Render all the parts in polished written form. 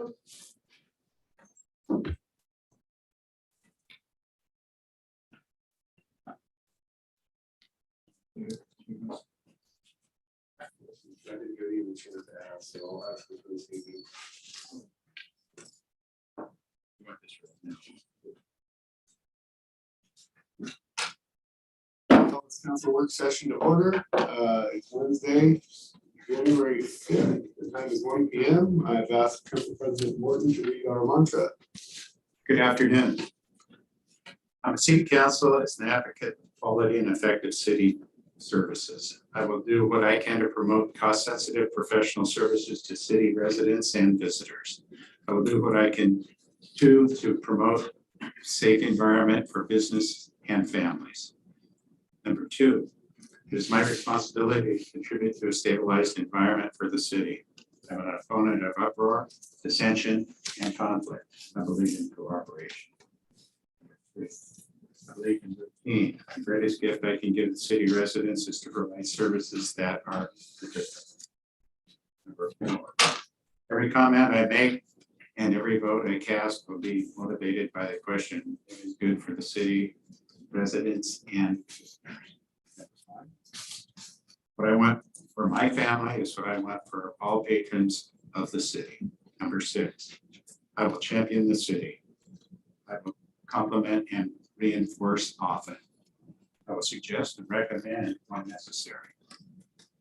I didn't get even a chance to ask, so I'll ask her for this evening. Call this council work session to order. It's Wednesday, January 5th. The time is 1 p.m. I've asked Council President Morton to read our mantra. Good afternoon. I'm a city council as an advocate of quality and effective city services. I will do what I can to promote cost-sensitive professional services to city residents and visitors. I will do what I can do to promote a safe environment for business and families. Number two, it is my responsibility to contribute to a stabilized environment for the city. I'm an opponent of uproar, dissension, and conflict. I believe in cooperation. Number three, I believe in routine. The greatest gift I can give the city residents is to provide services that are predictable. Number four, every comment I make and every vote I cast will be motivated by the question, what is good for the city residents and what I want for my family is what I want for all patrons of the city. Number six, I will champion the city. I will compliment and reinforce often. I will suggest and recommend when necessary.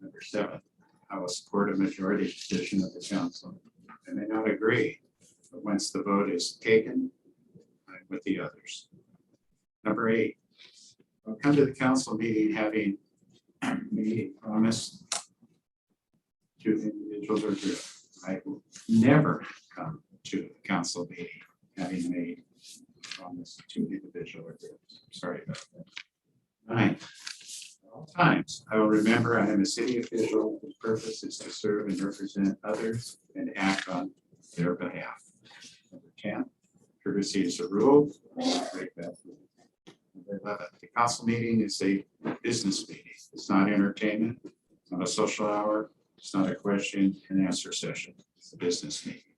Number seven, I will support a majority position of the council. I may not agree, but once the vote is taken, I'm with the others. Number eight, I'll come to the council meeting having made a promise to individuals or groups. I will never come to the council meeting having made a promise to individual or groups. Sorry about that. 9, at all times, I will remember I am a city official whose purpose is to serve and represent others and act on their behalf. Number 10, courtesy is a rule. Break that rule. Number 11, the council meeting is a business meeting. It's not entertainment. It's not a social hour. It's not a question and answer session. It's a business meeting.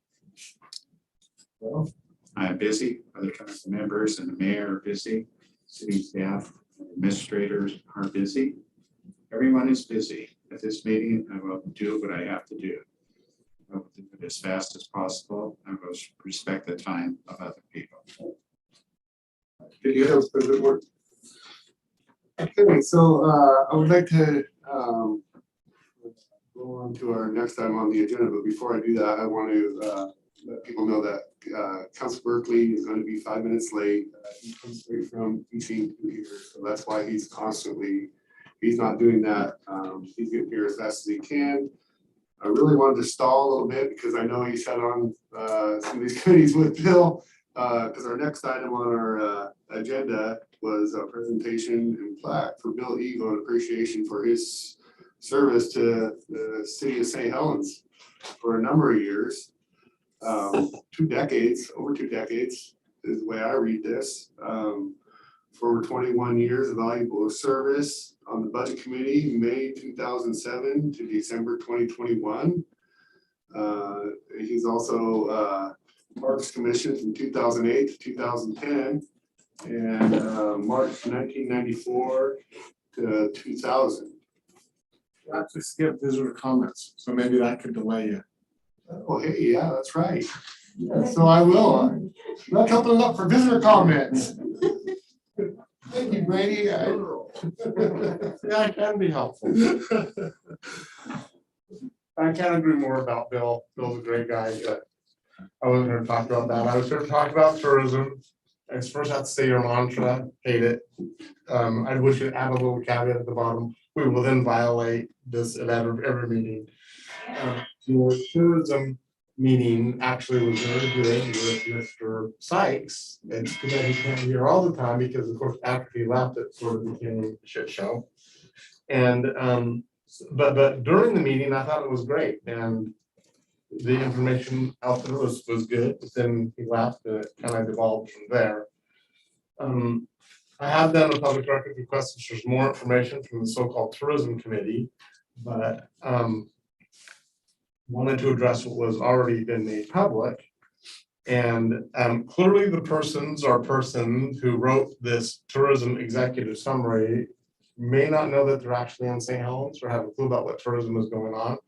Well, I am busy. Other council members and the mayor are busy. City staff and administrators are busy. Everyone is busy. At this meeting, I will do what I have to do. I will do it as fast as possible. I will respect the time of other people. Good, President Morton. Okay, so I would like to go on to our next item on the agenda, but before I do that, I want to let people know that Council Berkeley is going to be 5 minutes late. He comes straight from teaching here, so that's why he's not doing that. He's getting here as fast as he can. I really wanted to stall a little bit because I know he sat on some of these committees with Bill, because our next item on our agenda was a presentation in Plaque for Bill Eagle and appreciation for his service to the city of St. Helens for a number of years. 2 decades, over 2 decades is the way I read this. For over 21 years of valuable service on the budget committee, May 2007 to December 2021. He's also Parks Commission from 2008 to 2010 and March 1994 to 2000. I actually skipped visitor comments, so maybe that could delay you. Oh, hey, yeah, that's right. Yeah, so I will. I'm not opening up for visitor comments. Thank you, Brady. Yeah, I can be helpful. I can't agree more about Bill. Bill's a great guy, but I wasn't here to talk about that. I was here to talk about tourism. I first have to say your mantra, hate it. I wish you'd add a little caveat at the bottom. We will then violate this at every meeting. Your tourism meeting actually was very good with Mr. Sykes. It's too bad he can't be here all the time because of course after he left it sort of became a shit show. And but during the meeting I thought it was great and the information out there was good, but then he left and it kind of evolved from there. I have done a public record request if there's more information from the so-called tourism committee, but wanted to address what was already been made public. And clearly the person who wrote this tourism executive summary may not know that they're actually in St. Helens or have a clue about what tourism is going on.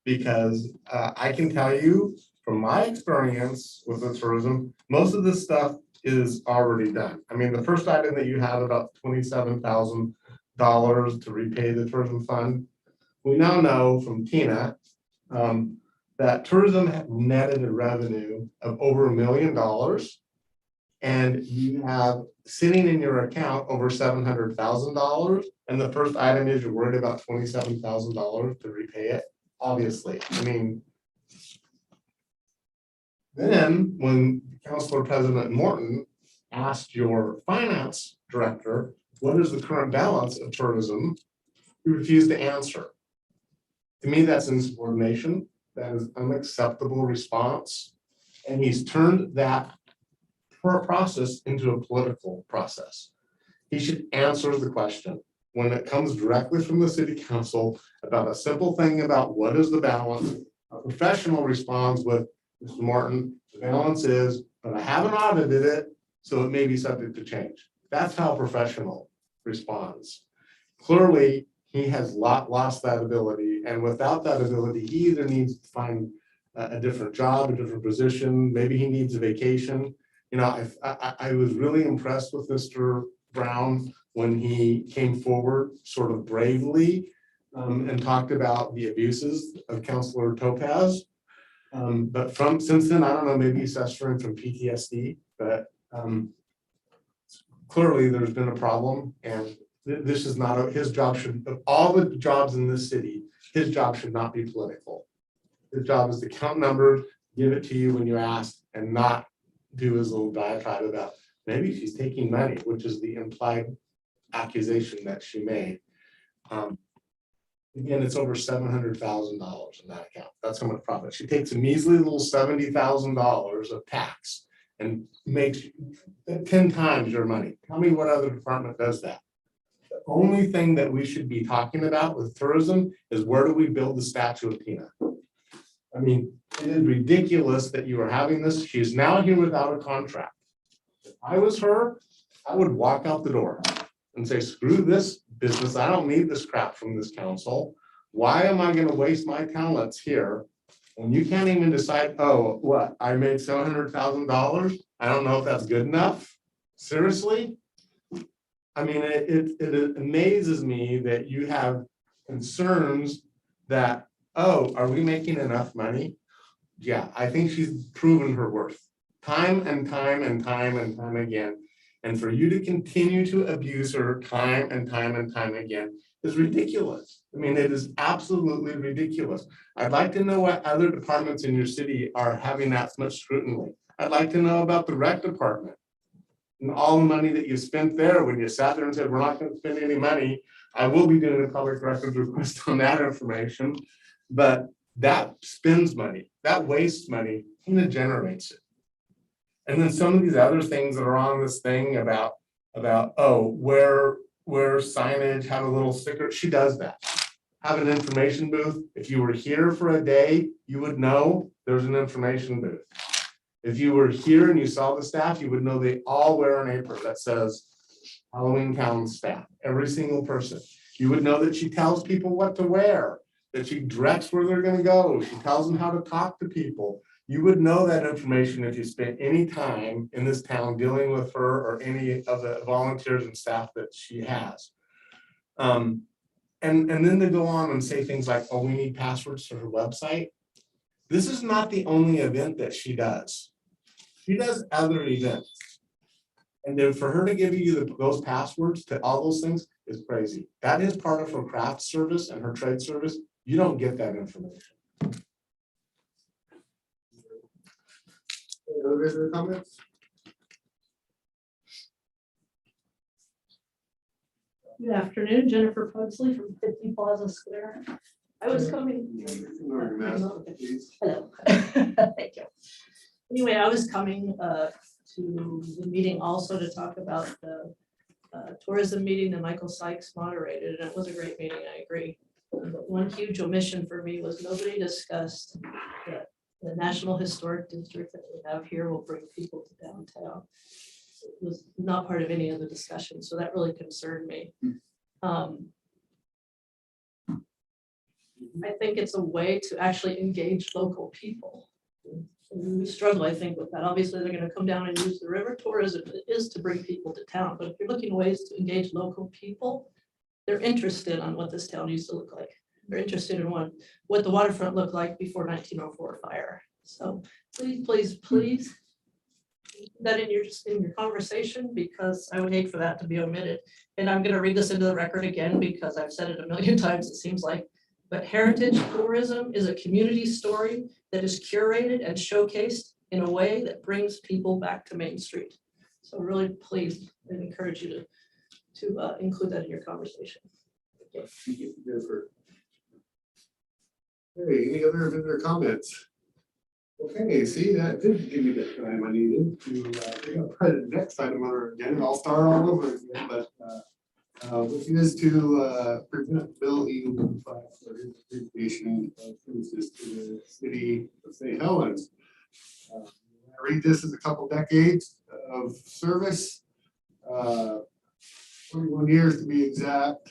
Because I can tell you from my experience with the tourism, most of this stuff is already done. I mean, the first item that you have about $27,000 to repay the tourism fund. We now know from Tina that tourism had netted a revenue of over $1 million. And you have sitting in your account over $700,000. And the first item is you're worried about $27,000 to repay it. Obviously, I mean, then when Councilor President Morton asked your finance director, what is the current balance of tourism? He refused to answer. To me, that's insubordination. That is unacceptable response. And he's turned that process into a political process. He should answer the question when it comes directly from the city council about a simple thing about what is the balance. A professional responds with, Mr. Martin, the balance is, but I haven't audited it, so it may be subject to change. That's how a professional responds. Clearly, he has lost that ability, and without that ability, he either needs to find a different job, a different position, maybe he needs a vacation. You know, I was really impressed with Mr. Brown when he came forward sort of bravely and talked about the abuses of Councilor Topaz. But since then, I don't know, maybe he's suffering from PTSD, but clearly there's been a problem, and this is not his job. Of all the jobs in this city, his job should not be political. His job is to count numbers, give it to you when you ask, and not do his little diatribe about maybe she's taking money, which is the implied accusation that she made. Again, it's over $700,000 in that account. That's how much profit. She takes a measly little $70,000 of tax and makes 10 times your money. Tell me what other department does that. The only thing that we should be talking about with tourism is where do we build the statue of Tina? I mean, it is ridiculous that you are having this. She's now here without a contract. If I was her, I would walk out the door and say, screw this business. I don't need this crap from this council. Why am I going to waste my talents here when you can't even decide, oh, what, I made $700,000? I don't know if that's good enough. Seriously? I mean, it amazes me that you have concerns that, oh, are we making enough money? Yeah, I think she's proven her worth time and time and time and time again. And for you to continue to abuse her time and time and time again is ridiculous. I mean, it is absolutely ridiculous. I'd like to know what other departments in your city are having that much scrutiny. I'd like to know about the rec department and all the money that you spent there when you sat there and said, we're not going to spend any money. I will be doing a public records request on that information, but that spends money, that wastes money, Tina generates it. And then some of these other things that are on this thing about oh, where signage, have a little sticker, she does that. Have an information booth. If you were here for a day, you would know there's an information booth. If you were here and you saw the staff, you would know they all wear an apron that says Halloween Town staff, every single person. You would know that she tells people what to wear, that she directs where they're going to go. She tells them how to talk to people. You would know that information if you spent any time in this town dealing with her or any of the volunteers and staff that she has. And then they go on and say things like, oh, we need passwords to her website. This is not the only event that she does. She does other events. And then for her to give you those passwords to all those things is crazy. That is part of her craft service and her trade service. You don't get that information. Other comments? Good afternoon, Jennifer Pugsley from 50 Plaza Square. I was coming. Hello. Thank you. Anyway, I was coming to the meeting also to talk about the tourism meeting that Michael Sykes moderated, and it was a great meeting, I agree. But one huge omission for me was nobody discussed the National Historic District that we have here will bring people to downtown. It was not part of any of the discussion, so that really concerned me. I think it's a way to actually engage local people. And we struggle, I think, with that. Obviously, they're gonna come down and use the river. Tourism is to bring people to town, but if you're looking at ways to engage local people, they're interested on what this town used to look like. They're interested in what the waterfront looked like before 1904 fire. So please keep that in your conversation, because I would hate for that to be omitted. And I'm gonna read this into the record again, because I've said it a million times, it seems like. But heritage tourism is a community story that is curated and showcased in a way that brings people back to Main Street. So really, please, I encourage you to include that in your conversation. Okay. Thank you, Jennifer. Hey, any other visitor comments? Okay, see, that did give me the time I needed to bring up the next item on our agenda. I'll start all over again, but which is to present Bill E. for his appreciation of services to the city of St. Helens. I read this as a couple decades of service, 21 years to be exact.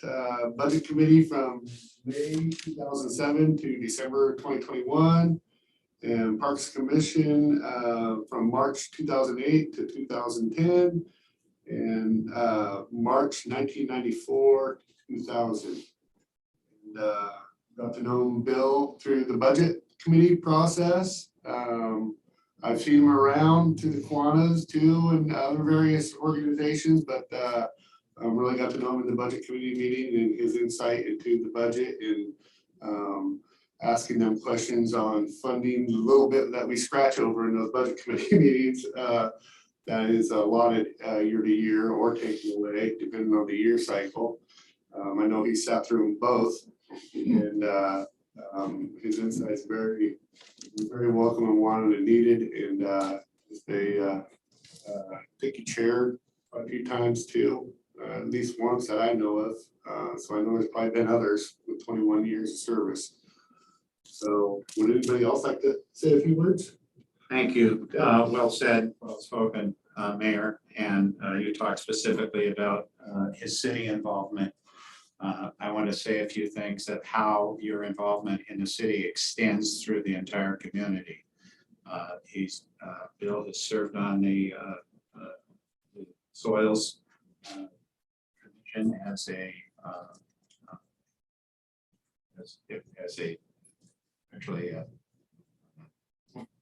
Budget committee from May 2007 to December 2021. And Parks Commission from March 2008 to 2010. And March 1994 to 2000. And, got to know Bill through the budget committee process. I've seen him around to the Kiwanis too and other various organizations, but I really got to know him in the budget committee meeting and his insight into the budget and asking them questions on funding, a little bit that we scratch over in those budget committee meetings. That is allotted year to year or taken away, depending on the year cycle. I know he sat through them both, and his insights very welcome and wanted and needed. And they think he chaired quite a few times too, at least once that I know of. So I know there's probably been others with 21 years of service. So would anybody else like to say a few words? Thank you. Well said, well spoken, Mayor. And you talked specifically about his city involvement. I want to say a few things that how your involvement in the city extends through the entire community. Bill has served on the Soils Commission as a actually.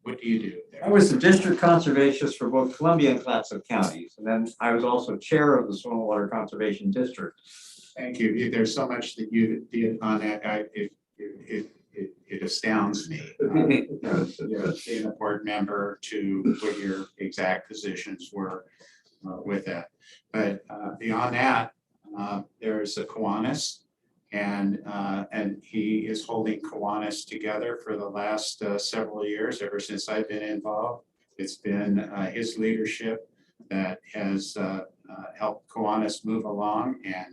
What do you do there? I was the district conservationist for both Columbia and Clatsop counties, and then I was also chair of the Stormwater Conservation District. Thank you. There's so much that you did on that. It astounds me. You're being a board member to what your exact positions were with that. But beyond that, there's a Kiwanis. And he is holding Kiwanis together for the last several years, ever since I've been involved. It's been his leadership that has helped Kiwanis move along, and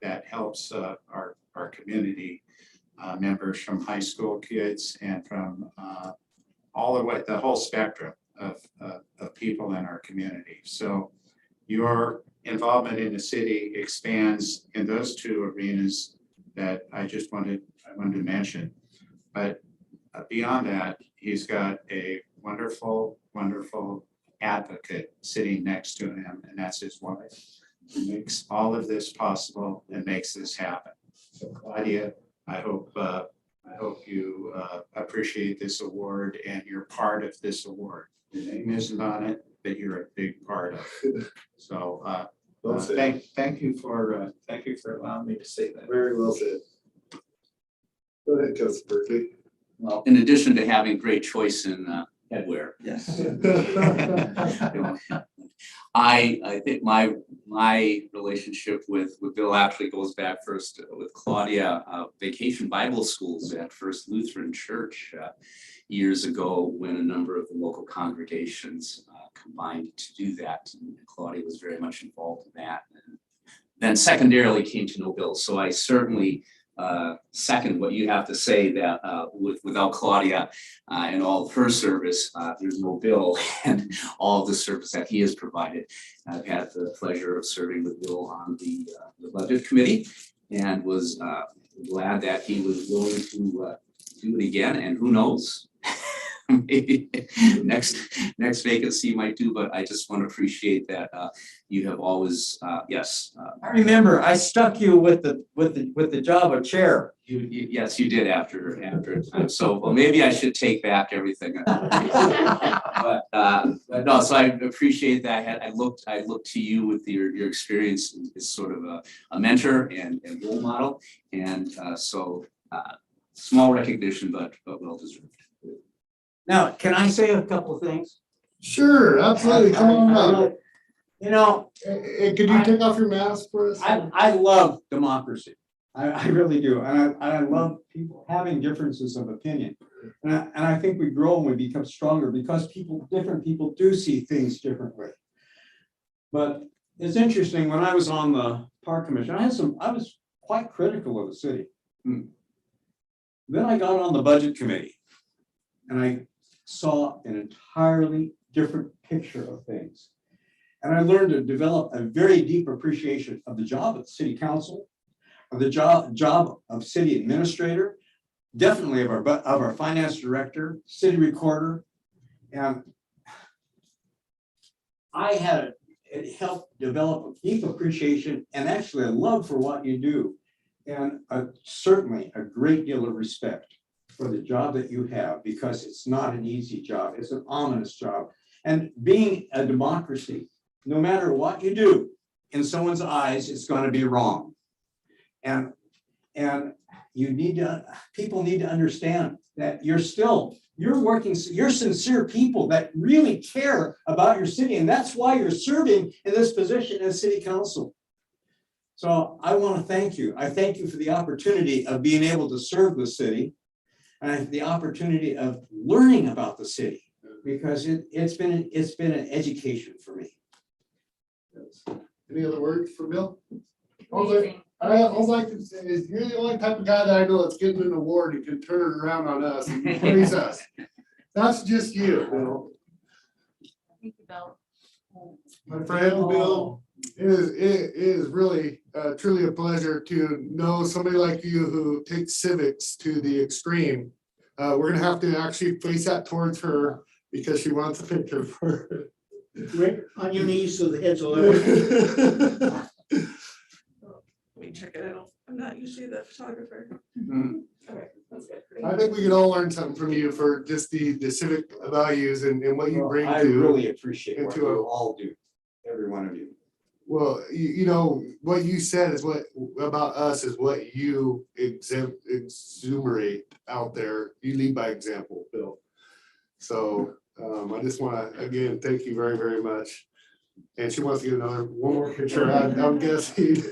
that helps our community members, from high school kids and from all the way, the whole spectrum of people in our community. So your involvement in the city expands in those two arenas that I wanted to mention. But beyond that, he's got a wonderful advocate sitting next to him, and that's his wife, who makes all of this possible and makes this happen. So Claudia, I hope you appreciate this award, and you're part of this award. Your name isn't on it, but you're a big part of it. So thank you for allowing me to say that. Very well said. Go ahead, Councilor Berkeley. Well, in addition to having great choice in headwear. Yes. I think my relationship with Bill actually goes back first with Claudia, Vacation Bible Schools at First Lutheran Church years ago, when a number of the local congregations combined to do that. And Claudia was very much involved in that. And then secondarily came to know Bill. So I certainly second what you have to say, that without Claudia and all of her service, there's no Bill and all of the service that he has provided. I've had the pleasure of serving with Bill on the budget committee, and was glad that he was willing to do it again, and who knows? Maybe next vacancy might do, but I just want to appreciate that you have always, yes. I remember I stuck you with the job of chair. Yes, you did after time. So, well, maybe I should take back everything. But no, so I appreciate that. I looked to you with your experience as sort of a mentor and role model. And so small recognition, but well deserved. Now, can I say a couple of things? Sure, absolutely. Come on up. You know, Hey, could you take off your mask for us? I love democracy. I really do. And I love people having differences of opinion. And I think we grow and we become stronger because different people do see things differently. But it's interesting, when I was on the park commission, I was quite critical of the city. Then I got on the budget committee and I saw an entirely different picture of things. And I learned to develop a very deep appreciation of the job of the city council, of the job of city administrator, definitely of our finance director, city recorder. And it helped develop a deep appreciation and actually a love for what you do. And certainly a great deal of respect for the job that you have, because it's not an easy job. It's an ominous job. And being a democracy, no matter what you do, in someone's eyes, it's going to be wrong. And people need to understand that you're sincere people that really care about your city. And that's why you're serving in this position as city council. So I want to thank you. I thank you for the opportunity of being able to serve the city, and the opportunity of learning about the city, because it's been an education for me. Any other words for Bill? All I can say is you're the only type of guy that I know that's getting an award and can turn it around on us and praise us. That's just you, Bill. Thank you, Bill. My friend, Bill, it is really truly a pleasure to know somebody like you who takes civics to the extreme. We're gonna have to actually face that towards her because she wants a picture for her. Rick, on your knees so the heads will ever. Let me check it out. I'm not usually the photographer. Okay, that's good. I think we can all learn something from you for just the civic values and what you bring to. I really appreciate what into you all do, every one of you. Well, you know, what you said is what about us is what you exuberate out there. You lead by example, Bill. So I just want to, again, thank you very, very much. And she wants to get one more picture, I'm guessing.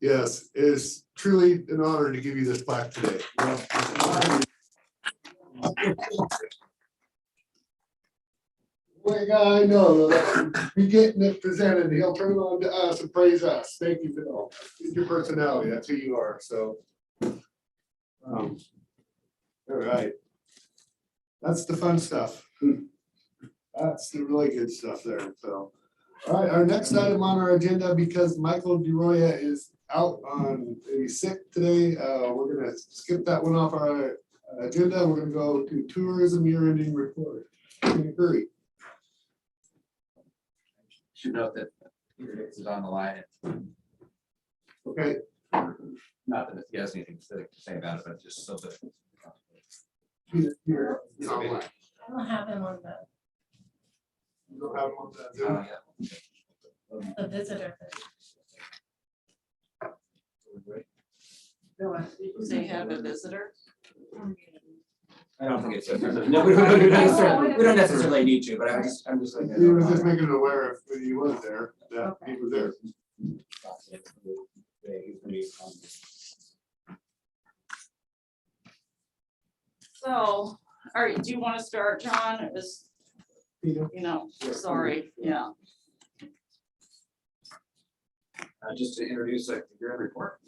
Yes, it is truly an honor to give you this plaque today. Well, I know that we getting it presented, he'll turn it on to us and praise us. Thank you, Bill. It's your personality, that's who you are, so. All right. That's the fun stuff. That's the really good stuff there, so. All right, our next item on our agenda, because Michael DeRoya is out on maybe sick today, we're gonna skip that one off our agenda. We're gonna go to tourism year-ending report. Hurry. Should note that Felix is on the line. Okay. Not that he has anything to say about it, but just so that. Here, he's online. I don't have him on You don't have him on that Zoom? the visitor. So you have a visitor? I don't think it's. No, we don't necessarily need to, but I'm just like. He was just making it aware if he was there, that he was there. So, all right, do you want to start, John? Sorry, yeah. just to introduce a year-end report.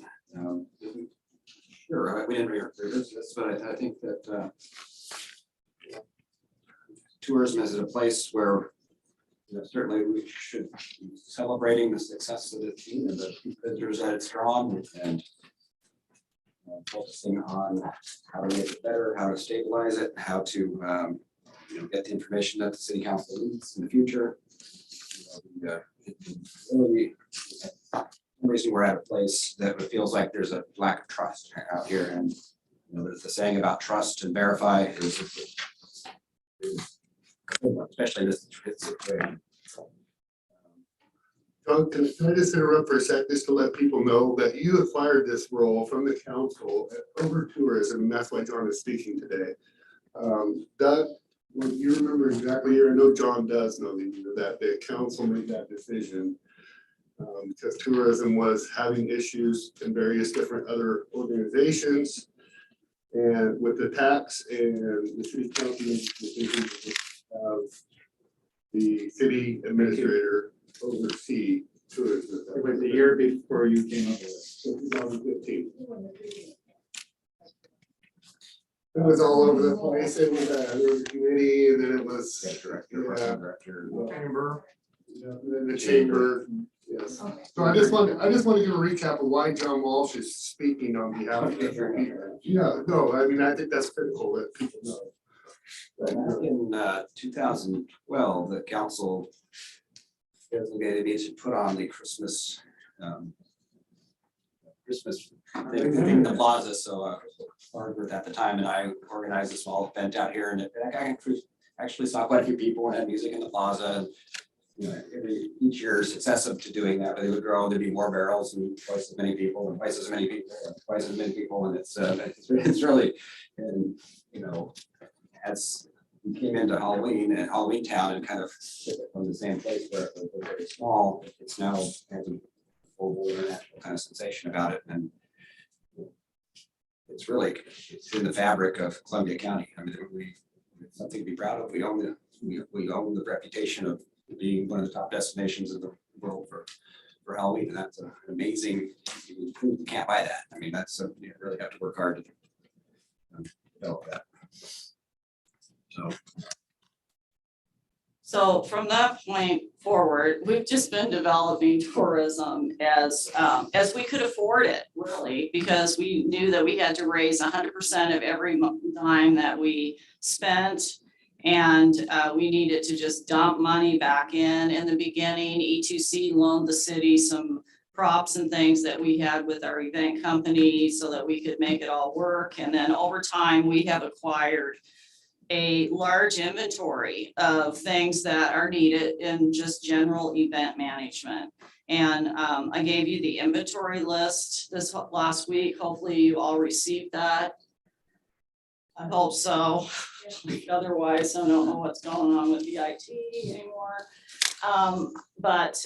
Sure, we didn't rehearse this, but I think that tourism is a place where certainly we should be celebrating the success of the team and the visitors that it's drawn and focusing on how to make it better, how to stabilize it, how to get the information that the city council needs in the future. Really, the reason we're at a place that it feels like there's a lack of trust out here, and there's the saying about trust and verify is especially in this situation. John, can I just interrupt for a sec, just to let people know that you acquired this role from the council over tourism, and that's why John is speaking today. Doug, well, you remember exactly here, I know John does know that the council made that decision because tourism was having issues in various different other organizations. And with the tax and the city council decision of the city administrator oversee tourism. It was the year before you came up with it. 2015. It was all over the place. It was there was a committee, and then it was Director. Chamber. and then the chamber. Yes. So I just want to give a recap of why John Walsh is speaking on behalf of different people. Yeah, no, I mean, I think that's critical that people know. Back in 2012, the council designated me to put on the Christmas thing in the plaza. So Margaret at the time and I organized a small event out here, and I actually saw quite a few people and had music in the plaza. And each year successive to doing that, but they would grow. There'd be more barrels and twice as many people and twice as many people and twice as many people, and it's really, and as we came into Halloween and Halloween Town and kind of from the same place where it was very small, it's now has a global international kind of sensation about it, and it's in the fabric of Columbia County. I mean, it's something to be proud of. We own the reputation of being one of the top destinations in the world for Halloween, and that's an amazing. You can't buy that. I mean, that's something you really have to work hard to develop that. So from that point forward, we've just been developing tourism as we could afford it, really, because we knew that we had to raise 100% of every dime that we spent. And we needed to just dump money back in the beginning. E2C loaned the city some props and things that we had with our event company so that we could make it all work. And then over time, we have acquired a large inventory of things that are needed in just general event management. And I gave you the inventory list this last week. Hopefully you all received that. I hope so. Otherwise, I don't know what's going on with the IT anymore. But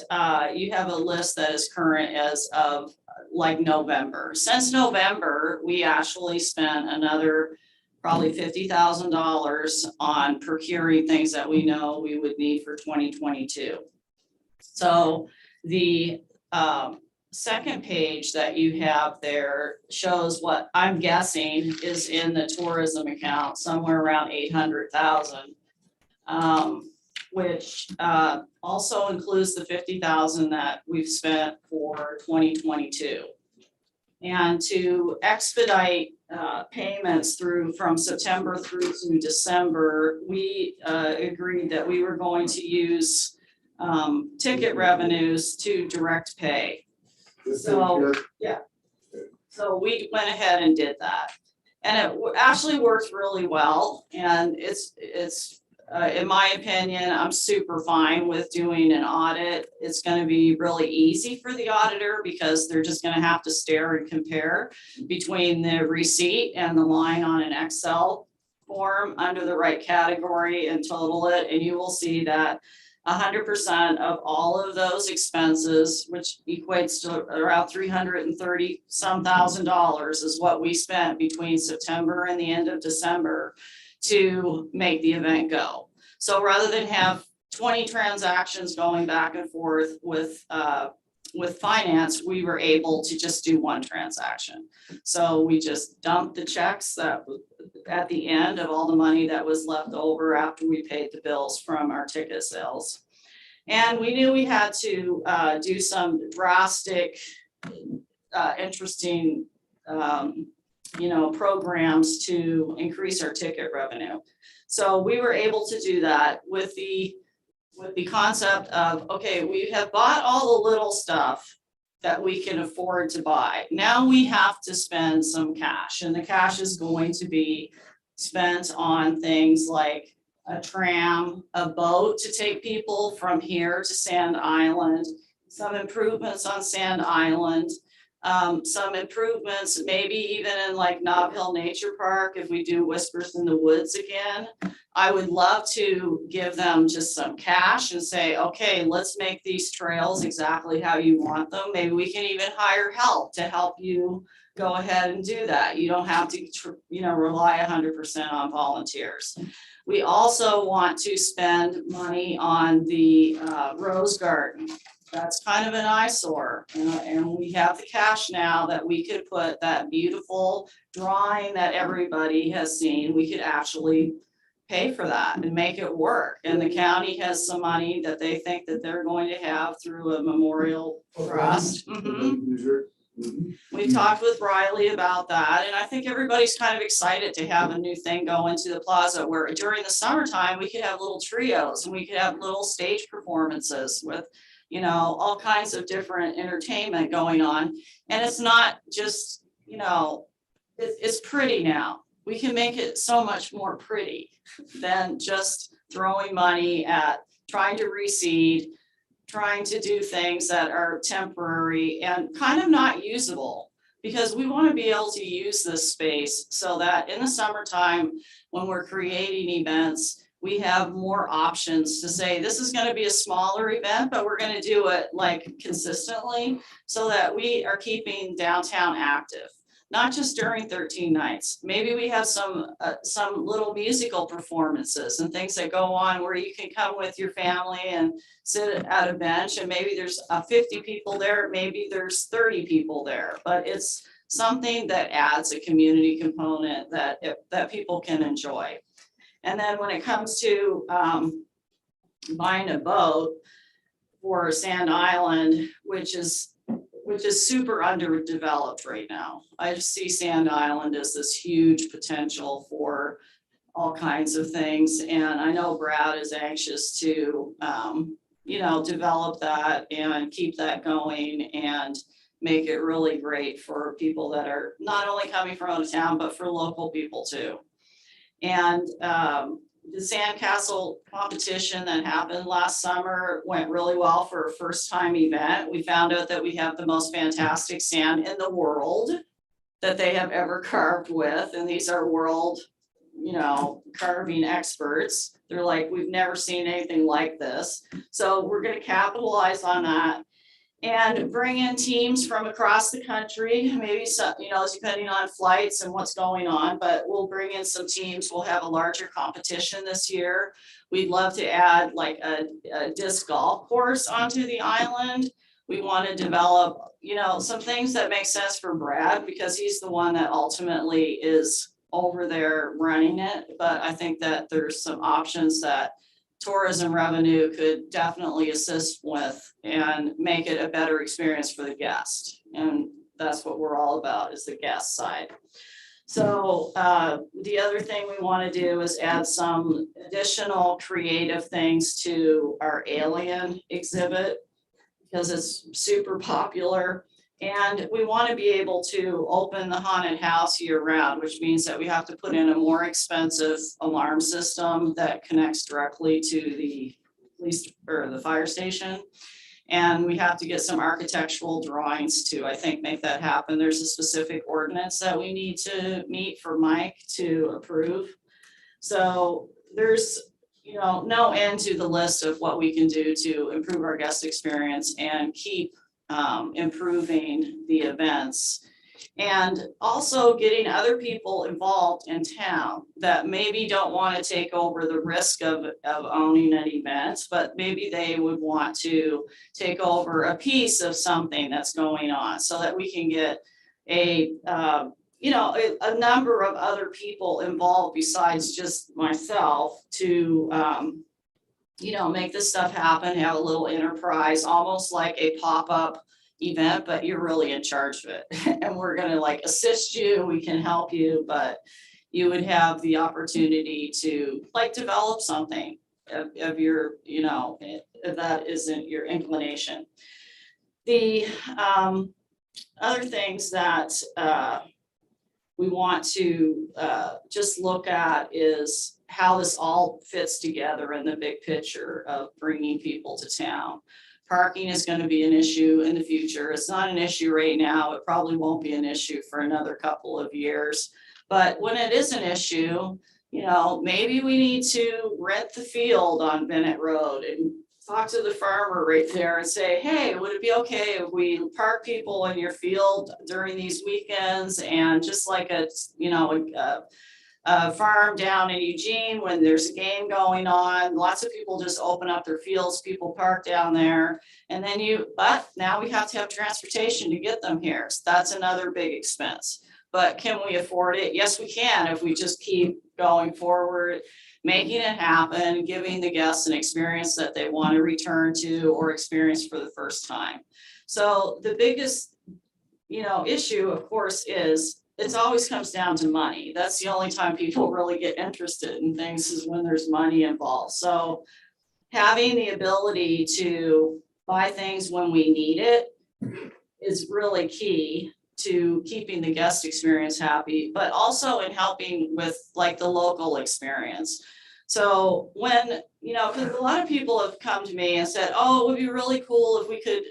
you have a list that is current as of like November. Since November, we actually spent another probably $50,000 on procuring things that we know we would need for 2022. So the second page that you have there shows what I'm guessing is in the tourism account, somewhere around 800,000, which also includes the 50,000 that we've spent for 2022. And to expedite payments from September through to December, we agreed that we were going to use ticket revenues to direct pay. So, yeah, so we went ahead and did that. And it actually worked really well. And it's in my opinion, I'm super fine with doing an audit. It's going to be really easy for the auditor because they're just going to have to stare and compare between the receipt and the line on an Excel form under the right category and total it. And you will see that 100% of all of those expenses, which equates to around $330-some thousand is what we spent between September and the end of December to make the event go. So rather than have 20 transactions going back and forth with with finance, we were able to just do one transaction. So we just dumped the checks that at the end of all the money that was left over after we paid the bills from our ticket sales. And we knew we had to do some drastic, interesting, programs to increase our ticket revenue. So we were able to do that with the concept of, okay, we have bought all the little stuff that we can afford to buy. Now we have to spend some cash, and the cash is going to be spent on things like a tram, a boat to take people from here to Sand Island, some improvements on Sand Island, some improvements, maybe even in like Nob Hill Nature Park, if we do Whispers in the Woods again. I would love to give them just some cash and say, okay, let's make these trails exactly how you want them. Maybe we can even hire help to help you go ahead and do that. You don't have to, rely 100% on volunteers. We also want to spend money on the Rose Garden. That's kind of an eyesore, and we have the cash now that we could put that beautiful drawing that everybody has seen. We could actually pay for that and make it work. And the county has some money that they think that they're going to have through a memorial trust. We talked with Riley about that, and I think everybody's kind of excited to have a new thing go into the plaza where during the summertime we could have little trios and we could have little stage performances with all kinds of different entertainment going on. And it's not just, it's pretty now. We can make it so much more pretty than just throwing money at trying to reseed, trying to do things that are temporary and kind of not usable, because we want to be able to use this space so that in the summertime, when we're creating events, we have more options to say, this is going to be a smaller event, but we're going to do it like consistently so that we are keeping downtown active, not just during 13 nights. Maybe we have some little musical performances and things that go on where you can come with your family and sit at a bench, and maybe there's 50 people there, maybe there's 30 people there, but it's something that adds a community component that people can enjoy. And then when it comes to buying a boat for Sand Island, which is super underdeveloped right now. I just see Sand Island as this huge potential for all kinds of things. And I know Brad is anxious to, develop that and keep that going and make it really great for people that are not only coming from out of town, but for local people too. And the Sandcastle competition that happened last summer went really well for a first time event. We found out that we have the most fantastic sand in the world that they have ever carved with. And these are world, carving experts. They're like, we've never seen anything like this. So we're going to capitalize on that and bring in teams from across the country, maybe some, depending on flights and what's going on, but we'll bring in some teams. We'll have a larger competition this year. We'd love to add like a disc golf course onto the island. We want to develop, some things that make sense for Brad, because he's the one that ultimately is over there running it. But I think that there's some options that tourism revenue could definitely assist with and make it a better experience for the guest. And that's what we're all about, is the guest side. So the other thing we want to do is add some additional creative things to our alien exhibit, because it's super popular. And we want to be able to open the haunted house year round, which means that we have to put in a more expensive alarm system that connects directly to the police or the fire station. And we have to get some architectural drawings to, I think, make that happen. There's a specific ordinance that we need to meet for Mike to approve. So there's, no end to the list of what we can do to improve our guest experience and keep improving the events And also getting other people involved in town that maybe don't want to take over the risk of owning an event, but maybe they would want to take over a piece of something that's going on so that we can get a number of other people involved besides just myself to make this stuff happen, have a little enterprise, almost like a pop-up event, but you're really in charge of it. And we're gonna like assist you, we can help you, but you would have the opportunity to like develop something of your, if that isn't your inclination. The other things that we want to just look at is how this all fits together in the big picture of bringing people to town. Parking is going to be an issue in the future. It's not an issue right now. It probably won't be an issue for another couple of years. But when it is an issue, maybe we need to rent the field on Bennett Road and talk to the farmer right there and say, hey, would it be okay if we park people in your field during these weekends? And just like a farm down in Eugene, when there's a game going on, lots of people just open up their fields, people park down there. And then but now we have to have transportation to get them here. So that's another big expense. But can we afford it? Yes, we can, if we just keep going forward, making it happen, giving the guests an experience that they want to return to or experience for the first time. So the biggest, issue, of course, is it always comes down to money. That's the only time people really get interested in things, is when there's money involved. So having the ability to buy things when we need it is really key to keeping the guest experience happy, but also in helping with like the local experience. So when, because a lot of people have come to me and said, oh, it would be really cool if we could,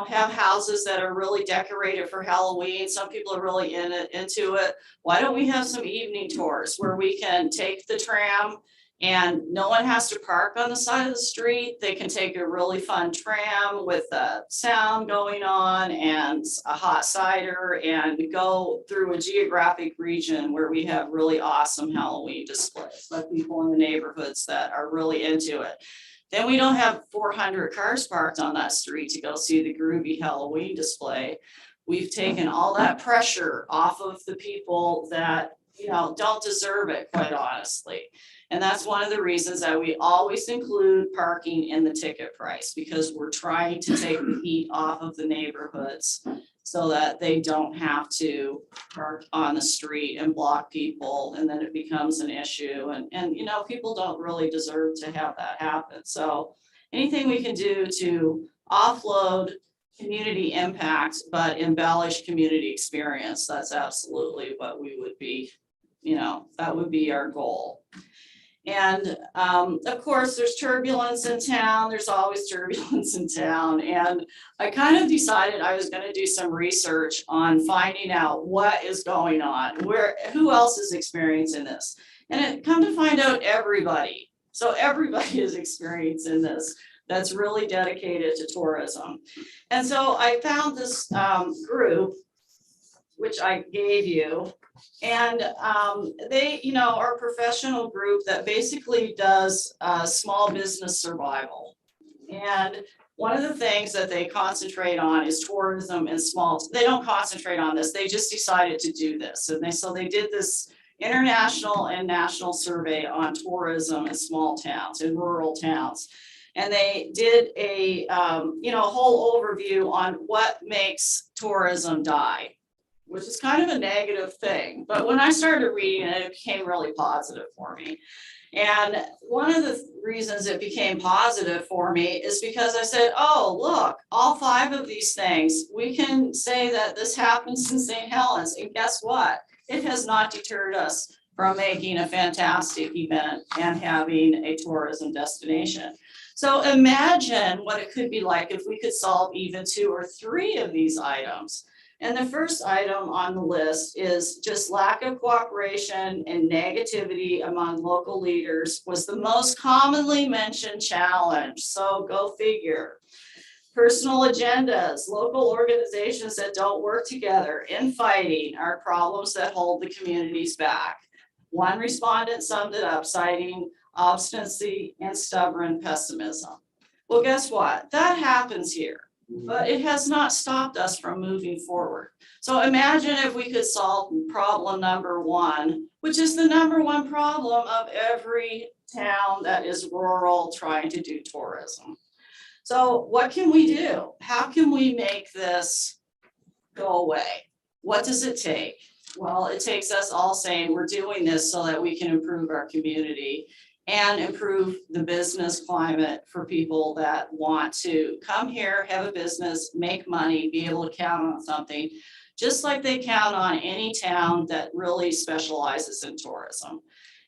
have houses that are really decorated for Halloween. Some people are really into it. Why don't we have some evening tours where we can take the tram and no one has to park on the side of the street? They can take a really fun tram with sound going on and a hot cider and go through a geographic region where we have really awesome Halloween displays, like people in the neighborhoods that are really into it. Then we don't have 400 cars parked on that street to go see the groovy Halloween display. We've taken all that pressure off of the people that, don't deserve it, quite honestly. And that's one of the reasons that we always include parking in the ticket price, because we're trying to take the heat off of the neighborhoods so that they don't have to park on the street and block people, and then it becomes an issue. And people don't really deserve to have that happen. So anything we can do to offload community impact, but embellish community experience, that's absolutely what we would be, that would be our goal. And of course, there's turbulence in town. There's always turbulence in town. And I kind of decided I was going to do some research on finding out what is going on, who else is experiencing this. And it come to find out everybody. So everybody is experiencing this that's really dedicated to tourism. And so I found this group, which I gave you. And they, are a professional group that basically does small business survival. And one of the things that they concentrate on is tourism and they don't concentrate on this, they just decided to do this. And so they did this international and national survey on tourism in small towns, in rural towns. And they did a whole overview on what makes tourism die, which is kind of a negative thing. But when I started reading it, it became really positive for me. And one of the reasons it became positive for me is because I said, oh, look, all 5 of these things, we can say that this happens in St. Helens. And guess what? It has not deterred us from making a fantastic event and having a tourism destination. So imagine what it could be like if we could solve even 2 or 3 of these items. And the first item on the list is just lack of cooperation and negativity among local leaders was the most commonly mentioned challenge. So go figure. Personal agendas, local organizations that don't work together, infighting are problems that hold the communities back. One respondent summed it up, citing obstinacy and stubborn pessimism. Well, guess what? That happens here, but it has not stopped us from moving forward. So imagine if we could solve problem number one, which is the number one problem of every town that is rural trying to do tourism. So what can we do? How can we make this go away? What does it take? Well, it takes us all saying we're doing this so that we can improve our community and improve the business climate for people that want to come here, have a business, make money, be able to count on something, just like they count on any town that really specializes in tourism.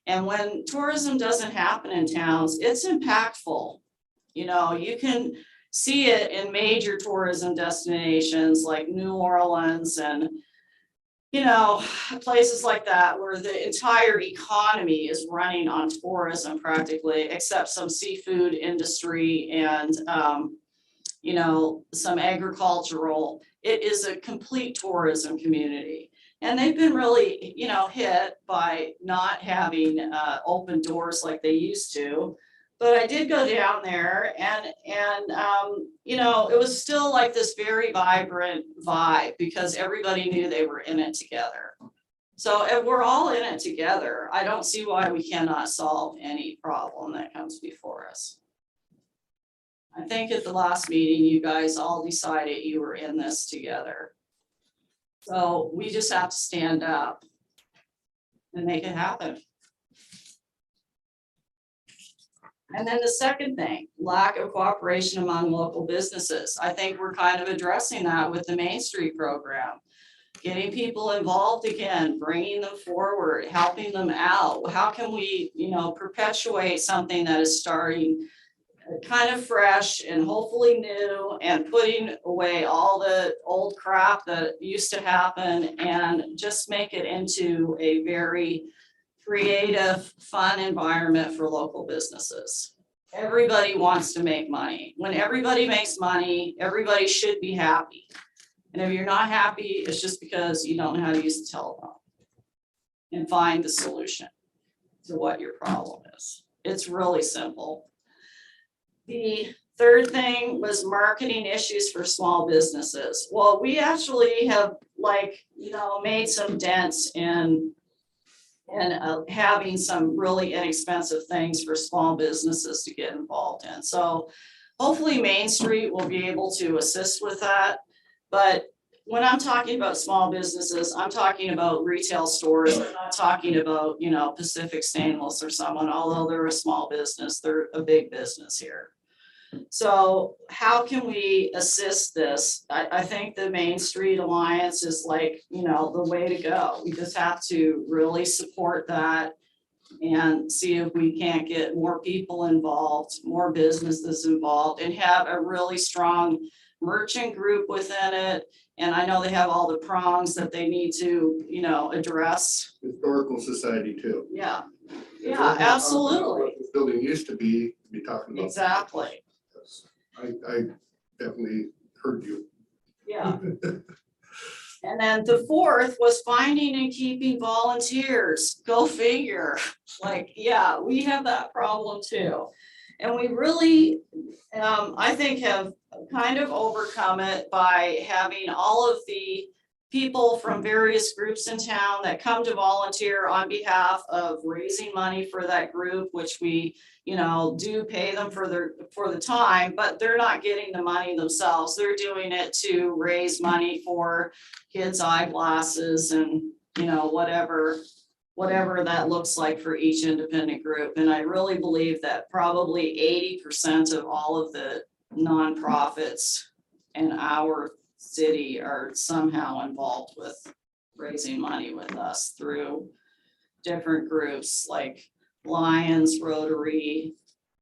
And when tourism doesn't happen in towns, it's impactful. You know, you can see it in major tourism destinations like New Orleans and, you know, places like that where the entire economy is running on tourism practically, except some seafood industry and, you know, some agricultural. It is a complete tourism community. And they've been really, you know, hit by not having open doors like they used to. But I did go down there and you know, it was still like this very vibrant vibe because everybody knew they were in it together. So if we're all in it together, I don't see why we cannot solve any problem that comes before us. I think at the last meeting, you guys all decided you were in this together. So we just have to stand up and make it happen. And then the second thing, lack of cooperation among local businesses. I think we're kind of addressing that with the Main Street program. Getting people involved again, bringing them forward, helping them out. How can we, you know, perpetuate something that is starting kind of fresh and hopefully new and putting away all the old crap that used to happen and just make it into a very creative, fun environment for local businesses. Everybody wants to make money. When everybody makes money, everybody should be happy. And if you're not happy, it's just because you don't know how to use the telephone and find the solution to what your problem is. It's really simple. The third thing was marketing issues for small businesses. Well, we actually have made some dents in having some really inexpensive things for small businesses to get involved in. So hopefully Main Street will be able to assist with that. But when I'm talking about small businesses, I'm talking about retail stores. I'm not talking about, you know, Pacific Stainless or someone, although they're a small business, they're a big business here. So how can we assist this? I think the Main Street Alliance is the way to go. We just have to really support that and see if we can't get more people involved, more businesses involved, and have a really strong merchant group within it. And I know they have all the prongs that they need to, address. Historical Society too. Yeah, absolutely. This building used to be talking about. Exactly. I definitely heard you. Yeah. And then the fourth was finding and keeping volunteers. Go figure. We have that problem too. And we really, I think, have kind of overcome it by having all of the people from various groups in town that come to volunteer on behalf of raising money for that group, which we, do pay them for the time, but they're not getting the money themselves. They're doing it to raise money for kids' eyeglasses and, whatever that looks like for each independent group. And I really believe that probably 80% of all of the nonprofits in our city are somehow involved with raising money with us through different groups like Lions, Rotary,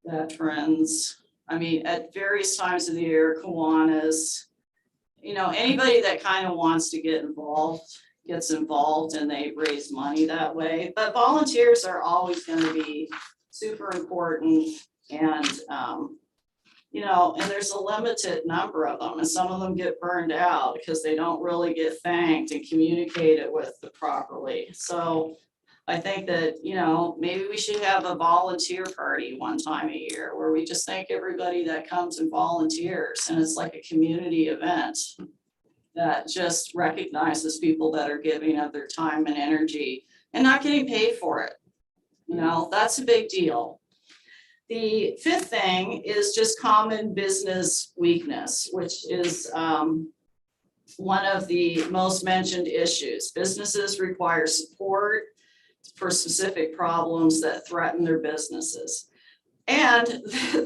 Veterans. I mean, at various times of the year, Kiwanis, anybody that kind of wants to get involved gets involved and they raise money that way. But volunteers are always going to be super important. And, and there's a limited number of them, and some of them get burned out because they don't really get thanked and communicated with properly. So I think that, maybe we should have a volunteer party one time a year where we just thank everybody that comes and volunteers, and it's like a community event that just recognizes people that are giving of their time and energy and not getting paid for it. That's a big deal. The fifth thing is just common business weakness, which is one of the most mentioned issues. Businesses require support for specific problems that threaten their businesses. And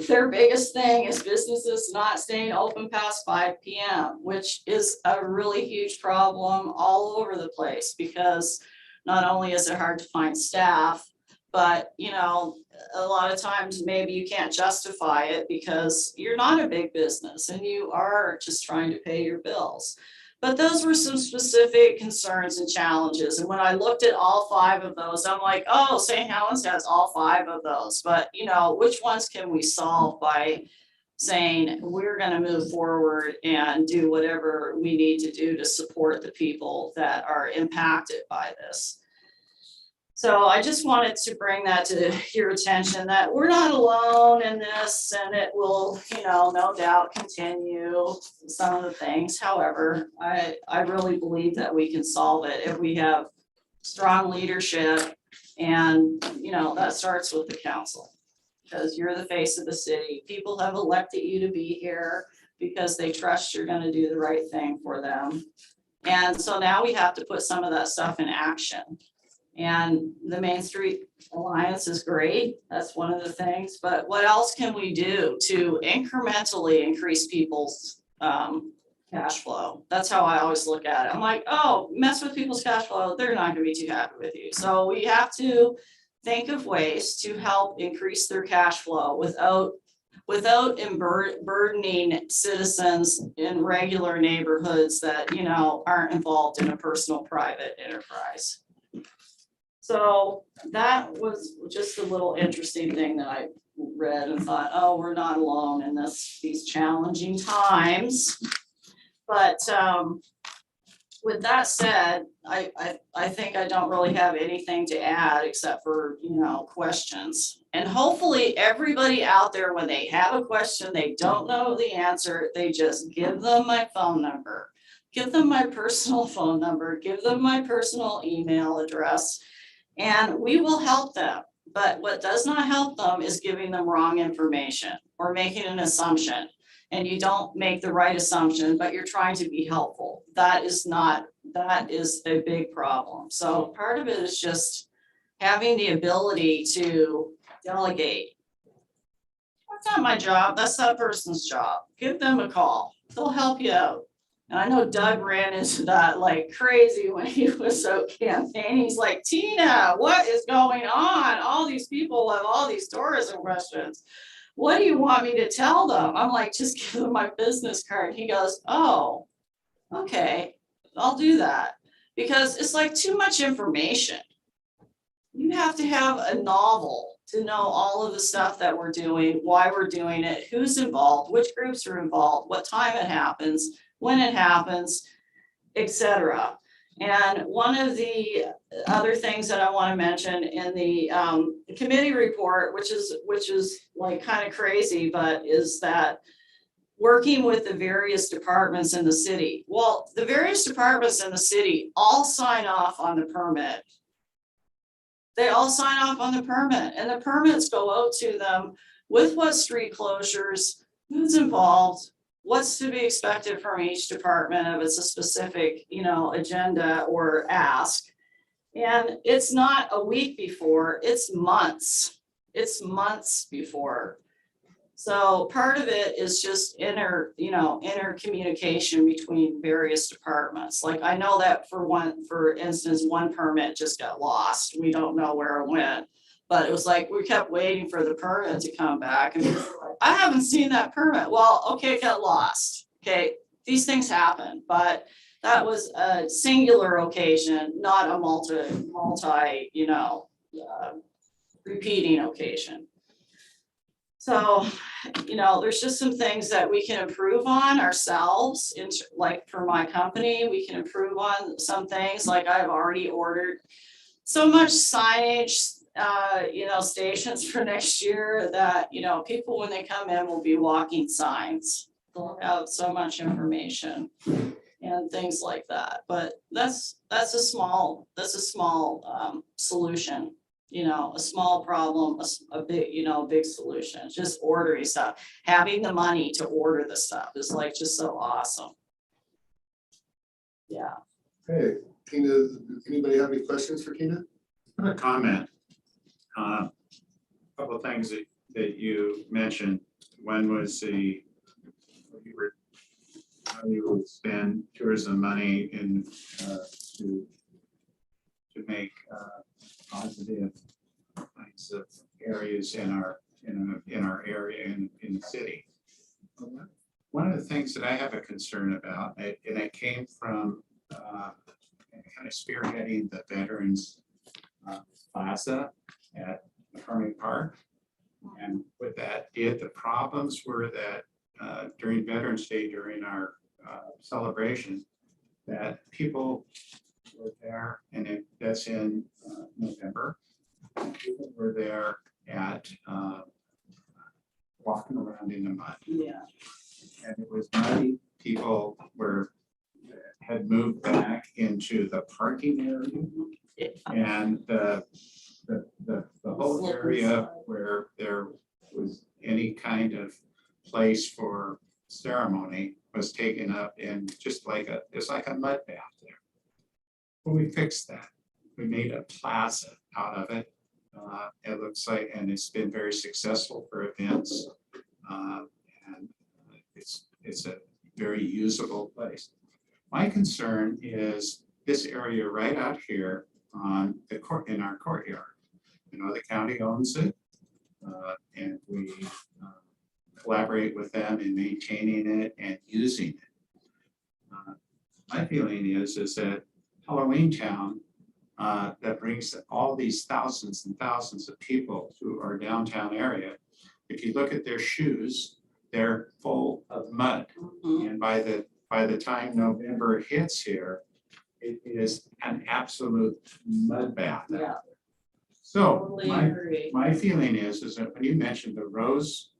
their biggest thing is businesses not staying open past 5 p.m., which is a really huge problem all over the place, because not only is it hard to find staff, but a lot of times maybe you can't justify it because you're not a big business and you are just trying to pay your bills. But those were some specific concerns and challenges. And when I looked at all 5 of those, I'm like, oh, St. Helens has all 5 of those. But which ones can we solve by saying we're going to move forward and do whatever we need to do to support the people that are impacted by this? So I just wanted to bring that to your attention, that we're not alone in this, and it will, no doubt continue some of the things. However, I really believe that we can solve it if we have strong leadership, and, that starts with the council, because you're the face of the city. People have elected you to be here because they trust you're going to do the right thing for them. And so now we have to put some of that stuff in action. And the Main Street Alliance is great. That's one of the things. But what else can we do to incrementally increase people's cash flow? That's how I always look at it. I'm like, oh, mess with people's cash flow, they're not going to be too happy with you. So we have to think of ways to help increase their cash flow without burdening citizens in regular neighborhoods that aren't involved in a personal private enterprise. So that was just a little interesting thing that I read and thought, oh, we're not alone in these challenging times. But with that said, I think I don't really have anything to add except for, questions. And hopefully everybody out there, when they have a question, they don't know the answer, they just give them my phone number, give them my personal phone number, give them my personal email address, and we will help them. But what does not help them is giving them wrong information or making an assumption. And you don't make the right assumption, but you're trying to be helpful. That is a big problem. So part of it is just having the ability to delegate. That's not my job, that's that person's job. Give them a call, they'll help you out. And I know Doug ran into that like crazy when he was out campaigning. He's like, Tina, what is going on? All these people have all these tourism questions. What do you want me to tell them? I'm like, just give them my business card. He goes, oh, okay, I'll do that. Because it's like too much information. You have to have a novel to know all of the stuff that we're doing, why we're doing it, who's involved, which groups are involved, what time it happens, when it happens, etc. And one of the other things that I want to mention in the committee report, which is like kind of crazy, but is that working with the various departments in the city. Well, the various departments in the city all sign off on the permit. They all sign off on the permit, and the permits go out to them with what street closures, who's involved, what's to be expected from each department if it's a specific, agenda or ask. And it's not a week before, it's months. It's months before. So part of it is just inner communication between various departments. Like I know that for instance, one permit just got lost. We don't know where it went. But it was like we kept waiting for the permit to come back, and we were like, I haven't seen that permit. Well, okay, it got lost. Okay, these things happen, but that was a singular occasion, not a multi repeating occasion. So, there's just some things that we can improve on ourselves, like for my company, we can improve on some things, like I've already ordered so much signage, stations for next year that, people when they come in will be walking signs. They'll have so much information and things like that, but that's a small solution. A small problem, a big solution, just ordering stuff. Having the money to order the stuff is like just so awesome. Yeah. Hey, Tina, does anybody have any questions for Tina? I have a comment. Couple of things that you mentioned. One was how you would spend tourism money in to make positive kinds of areas in our area in the city. One of the things that I have a concern about, and it came from kind of spearheading the Veterans Plaza at McCormick Park. And with that, the problems were that during Veterans Day, during our celebration, that people were there, and that's in November. People were there at walking around in the mud. Yeah. And it was muddy. People had moved back into the parking area, and the whole area where there was any kind of place for ceremony was taken up in just it's like a mud bath there. But we fixed that. We made a plaza out of it. It looks like, and it's been very successful for events. And it's a very usable place. My concern is this area right out here on the court, in our courtyard. The county owns it, and we collaborate with them in maintaining it and using it. My feeling is that Halloween Town that brings all these thousands and thousands of people to our downtown area. If you look at their shoes, they're full of mud. Mhm. And by the time November hits here, it is an absolute mud bath. Yeah. So Totally agree. my feeling is that when you mentioned the rose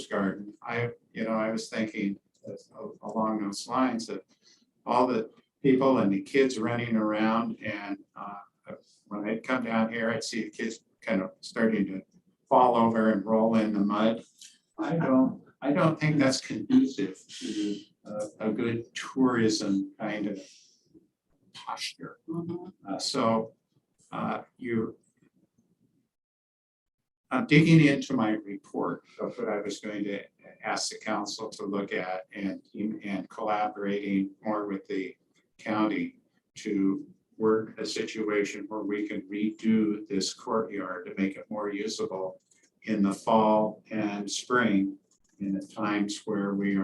garden, I was thinking along those lines of all the people and the kids running around, and when I'd come down here, I'd see the kids kind of starting to fall over and roll in the mud. I don't think that's conducive to a good tourism kind of posture. Mhm. I'm digging into my report of what I was going to ask the council to look at, and collaborating more with the county to work a situation where we can redo this courtyard to make it more usable in the fall and spring, in the times where we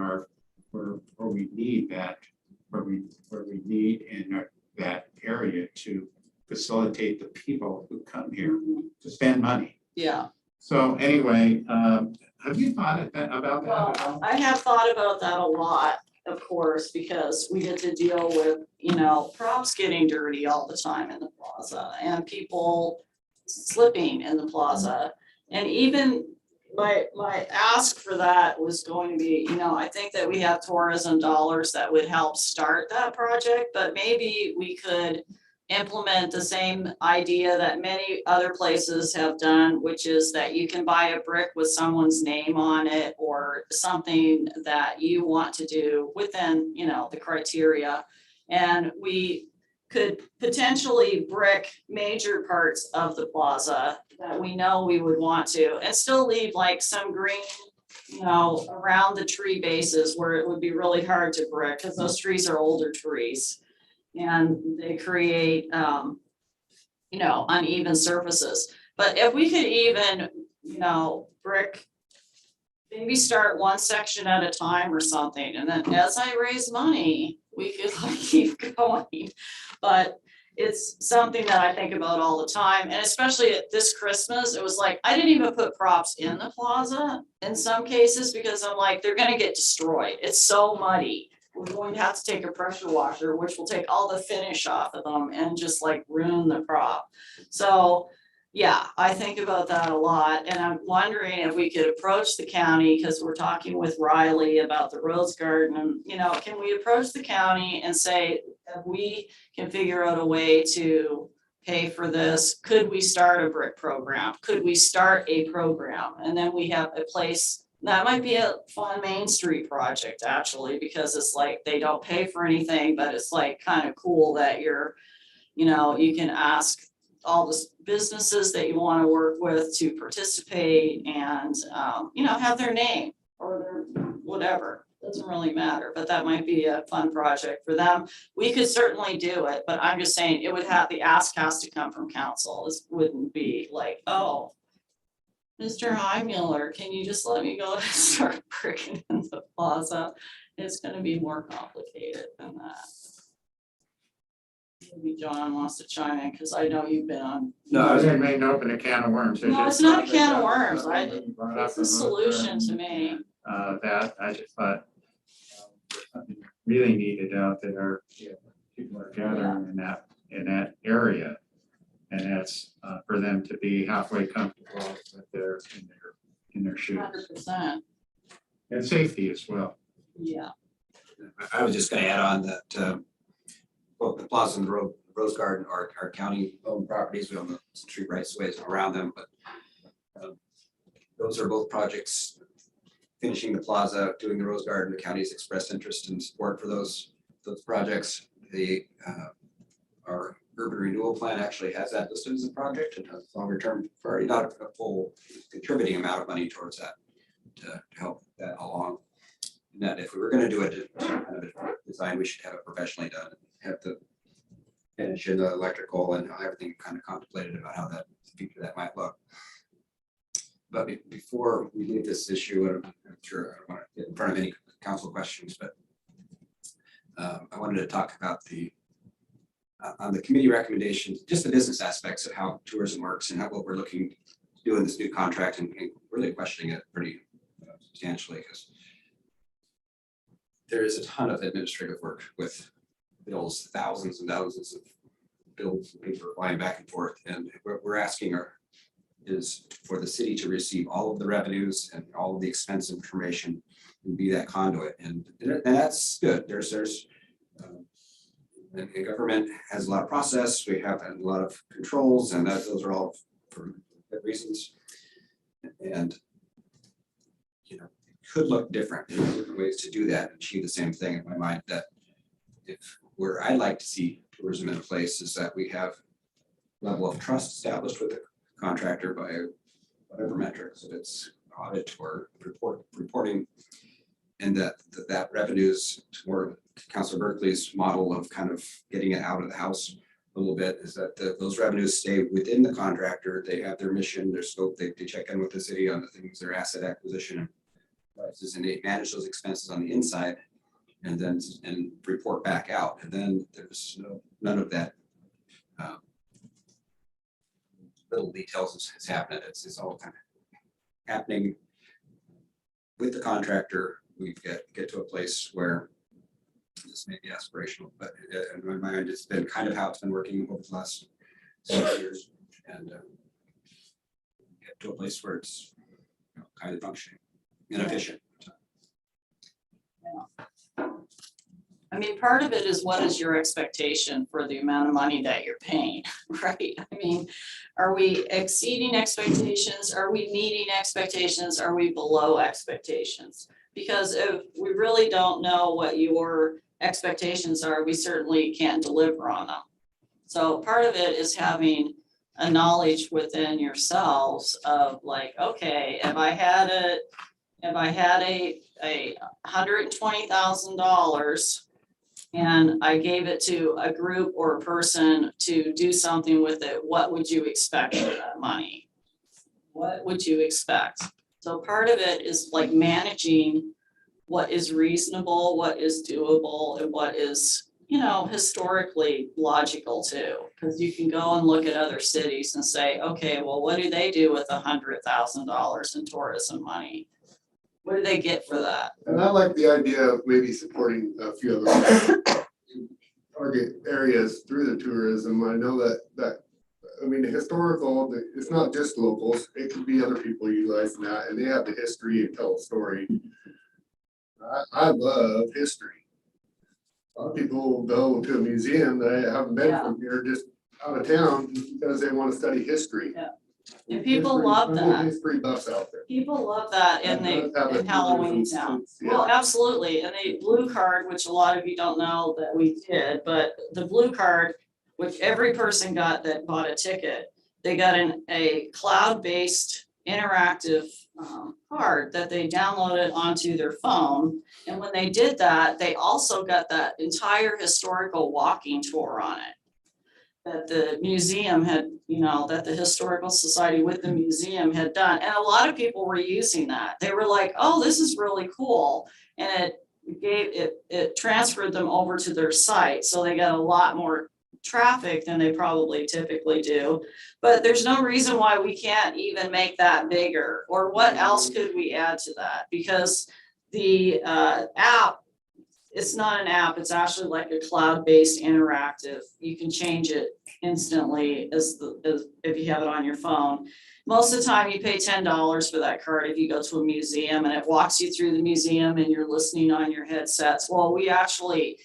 need in that area to facilitate the people who come here to spend money. Yeah. So anyway, have you thought about that at Well, all? I have thought about that a lot, of course, because we get to deal with, props getting dirty all the time in the plaza, and people slipping in the plaza. And even my ask for that was going to be, I think that we have tourism dollars that would help start that project, but maybe we could implement the same idea that many other places have done, which is that you can buy a brick with someone's name on it, or something that you want to do within, the criteria. And we could potentially brick major parts of the plaza that we know we would want to, and still leave like some green, around the tree bases where it would be really hard to brick, because those trees are older trees. And they create, uneven surfaces. But if we could even, brick, maybe start one section at a time or something, and then as I raise money, we could keep going. But it's something that I think about all the time, and especially at this Christmas, it was like, I didn't even put props in the plaza in some cases, because I'm like, they're gonna get destroyed, it's so muddy. We're going to have to take a pressure washer, which will take all the finish off of them and just like ruin the prop. So, yeah, I think about that a lot, and I'm wondering if we could approach the county, because we're talking with Riley about the Rose Garden, and, you know, can we approach the county and say, if we can figure out a way to pay for this, could we start a brick program? Could we start a program? And then we have a place, that might be a fun Main Street project, actually, because it's like, they don't pay for anything, but it's like kind of cool that you're, you know, you can ask all the businesses that you want to work with to participate and, you know, have their name or their whatever, doesn't really matter, but that might be a fun project for them. We could certainly do it, but I'm just saying it would have, the ask has to come from council. This wouldn't be like, oh, Mr. Highmuller, can you just let me go and start bricking in the plaza? It's gonna be more complicated than that. Maybe John wants to chime in, because I know you've been on. No, I didn't mean to open a can of worms. No, it's not a can of worms. It's a solution to me. That, I just thought, there's something really needed out there. People are gathering in that area. And that's for them to be halfway comfortable with in their shoes. 100%, And safety as well. yeah. I was just gonna add on that, both the plaza and the Rose Garden are county-owned properties. We own the street rights of ways around them, but those are both projects. Finishing the plaza, doing the Rose Garden, the county's expressed interest and support for those projects. Our urban renewal plan actually has that listed as a project and has longer term priority, not a full contributing amount of money towards that to help that along. And that if we were going to do it, kind of a design, we should have it professionally done, have the finish and the electrical and everything kind of contemplated about how that future that might look. But before we leave this issue, I'm sure I don't want to get in front of any council questions, but I wanted to talk about on the committee recommendations, just the business aspects of how tourism works and what we're looking to do in this new contract, and really questioning it pretty substantially, because there is a ton of administrative work with bills, thousands and thousands of bills and paper flying back and forth. And what we're asking is for the city to receive all of the revenues and all of the expense information and be that conduit. And that's good. And government has a lot of process. We have a lot of controls, and those are all for good reasons. And you know, it could look different. There's different ways to do that and achieve the same thing in my mind. That if where I'd like to see tourism in a place is that we have level of trust established with the contractor by whatever metrics, if it's audit or reporting, and that revenues, or Councilor Berkeley's model of kind of getting it out of the house a little bit, is that those revenues stay within the contractor. They have their mission, their scope, they check in with the city on the things, their asset acquisition and prices, and they manage those expenses on the inside and report back out. And then there's none of that little details is happening. It's all kind of happening with the contractor. We get to a place where this may be aspirational, but in my mind, it's been kind of how it's been working over the last several years, and get to a place where it's kind of functioning and efficient. I mean, part of it is, what is your expectation for the amount of money that you're paying, right? I mean, are we exceeding expectations? Are we meeting expectations? Are we below expectations? Because if we really don't know what your expectations are, we certainly can't deliver on them. So part of it is having a knowledge within yourselves of like, okay, if I had a $120,000 and I gave it to a group or a person to do something with it, what would you expect for that money? What would you expect? So part of it is like managing what is reasonable, what is doable, and what is, you know, historically logical too. Because you can go and look at other cities and say, okay, well, what do they do with $100,000 in tourism money? What do they get for that? And I like the idea of maybe supporting a few other target areas through the tourism. I know that I mean, the historical, it's not just locals, it could be other people utilizing that, and they have the history and tell a story. I love history. A lot of people go to a museum that haven't been from here, just out of town, because they want to study history. Yeah. And people History- love that. History buffs out there. People love that in Have in Halloween tourism town. sense, yeah. Well, absolutely. And the blue card, which a lot of you don't know that we did, but the blue card, which every person got that bought a ticket, they got a cloud-based interactive card that they downloaded onto their phone. And when they did that, they also got that entire historical walking tour on it. That the museum had, you know, that the Historical Society with the museum had done. And a lot of people were using that. They were like, oh, this is really cool. And it transferred them over to their site. So they got a lot more traffic than they probably typically do. But there's no reason why we can't even make that bigger. Or what else could we add to that? Because the app, it's not an app, it's actually like a cloud-based interactive. You can change it instantly as if you have it on your phone. Most of the time you pay $10 for that card if you go to a museum, and it walks you through the museum and you're listening on your headsets. Well, we actually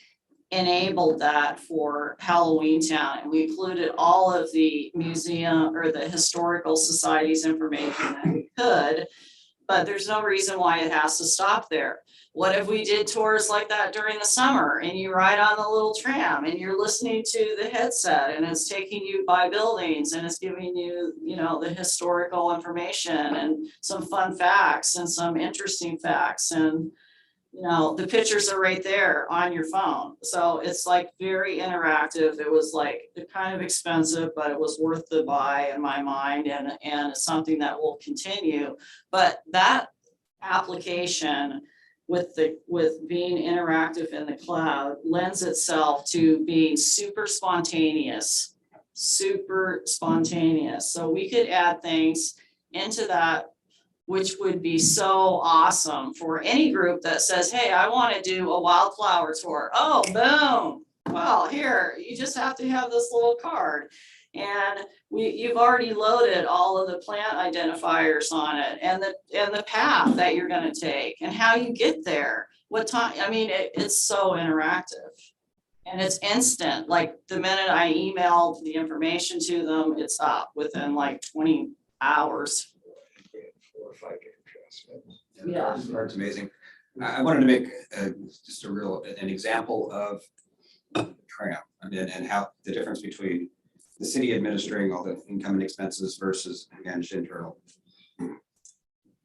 enabled that for Halloween Town, and we included all of the museum or the historical society's information that we could, but there's no reason why it has to stop there. What if we did tours like that during the summer and you ride on the little tram and you're listening to the headset and it's taking you by buildings and it's giving you, you know, the historical information and some fun facts and some interesting facts, and you know, the pictures are right there on your phone. So it's like very interactive. It was like kind of expensive, but it was worth the buy in my mind, and it's something that will continue. But that application with being interactive in the cloud lends itself to being super spontaneous. So we could add things into that, which would be so awesome for any group that says, hey, I want to do a wildflower tour. Oh, boom. Well, here, you just have to have this little card. And you've already loaded all of the plant identifiers on it, and the path that you're going to take and how you get there. What time? I mean, it's so interactive. And it's instant. Like the minute I emailed the information to them, it's up within like 20 hours. Yeah. It's amazing. I wanted to make just an example of tram, I mean, and how the difference between the city administering all the income and expenses versus managed internal.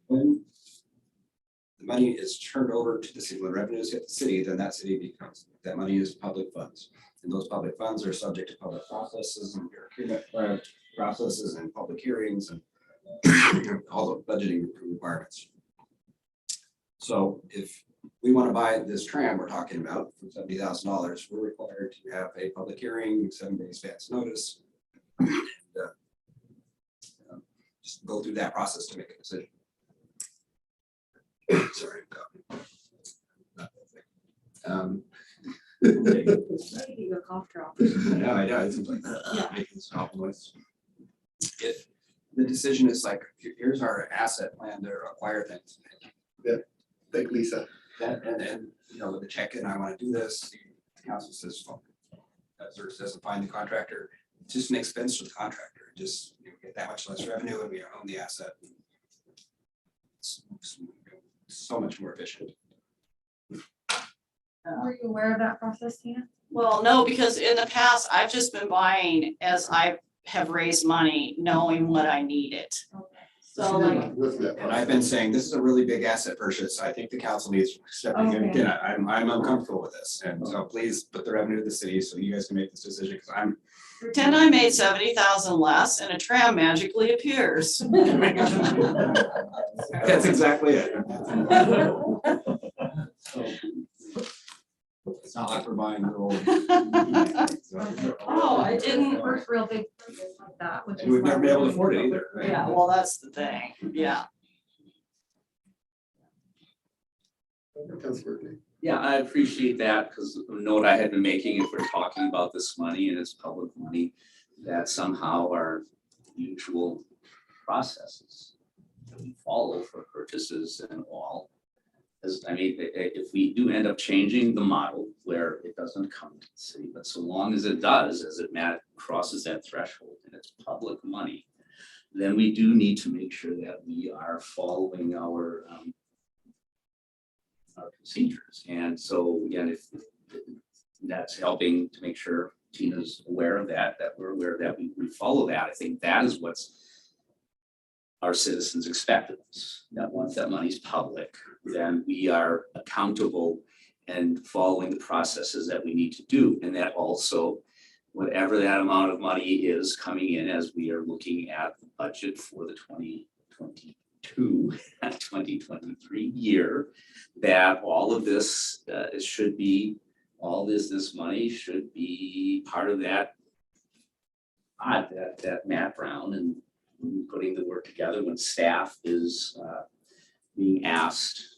When the money is turned over to the city, when revenues hit the city, then that money is public funds. And those public funds are subject to public processes and procurement processes and public hearings and all the budgeting requirements. So if we want to buy this tram we're talking about for $70,000, we're required to have a public hearing, 7 days advance notice, and just go through that process to make a decision. Sorry. Your cough drop. I know, it's like making this awful noise. If the decision is like, here's our asset plan to acquire things. Thank Lisa. And you know, with the check-in, I want to do this, the council says, doesn't find the contractor, it's just an expense to the contractor, just get that much less revenue and we own the asset. It's so much more efficient. Were you aware of that process, Tina? Well, no, because in the past, I've just been buying as I have raised money, knowing what I needed. Okay. So like, And I've been saying, this is a really big asset purchase. I think the council needs stepping in. Okay. Again, I'm uncomfortable with this. And so please put the revenue to the city so you guys can make this decision, because I'm. pretend I made 70,000 less and a tram magically appears. That's exactly it. It's not like we're buying the old. Oh, I didn't, First real big purchase like that, which is. And we've never why been able to we're afford it doing either. right? yeah, well, that's the thing, yeah. Councilor Berkeley. Yeah, I appreciate that, because the note I had been making, if we're talking about this money and it's public money, that somehow our usual processes that we follow for purchases and all. As, I mean, if we do end up changing the model where it doesn't come to the city, but so long as it does, as it crosses that threshold and it's public money, then we do need to make sure that we are following our procedures. And so again, if that's helping to make sure Tina's aware of that, that we're aware that we follow that, I think that is what's our citizens expect of us, that once that money's public, then we are accountable and following the processes that we need to do. And that also, whatever that amount of money is coming in as we are looking at the budget for the 2023 year, that all of this should be, all this money should be part of that that Matt Brown and putting the work together when staff is being asked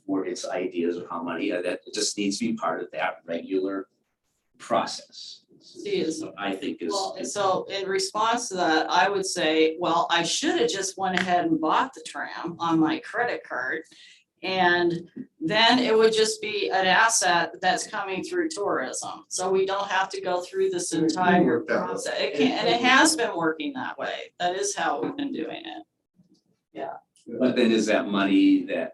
for its ideas of how money, that it just needs to be part of that regular process. See, So I think is. Well, so in response to that, I would say, well, I should have just went ahead and bought the tram on my credit card. And then it would just be an asset that's coming through tourism. So we don't have to go through this entire worked out. process. It can, and it has been working that way. That is how we've been doing it. But then is that money that,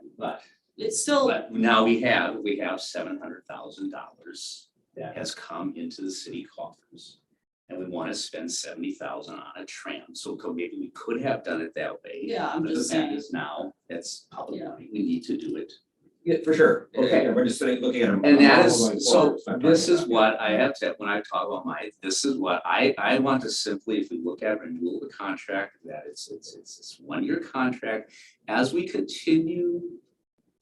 It's still, but now we have $700,000 that has come into the city coffers. And we want to spend 70,000 on a tram, so maybe we could have done it that way. yeah, I'm But just the fact saying. is now, that's public Yeah. money, we need to do it. Yeah, for sure. Okay. Yeah, we're just looking at them. And that is, so this is what I have said, when I talk about this is what I want to simply, if we look at renewal of the contract, that it's this 1-year contract. As we continue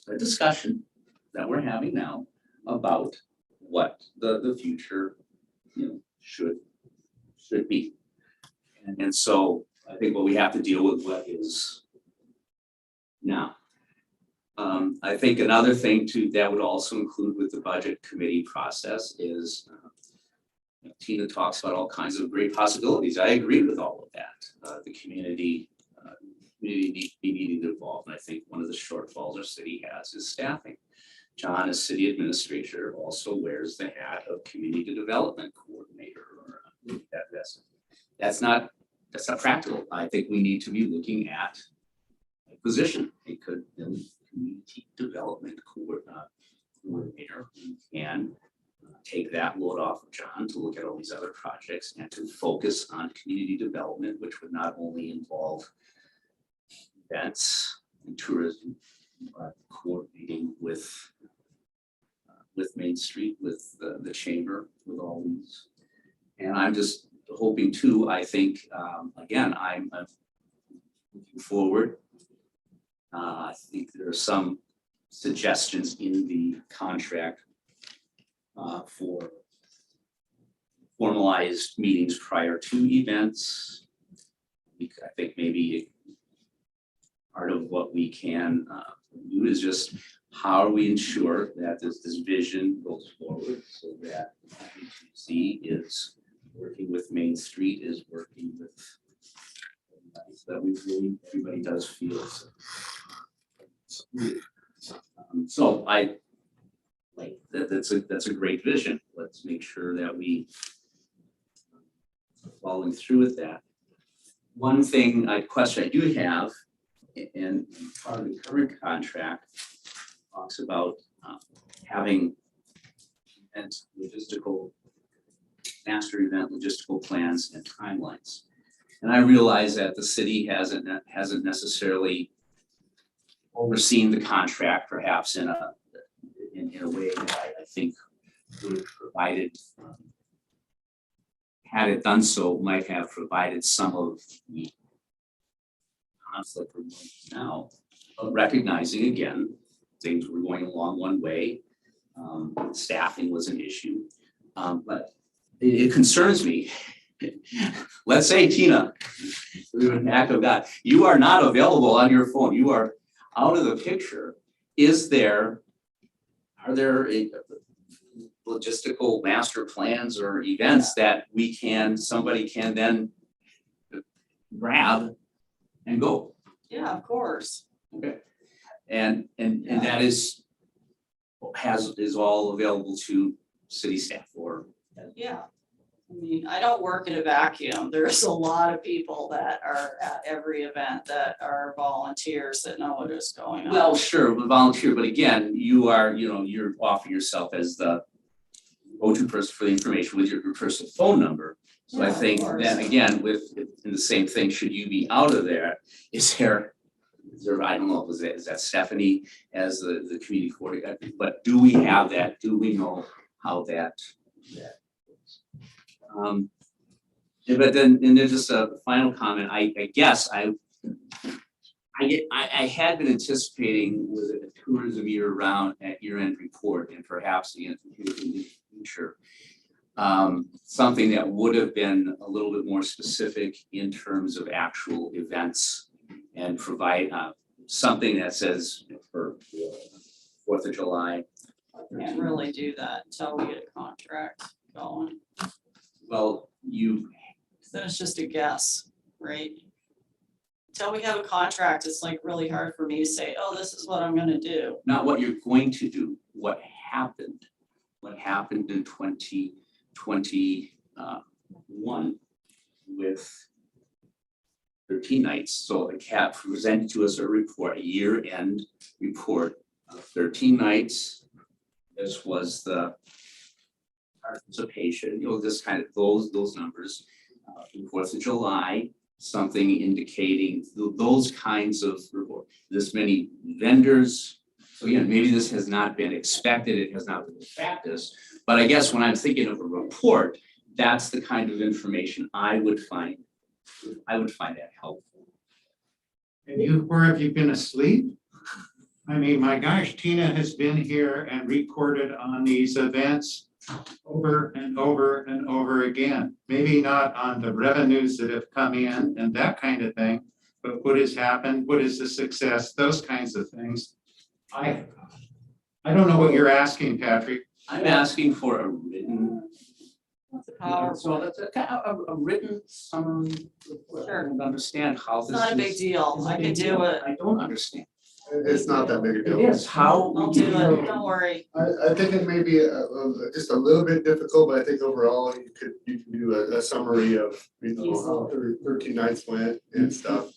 a discussion that we're having now about what the future, should be. And so I think what we have to deal with what is now. I think another thing too, that would also include with the budget committee process is Tina talks about all kinds of great possibilities. I agree with all of that. The community needs to be needing to evolve. And I think one of the shortfalls our city has is staffing. John, as city administrator, also wears the hat of community development coordinator or that's not practical. I think we need to be looking at a position. It could be community development coordinator and take that load off of John to look at all these other projects and to focus on community development, which would not only involve events and tourism, but coordinating with Main Street, with the chamber, with all these. And I'm just hoping too, I think, again, I'm looking forward. I think there are some suggestions in the contract for formalized meetings prior to events. I think maybe part of what we can do is just how do we ensure that this vision goes forward so that IBTC is working with Main Street, is working with everybody, so that we really, everybody does feel so I like that. That's a great vision. Let's make sure that we are following through with that. One thing, question I do have, and part of the current contract talks about having master event logistical plans and timelines. And I realize that the city hasn't necessarily overseen the contract perhaps in a way that I think would have provided, had it done so, might have provided some of the conflict we're going now, but recognizing again, things were going along one way. Staffing was an issue. But it concerns me. Let's say, Tina, through an act of God, you are not available on your phone. You are out of the picture. Are there logistical master plans or events that somebody can then grab and go? Yeah, of course. Okay. And that is all available to city staff or? Yeah. I mean, I don't work in a vacuum. There's a lot of people that are at every event that are volunteers that know what is going on. Well, sure, volunteer, but again, you're offering yourself as the go-to person for the information with your personal phone number. So I Yeah, of think course. then again, in the same thing, should you be out of there, is there, I don't know, is that Stephanie as the community coordinator? But do we have that? Do we know how that? But then, and then just a final comment, I guess I had been anticipating with a tourism year round at year-end report and perhaps in the future. Something that would have been a little bit more specific in terms of actual events and provide something that says for 4th of July. Can't really do that until we get a contract going. Well, Then it's just a guess, right? Until we have a contract, it's like really hard for me to say, oh, this is what I'm gonna do. not what you're going to do, what happened in 2021 with 13 nights. So the CAP presented to us a report, a year-end report of 13 nights. This was the participation, this kind of those numbers. 4th of July, something indicating those kinds of report. This many vendors. So again, maybe this has not been expected, it has not been practiced, but I guess when I'm thinking of a report, that's the kind of information I would find that helpful. And where have you been asleep? I mean, my gosh, Tina has been here and reported on these events over and over and over again. Maybe not on the revenues that have come in and that kind of thing, but what has happened, what is the success, those kinds of things. I don't know what you're asking, Patrick. I'm asking for a written. That's a powerful. So that's a written summary report. Sure. I don't understand how It's this not a big is- deal. is a I big can do deal. it. I don't understand. It's not that big a deal. It is, how? I'll do it, don't worry. I think it may be just a little bit difficult, but I think overall you can do a summary of, how 13 nights went and stuff.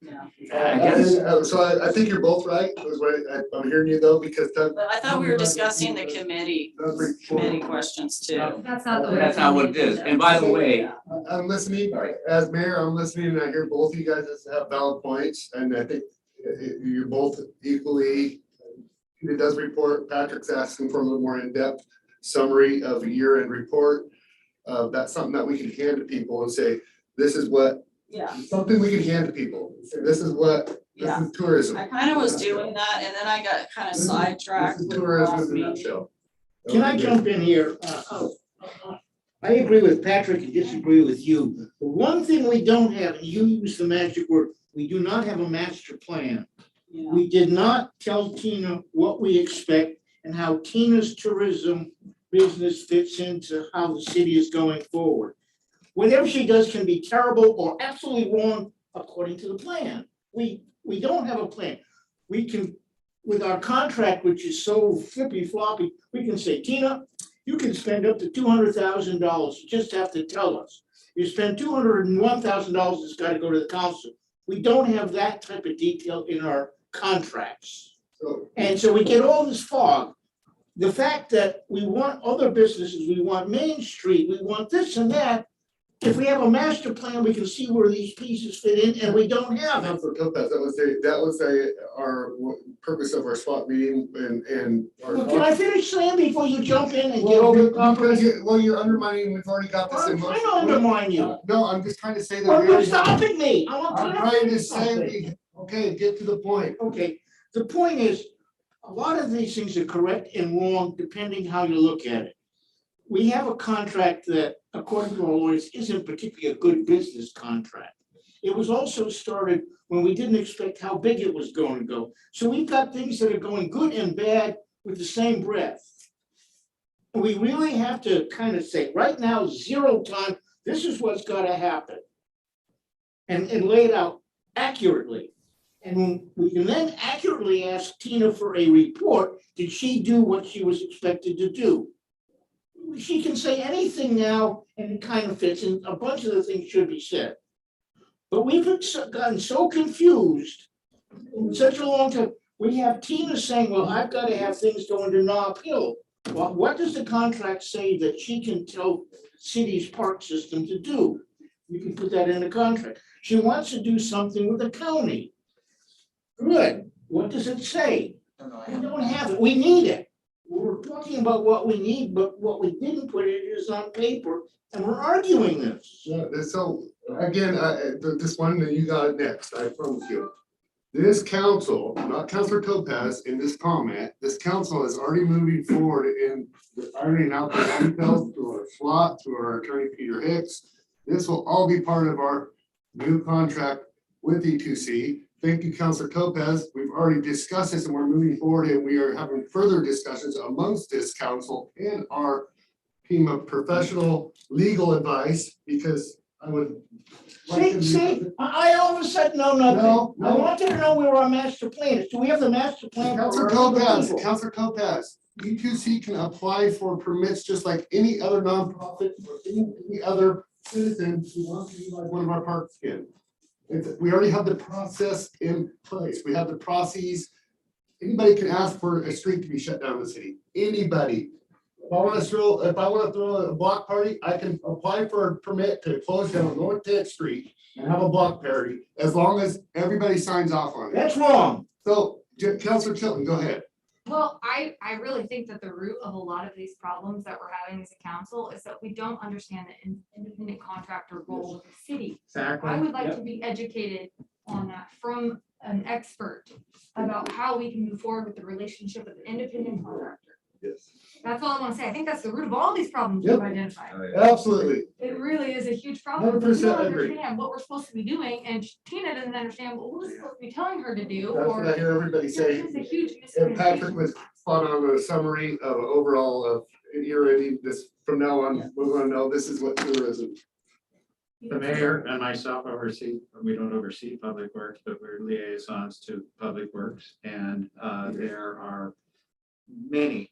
Yeah. I guess, So I think you're both right, is what I'm hearing you though, because Doug. But I thought we were discussing the committee questions too. That's not the. that's not what it is. And by the way, I'm listening, Sorry. as mayor, I'm listening and I hear both of you guys have valid points and I think you're both equally, it does report, Patrick's asking for a little more in-depth summary of a year-end report. That's something that we can hand to people and say, this is what, Yeah, something we can hand to people. Say, this is what, Yeah. this is tourism. I kind of was doing that and then I got kind of sidetracked. This is with tourism lost in a me. nutshell. Can I jump in here? I agree with Patrick and disagree with you. The one thing we don't have, and you use the magic word, we do not have a master plan. Yeah. We did not tell Tina what we expect and how Tina's tourism business fits into how the city is going forward. Whatever she does can be terrible or absolutely wrong according to the plan. We don't have a plan. We can, with our contract, which is so flippy floppy, we can say, Tina, you can spend up to $200,000. You just have to tell us. You spend $201,000, it's got to go to the council. We don't have that type of detail in our contracts. And so we get all this fog. The fact that we want other businesses, we want Main Street, we want this and that. If we have a master plan, we can see where these pieces fit in, and we don't have it. Councilor Topaz, that was our purpose of our SWAT meeting and. Well, can I finish saying before you jump in and get over the Because compromise? you're undermining, we've already got this in I'm motion. trying to undermine you. No, I'm just trying to say that. Well, we you're already have- stopping me. I'm trying to say, okay, get to the point. Okay, the point is, a lot of these things are correct and wrong depending how you look at it. We have a contract that, according to our lawyers, isn't particularly a good business contract. It was also started when we didn't expect how big it was going to go. So we've got things that are going good and bad with the same breath. And we really have to kind of say, right now, 0 time, this is what's gotta happen. And lay it out accurately. And we can then accurately ask Tina for a report. Did she do what she was expected to do? She can say anything now and it kind of fits, and a bunch of the things should be said. But we've gotten so confused in such a long time. We have Tina saying, well, I've got to have things going to Nob Hill. Well, what does the contract say that she can tell city's park system to do? You can put that in the contract. She wants to do something with the county. Good. What does it say? We don't have it. We need it. We're talking about what we need, but what we didn't put it is on paper, and we're arguing this. Yeah, so again, this one, you got it next, I promise you. This council, not Councilor Topaz, in this comment, this council is already moving forward in ironing out the details to our slot, to our attorney Peter Hicks. This will all be part of our new contract with E2C. Thank you, Councilor Topaz. We've already discussed this and we're moving forward, and we are having further discussions amongst this council and our team of professional legal advice, because I would. See, I all of a sudden know nothing. No. I wanted to know where our master plan is. Do we have the master plan? Councilor Topaz, Councilor Topaz, E2C can apply for permits just like any other nonprofit or any other citizen who wants to utilize one of our parks can. We already have the process in place. We have the processes. Anybody can ask for a street to be shut down in the city. Anybody. If I want to throw a block party, I can apply for a permit to close down North 10th Street and have a block party, as long as everybody signs off on it. That's wrong. So, Councilor Chilton, go ahead. Well, I really think that the root of a lot of these problems that we're having as a council is that we don't understand the independent contractor role of the city. I would like to be educated on that from an expert about how we can move forward with the relationship with the independent contractor. Yes. That's all I want to say. I think that's the root of all these problems Yep. we've identified. Absolutely. It really is a huge problem. 100% We don't agree. understand what we're supposed to be doing, and Tina doesn't understand what we're supposed to be telling her to do, That's what I or hear everybody there's say. just a huge And Patrick miscommunication. was spot on a summary of overall of you're ready, this from now on, we're gonna know this is what tourism. The mayor and myself oversee, we don't oversee public works, but we're liaisons to public works. And there are many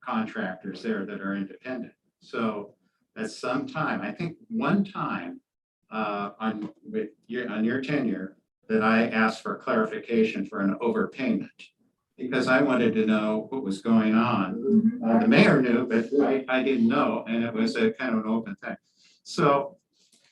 contractors there that are independent. So at some time, I think one time on your tenure, that I asked for clarification for an overpayment, because I wanted to know what was going on. The mayor knew, but I didn't know, and it was a kind of an open thing. So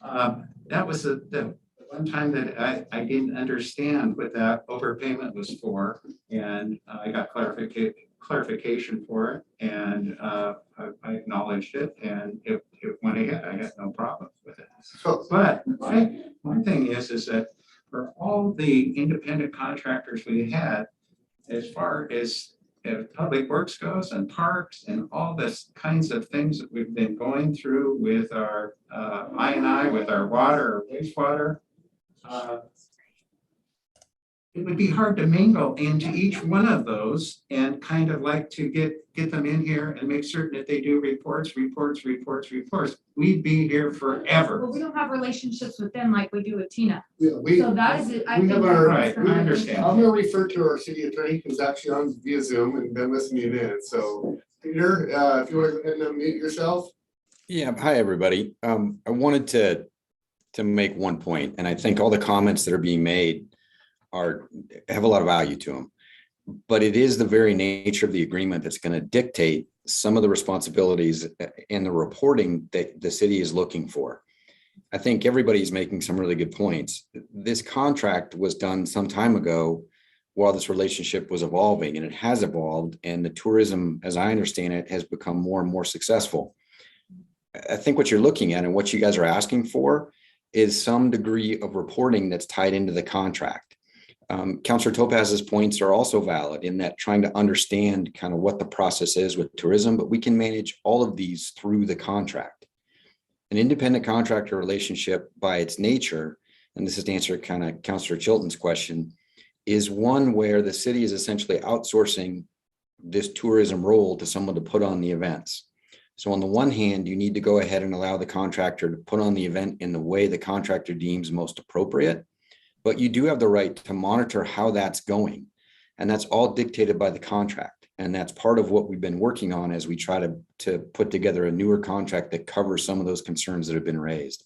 that was the one time that I didn't understand what that overpayment was for, and I got clarification for it, and I acknowledged it, and it went ahead. I had no problem with it. But my thing is that for all the independent contractors we had, as far as public works goes and parks and all this kinds of things that we've been going through with our I&I, with our water or wastewater, it would be hard to mingle into each one of those and kind of like to get them in here and make certain that they do reports. We'd be here forever. Well, we don't have relationships with them like we do with Tina. We So that is it. I we think have that's our- Right, I understand. I'm gonna refer to our city attorney, who's actually on via Zoom and been listening in. So Peter, if you want to go ahead and unmute yourself. Yeah, hi, everybody. I wanted to make one point, and I think all the comments that are being made have a lot of value to them. But it is the very nature of the agreement that's going to dictate some of the responsibilities and the reporting that the city is looking for. I think everybody's making some really good points. This contract was done some time ago while this relationship was evolving, and it has evolved, and the tourism, as I understand it, has become more and more successful. I think what you're looking at and what you guys are asking for is some degree of reporting that's tied into the contract. Counselor Topaz's points are also valid in that trying to understand kind of what the process is with tourism, but we can manage all of these through the contract. An independent contractor relationship by its nature, and this is to answer kind of Counselor Chilton's question, is one where the city is essentially outsourcing this tourism role to someone to put on the events. So on the one hand, you need to go ahead and allow the contractor to put on the event in the way the contractor deems most appropriate. But you do have the right to monitor how that's going. And that's all dictated by the contract. And that's part of what we've been working on as we try to put together a newer contract that covers some of those concerns that have been raised.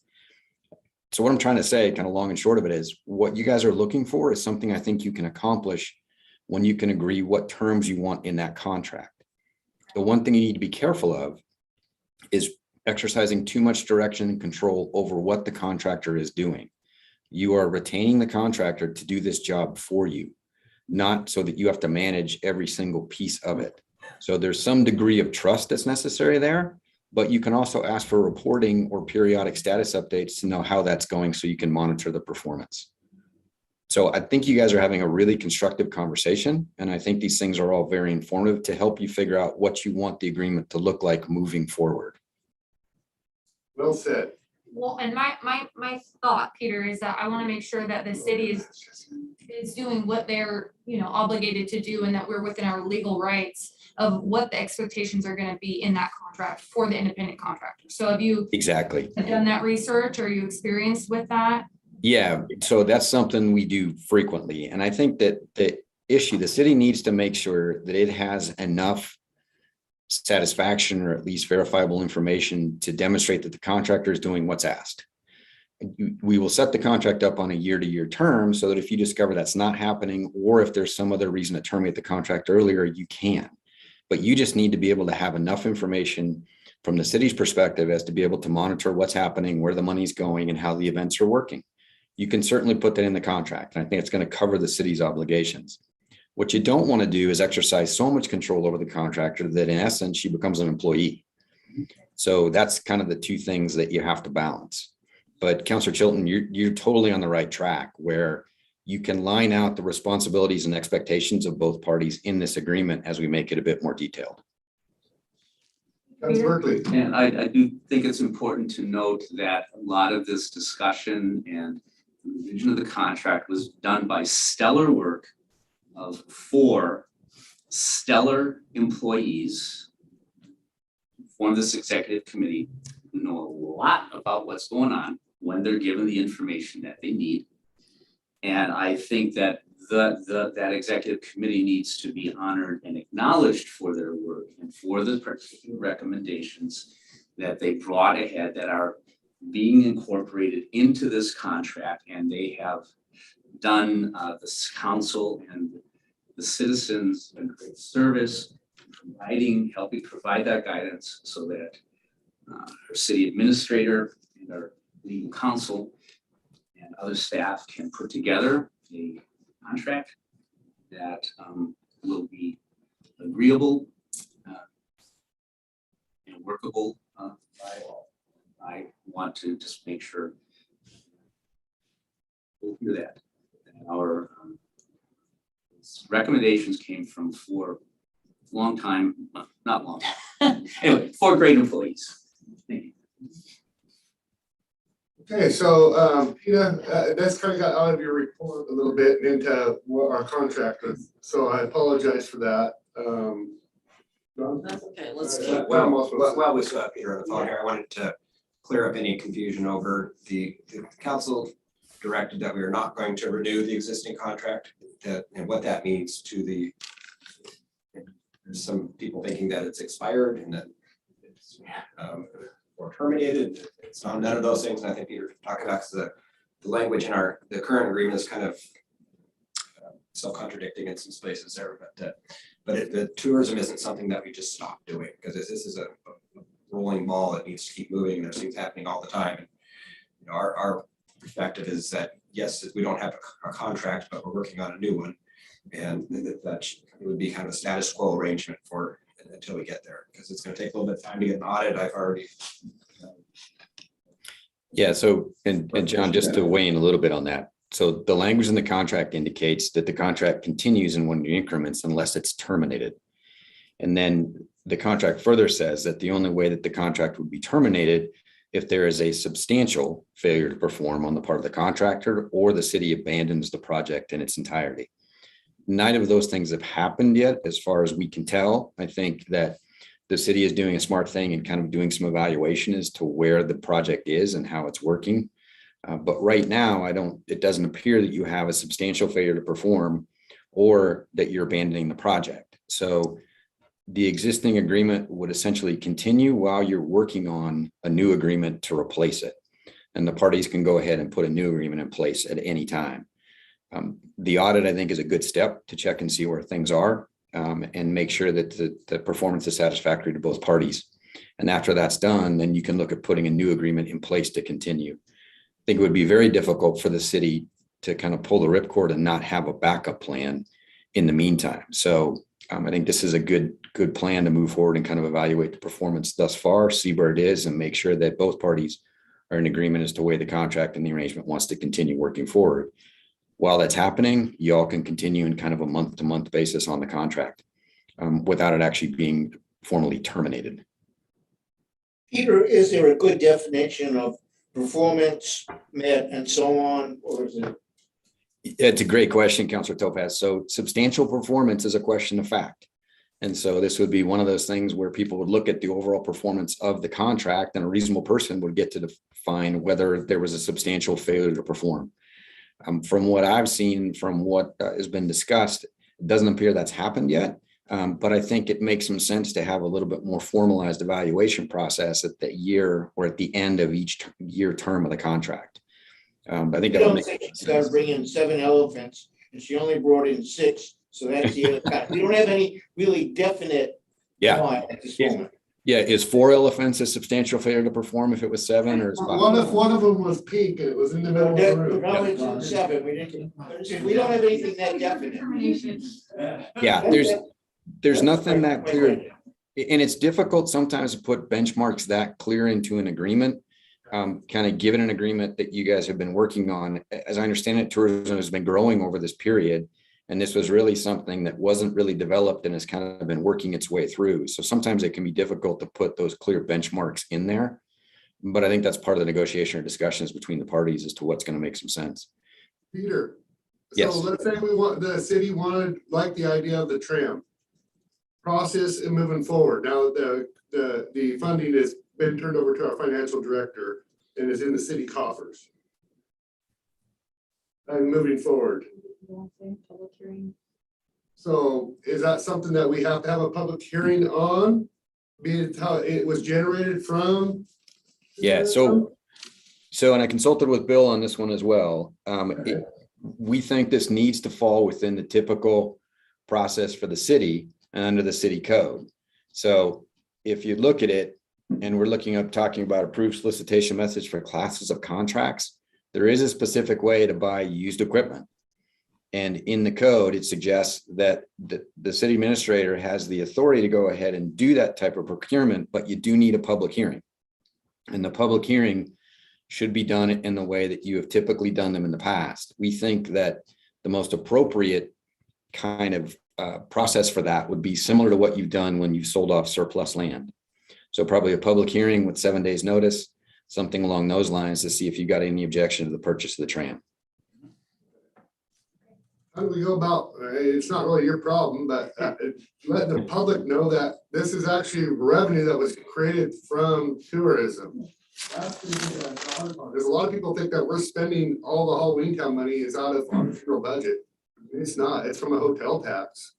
So what I'm trying to say, kind of long and short of it, is what you guys are looking for is something I think you can accomplish when you can agree what terms you want in that contract. The one thing you need to be careful of is exercising too much direction and control over what the contractor is doing. You are retaining the contractor to do this job for you, not so that you have to manage every single piece of it. So there's some degree of trust that's necessary there, but you can also ask for reporting or periodic status updates to know how that's going so you can monitor the performance. So I think you guys are having a really constructive conversation, and I think these things are all very informative to help you figure out what you want the agreement to look like moving forward. Well said. Well, and my thought, Peter, is that I want to make sure that the city is doing what they're, obligated to do, and that we're within our legal rights of what the expectations are going to be in that contract for the independent contractor. So have you Exactly. done that research? Are you experienced with that? Yeah, so that's something we do frequently. And I think that the city needs to make sure that it has enough satisfaction or at least verifiable information to demonstrate that the contractor is doing what's asked. We will set the contract up on a year-to-year term so that if you discover that's not happening, or if there's some other reason to terminate the contract earlier, you can. But you just need to be able to have enough information from the city's perspective as to be able to monitor what's happening, where the money's going, and how the events are working. You can certainly put that in the contract, and I think it's going to cover the city's obligations. What you don't want to do is exercise so much control over the contractor that in essence, she becomes an employee. So that's kind of the two things that you have to balance. But Councillor Chilton, you're totally on the right track where you can line out the responsibilities and expectations of both parties in this agreement as we make it a bit more detailed. Councilor Berkeley. And I do think it's important to note that a lot of this discussion and revision of the contract was done by stellar work of 4 stellar employees who form this executive committee who know a lot about what's going on when they're given the information that they need. And I think that that executive committee needs to be honored and acknowledged for their work and for the particular recommendations that they brought ahead that are being incorporated into this contract. And they have done this council and the citizens a great service, helping provide that guidance so that our city administrator and our legal counsel and other staff can put together a contract that will be agreeable and workable by all. I want to just make sure we'll hear that. Our recommendations came from 4 anyway, 4 great employees. Thank you. Okay, so Peter, that's kind of got out of your report a little bit into what our contract is. So I apologize for that. John? That's okay, let's Uh, keep. While we still have Peter on the phone here, I wanted to clear up any confusion over the council directed that we are not going to renew the existing contract, and what that means to there's some people thinking that it's expired and that it's or terminated. It's not none of those things, and I think Peter talked about because the language in the current agreement is kind of self-contradicting in some spaces there, but the tourism isn't something that we just stop doing, because this is a rolling ball that needs to keep moving, and there's things happening all the time. And our perspective is that yes, we don't have a contract, but we're working on a new one, and that it would be kind of a status quo arrangement for until we get there, because it's going to take a little bit of time to get an audit. I've already. Yeah, so, and John, just to weigh in a little bit on that, So the language in the contract indicates that the contract continues in 1 year increments unless it's terminated. And then the contract further says that the only way that the contract would be terminated if there is a substantial failure to perform on the part of the contractor or the city abandons the project in its entirety. Neither of those things have happened yet, as far as we can tell. I think that the city is doing a smart thing and kind of doing some evaluation as to where the project is and how it's working. But right now, it doesn't appear that you have a substantial failure to perform or that you're abandoning the project. So the existing agreement would essentially continue while you're working on a new agreement to replace it. And the parties can go ahead and put a new agreement in place at any time. The audit, I think, is a good step to check and see where things are and make sure that the performance is satisfactory to both parties. And after that's done, then you can look at putting a new agreement in place to continue. I think it would be very difficult for the city to kind of pull the ripcord and not have a backup plan in the meantime. So I think this is a good plan to move forward and kind of evaluate the performance thus far, see where it is, and make sure that both parties are in agreement as to the way the contract and the arrangement wants to continue working forward. While that's happening, you all can continue in kind of a month-to-month basis on the contract without it actually being formally terminated. Peter, is there a good definition of performance met and so on, or is it? It's a great question, Councilor Topaz. So substantial performance is a question of fact. And so this would be one of those things where people would look at the overall performance of the contract and a reasonable person would get to define whether there was a substantial failure to perform. From what I've seen, from what has been discussed, it doesn't appear that's happened yet. But I think it makes some sense to have a little bit more formalized evaluation process at the year or at the end of each year term of the contract. I think You that would don't make think she's gotta bring in 7 elephants, and she only brought in 6, so that's the other kind. We don't have any really definite why at this moment. Yeah, is 4 elephants a substantial failure to perform if it was 7 or is 5? What if one of them was pink and it was in the middle of the room? No, it's in 7, we don't have anything that definite. Yeah, there's nothing that clear. And it's difficult sometimes to put benchmarks that clear into an agreement. Kind of given an agreement that you guys have been working on. As I understand it, tourism has been growing over this period. And this was really something that wasn't really developed and has kind of been working its way through. So sometimes it can be difficult to put those clear benchmarks in there. But I think that's part of the negotiation or discussions between the parties as to what's going to make some sense. Peter, Yes. so let's say the city wanted, like the idea of the tram process and moving forward. Now the funding has been turned over to our financial director and is in the city coffers. And moving forward. So is that something that we have to have a public hearing on? Being how it was generated from? Yeah, so and I consulted with Bill on this one as well. We think this needs to fall within the typical process for the city and under the city code. So if you look at it, and we're talking about approved solicitation methods for classes of contracts, there is a specific way to buy used equipment. And in the code, it suggests that the city administrator has the authority to go ahead and do that type of procurement, but you do need a public hearing. And the public hearing should be done in the way that you have typically done them in the past. We think that the most appropriate kind of process for that would be similar to what you've done when you sold off surplus land. So probably a public hearing with 7 days notice, something along those lines to see if you got any objection to the purchase of the tram. How do we go about, it's not really your problem, but let the public know that this is actually revenue that was created from tourism. There's a lot of people think that we're spending all the Halloween Town money is out of our federal budget. It's not, it's from a hotel tax.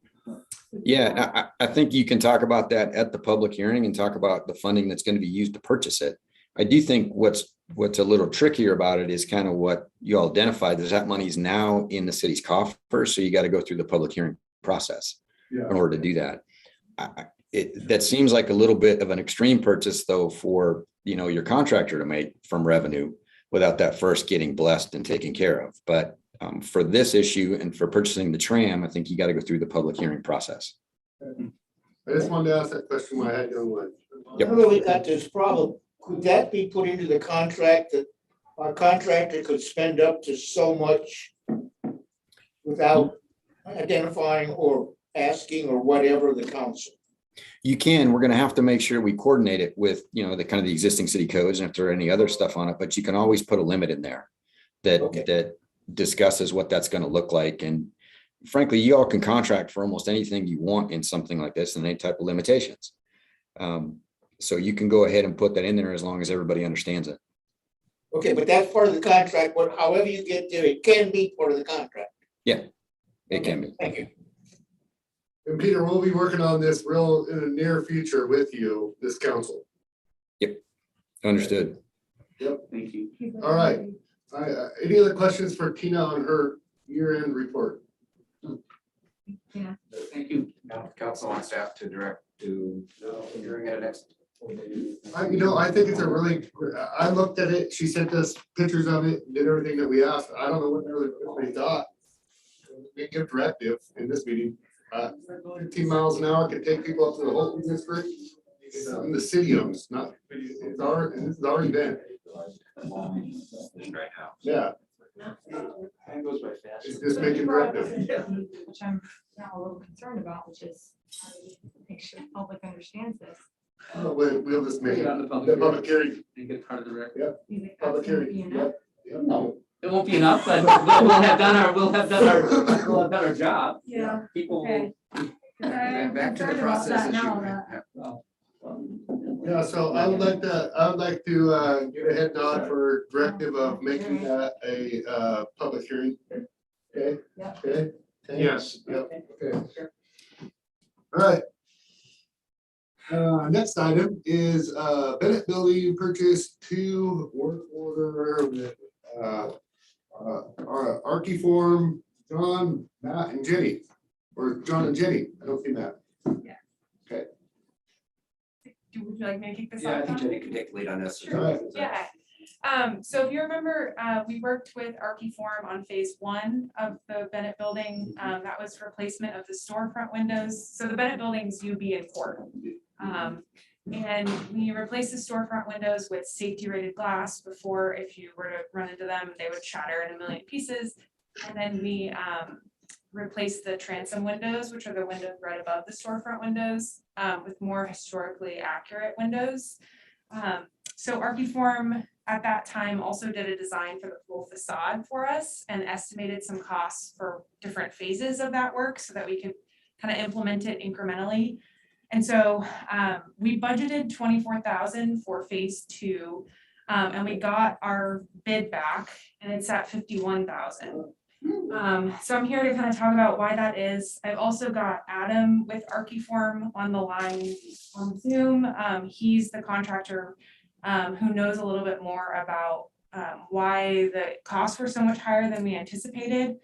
Yeah, I think you can talk about that at the public hearing and talk about the funding that's going to be used to purchase it. I do think what's a little trickier about it is kind of what you all identified, is that money's now in the city's coffers, so you got to go through the public hearing process in order to do that. That seems like a little bit of an extreme purchase though for, your contractor to make from revenue without that first getting blessed and taken care of. But for this issue and for purchasing the tram, I think you got to go through the public hearing process. I just wanted to ask that question when I had you on lunch. Yep. I really got this problem. Could that be put into the contract that a contractor could spend up to so much without identifying or asking or whatever the council? You can, we're gonna have to make sure we coordinate it with, the kind of the existing city codes and if there are any other stuff on it, but you can always put a limit in there Okay. that discusses what that's gonna look like. And frankly, you all can contract for almost anything you want in something like this and any type of limitations. So you can go ahead and put that in there as long as everybody understands it. Okay, but that's part of the contract, but however you get there, it can be part of the contract. It can be. Thank you. And Peter, we'll be working on this real in the near future with you, this council. Understood. Thank you. All right. Any other questions for Tina on her year-end report? Thank you. Now, council on staff to direct to hearing at next. I think it's a really, I looked at it, she sent us pictures of it, did everything that we asked. I don't know what everybody thought. We give directive in this meeting, 15 miles an hour can take people up to the whole district. It's something the city owns, not, it's already been. Right now. Yeah, Time goes by fast. it's just making directive. Which I'm now a little concerned about, which is how do we make sure the public understands this. We'll just make it On the the public public hearing. Make it part of the record. Do you think that's Public gonna be hearing. enough? Yep. No, it won't be enough, but we'll have done our job. Yeah. People Okay. I'm Back to the concerned about process that issue. now, that- Yeah, so I would like to get a head nod for directive of making that a public hearing. Okay? Yeah. Okay? Yes. Yep, okay. All right. Next item is Bennett Building purchase 2 work order with our Archiform, John, Matt, and Jenny. Or John and Jenny. I don't see Matt. Would you like me to kick this Yeah, I off? think Tom? Jenny can take the lead on this. All right. Yeah. So if you remember, we worked with Archiform on phase 1 of the Bennett building. That was replacement of the storefront windows. So the Bennett building's UB and Court. And we replaced the storefront windows with safety rated glass before, if you were to run into them, they would shatter in a million pieces. And then we replaced the transom windows, which are the windows right above the storefront windows, with more historically accurate windows. So Archiform at that time also did a design for the full facade for us and estimated some costs for different phases of that work so that we could kind of implement it incrementally. And so we budgeted $24,000 for phase 2, and we got our bid back, and it's at $51,000. So I'm here to kind of talk about why that is. I've also got Adam with Archiform on the line on Zoom. He's the contractor who knows a little bit more about why the costs were so much higher than we anticipated.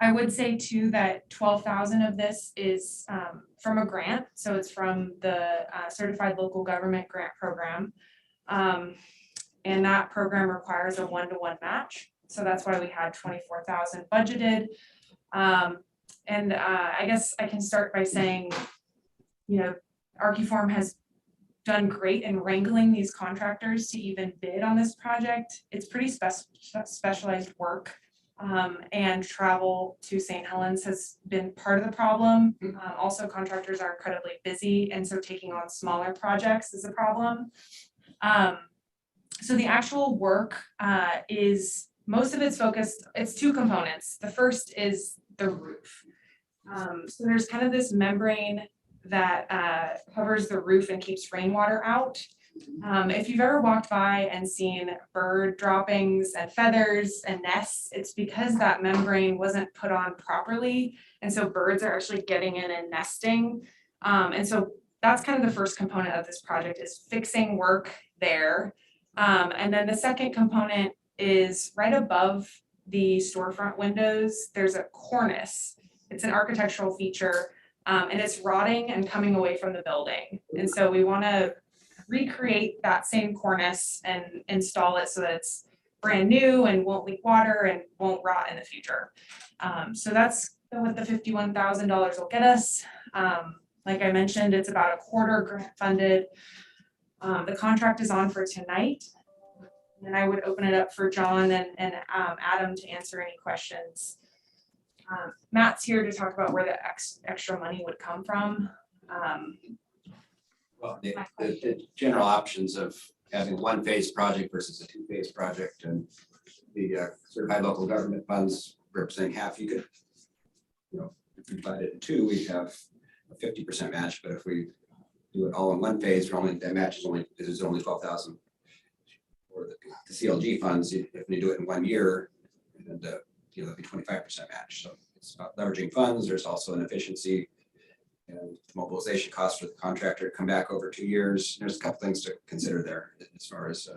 I would say too that 12,000 of this is from a grant, so it's from the Certified Local Government Grant Program, and that program requires a 1-to-1 match. So that's why we had 24,000 budgeted. And I guess I can start by saying, Archiform has done great in wrangling these contractors to even bid on this project. It's pretty specialized work. And travel to St. Helens has been part of the problem. Also, contractors are incredibly busy, and so taking on smaller projects is a problem. So the actual work is, most of it's focused, it's 2 components. The first is the roof. So there's kind of this membrane that covers the roof and keeps rainwater out. If you've ever walked by and seen bird droppings and feathers and nests, it's because that membrane wasn't put on properly. And so birds are actually getting in and nesting. And so that's kind of the first component of this project, is fixing work there. And then the second component is right above the storefront windows, there's a cornice. It's an architectural feature, and it's rotting and coming away from the building. And so we want to recreate that same cornice and install it so that it's brand new and won't leak water and won't rot in the future. So that's what the $51,000 will get us. Like I mentioned, it's about a quarter grant funded. The contract is on for tonight. And I would open it up for John and Adam to answer any questions. Matt's here to talk about where the extra money would come from. Well, the general options of having a one-phase project versus a two-phase project, and the certified local government funds representing half, you could, if we divide it in two, we have a 50% match, but if we do it all in one phase, that match is only 12,000. Or the CLG funds, if we do it in 1 year, and it'll be 25% match. So it's about leveraging funds. There's also an efficiency and mobilization costs for the contractor to come back over 2 years. There's a couple things to consider there as far as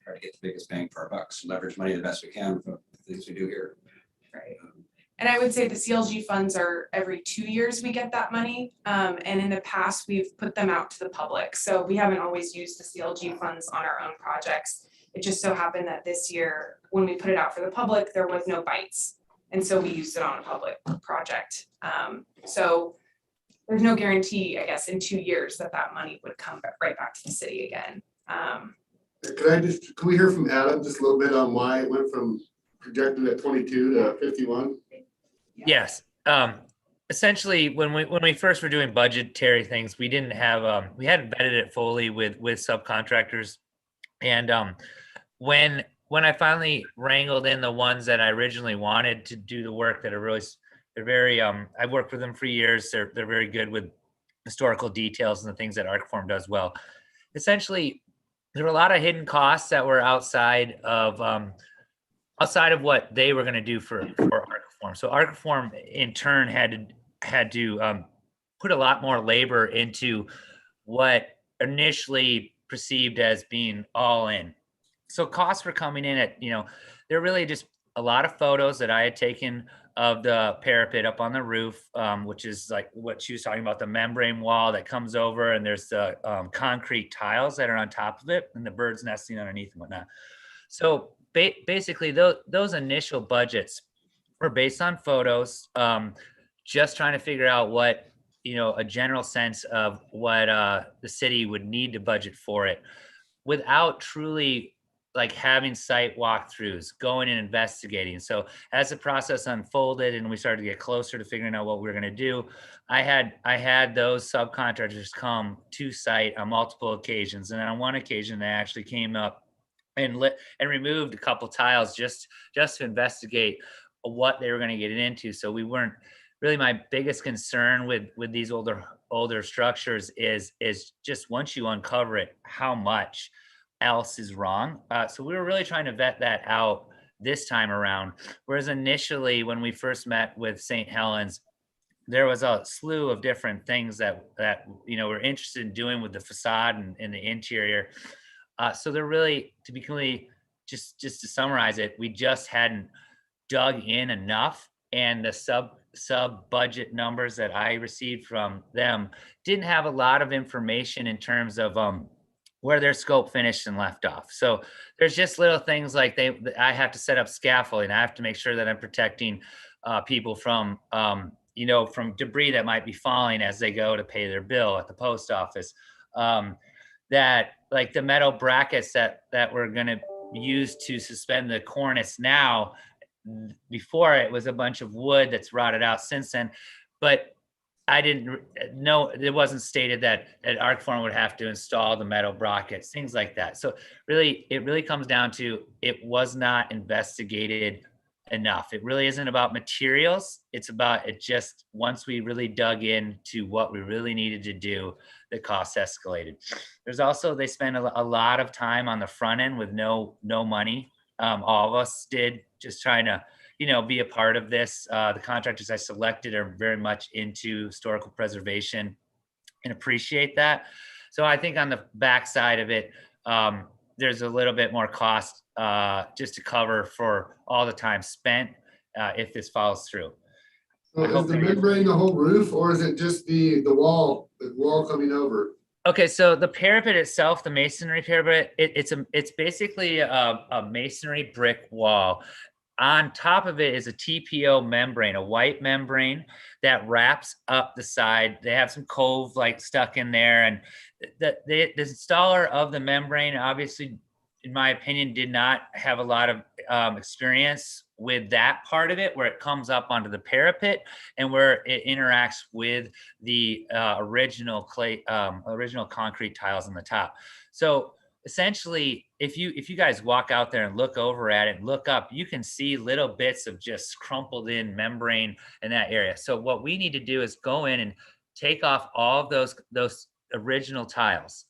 try to get the biggest bang for our bucks, leverage money the best we can for the things we do here. Right. And I would say the CLG funds are every 2 years we get that money. And in the past, we've put them out to the public. So we haven't always used the CLG funds on our own projects. It just so happened that this year, when we put it out for the public, there was no bites. And so we used it on a public project. So there's no guarantee, I guess, in 2 years that money would come right back to the city again. Can we hear from Adam just a little bit on why it went from projected at 22 to 51? Yes. Essentially, when we first were doing budgetary things, we didn't have we hadn't vetted it fully with subcontractors, and when I finally wrangled in the ones that I originally wanted to do the work that are really, they're very I've worked with them for years. They're very good with historical details and the things that Arcform does well. Essentially, there were a lot of hidden costs that were outside of what they were going to do for Arcform. So Arcform in turn had to put a lot more labor into what initially perceived as being all in. So costs were coming in at, they're really just a lot of photos that I had taken of the parapet up on the roof, which is like what she was talking about, the membrane wall that comes over, and there's the concrete tiles that are on top of it and the birds nesting underneath and whatnot. So basically those initial budgets were based on photos, just trying to figure out what, a general sense of what the city would need to budget for it without truly like having site walkthroughs, going and investigating. So as the process unfolded and we started to get closer to figuring out what we were going to do, I had those subcontractors come to site on multiple occasions. And on one occasion, they actually came up and removed a couple tiles just to investigate what they were going to get into. So we weren't really, my biggest concern with these older structures is just once you uncover it, how much else is wrong. So we were really trying to vet that out this time around. Whereas initially, when we first met with St. Helens, there was a slew of different things that we're interested in doing with the facade and the interior. So they're really, to be completely, just to summarize it, we just hadn't dug in enough, and the sub budget numbers that I received from them didn't have a lot of information in terms of where their scope finished and left off. So there's just little things like I have to set up scaffolding. I have to make sure that I'm protecting people from from debris that might be falling as they go to pay their bill at the post office. That like the metal brackets that we're going to use to suspend the cornice now, before it was a bunch of wood that's rotted out since then, but I didn't know, it wasn't stated that Arcform would have to install the metal brackets, things like that. So it really comes down to, it was not investigated enough. It really isn't about materials. It's about it just, once we really dug into what we really needed to do, the costs escalated. There's also, they spent a lot of time on the front end with no money. All of us did, just trying to be a part of this. The contractors I selected are very much into historical preservation and appreciate that. So I think on the backside of it, there's a little bit more cost just to cover for all the time spent if this follows through. So is the membrane the whole roof, or is it just the wall coming over? Okay, so the parapet itself, the masonry parapet, it's basically a masonry brick wall. On top of it is a TPO membrane, a white membrane that wraps up the side. They have some cove like stuck in there, and the installer of the membrane obviously in my opinion, did not have a lot of experience with that part of it, where it comes up onto the parapet and where it interacts with the original concrete tiles on the top. So essentially, if you guys walk out there and look over at it and look up, you can see little bits of just crumpled in membrane in that area. So what we need to do is go in and take off all of those original tiles.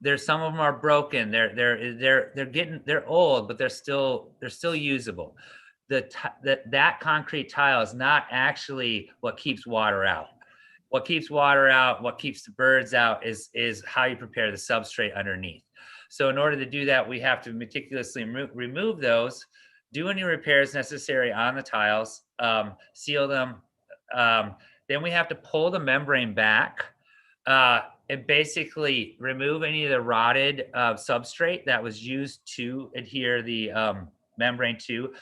There's some of them are broken. They're old, but they're still usable. That concrete tile is not actually what keeps water out. What keeps water out, what keeps the birds out is how you prepare the substrate underneath. So in order to do that, we have to meticulously remove those, do any repairs necessary on the tiles, seal them. Then we have to pull the membrane back and basically remove any of the rotted substrate that was used to adhere the membrane to.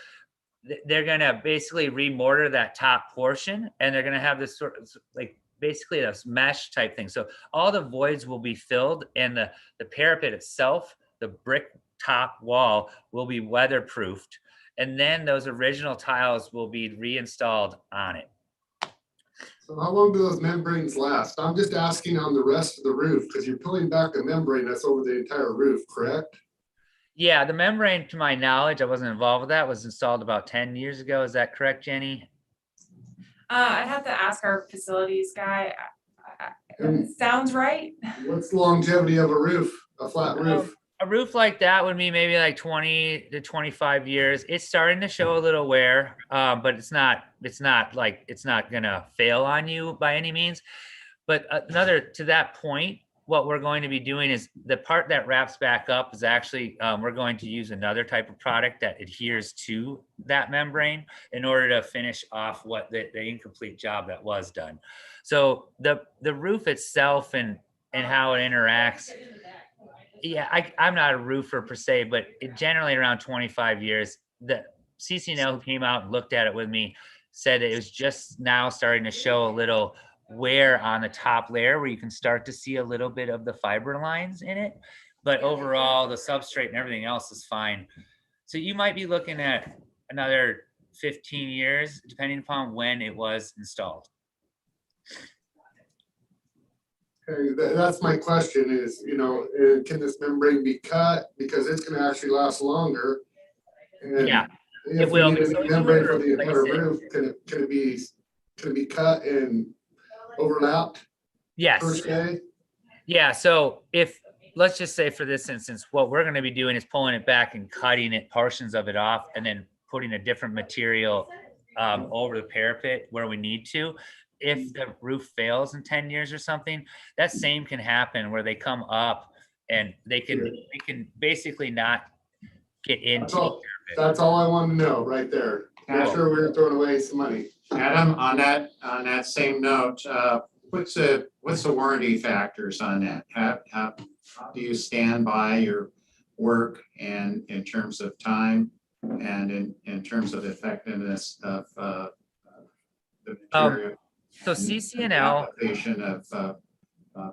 They're going to basically remortar that top portion, and they're going to have this sort of like basically a mesh type thing. So all the voids will be filled, and the parapet itself, the brick top wall, will be weatherproofed. And then those original tiles will be reinstalled on it. So how long do those membranes last? I'm just asking on the rest of the roof, because you're pulling back a membrane that's over the entire roof, correct? Yeah, the membrane, to my knowledge, I wasn't involved with that, was installed about 10 years ago. Is that correct, Jenny? I'd have to ask our facilities guy. Sounds right. What's the longevity of a roof, a flat roof? A roof like that would be maybe like 20 to 25 years. It's starting to show a little wear, but it's not gonna fail on you by any means. But to that point, what we're going to be doing is the part that wraps back up is actually, we're going to use another type of product that adheres to that membrane in order to finish off what the incomplete job that was done. So the roof itself and how it interacts, yeah, I'm not a roofer per se, but generally around 25 years. The CCNL who came out and looked at it with me said it was just now starting to show a little wear on the top layer, where you can start to see a little bit of the fiber lines in it. But overall, the substrate and everything else is fine. So you might be looking at another 15 years, depending upon when it was installed. Okay, that's my question is, can this membrane be cut? Because it's gonna actually last longer. And Yeah, if we need a new membrane for the entire roof, can it be cut and overlapped? Yes. Per se? Yeah, so let's just say for this instance, what we're gonna be doing is pulling it back and cutting portions of it off, and then putting a different material over the parapet where we need to. If the roof fails in 10 years or something, that same can happen, where they come up and they can basically not get into. That's all I want to know right there. Make sure we're throwing away some money. Adam, on that same note, what's the warranty factors on that? How do you stand by your work, and in terms of time and in terms of effectiveness of the material? So CCNL application of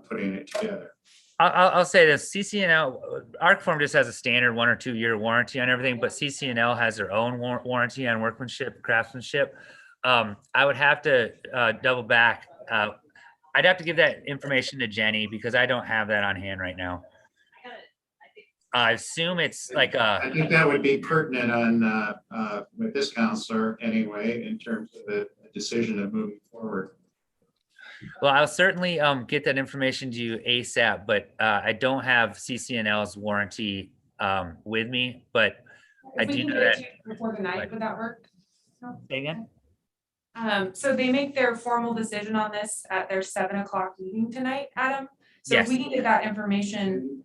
putting it together. I'll say this: CCNL, Arcform just has a standard 1 or 2 year warranty on everything, but CCNL has their own warranty on workmanship, craftsmanship. I would have to double back. I'd have to give that information to Jenny, because I don't have that on hand right now. I assume it's like I think that would be pertinent on with this counselor anyway, in terms of the decision of moving forward. Well, I'll certainly get that information to you ASAP, but I don't have CCNL's warranty with me, but I do know that. Before the night, would that work? Say again? So they make their formal decision on this at their 7 o'clock meeting tonight, Adam. So Yes. if we can get that information,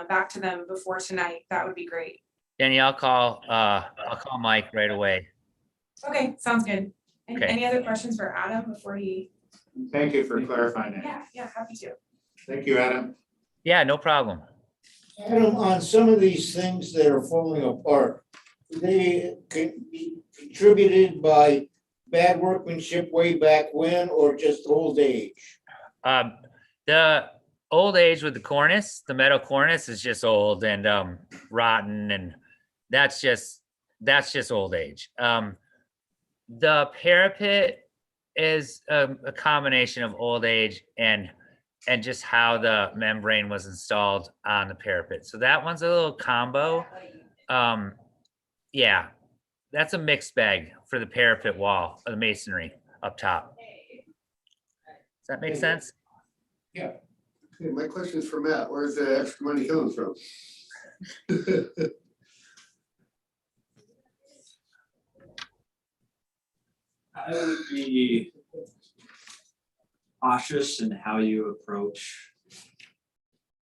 back to them before tonight, that would be great. Danny, I'll call Mike right away. Okay, sounds good. And Okay. any other questions for Adam before he? Thank you for clarifying that. Yeah, happy to. Thank you, Adam. Yeah, no problem. Adam, on some of these things that are falling apart, they can be contributed by bad workmanship way back when, or just old age? old age with the cornice, the metal cornice is just old and rotten, and that's just old age. The parapet is a combination of old age and just how the membrane was installed on the parapet. So that one's a little combo. Yeah, that's a mixed bag for the parapet wall of the masonry up top. Does that make sense? Yeah. Okay, my question is for Matt, where's the extra money coming from? I would be cautious in how you approach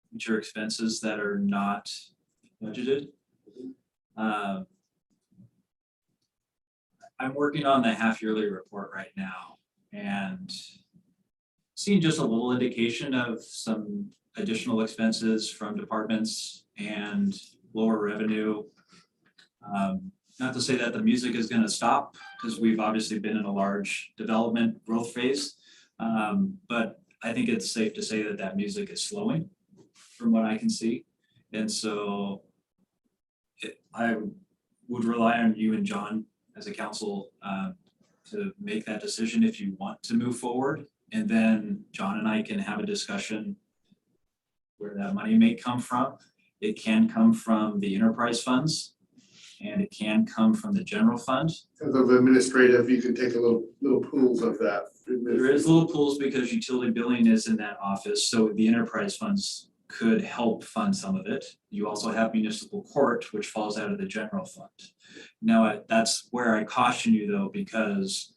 future expenses that are not budgeted. I'm working on the half-yearly report right now and seeing just a little indication of some additional expenses from departments and lower revenue. Not to say that the music is going to stop, because we've obviously been in a large development growth phase. But I think it's safe to say that that music is slowing from what I can see. And so I would rely on you and John as a council to make that decision if you want to move forward. And then John and I can have a discussion where that money may come from. It can come from the enterprise funds, and it can come from the general fund. Because of administrative, you can take a little pools of that. There is little pools because utility billing is in that office, so the enterprise funds could help fund some of it. You also have municipal court, which falls out of the general fund. Now, that's where I caution you though, because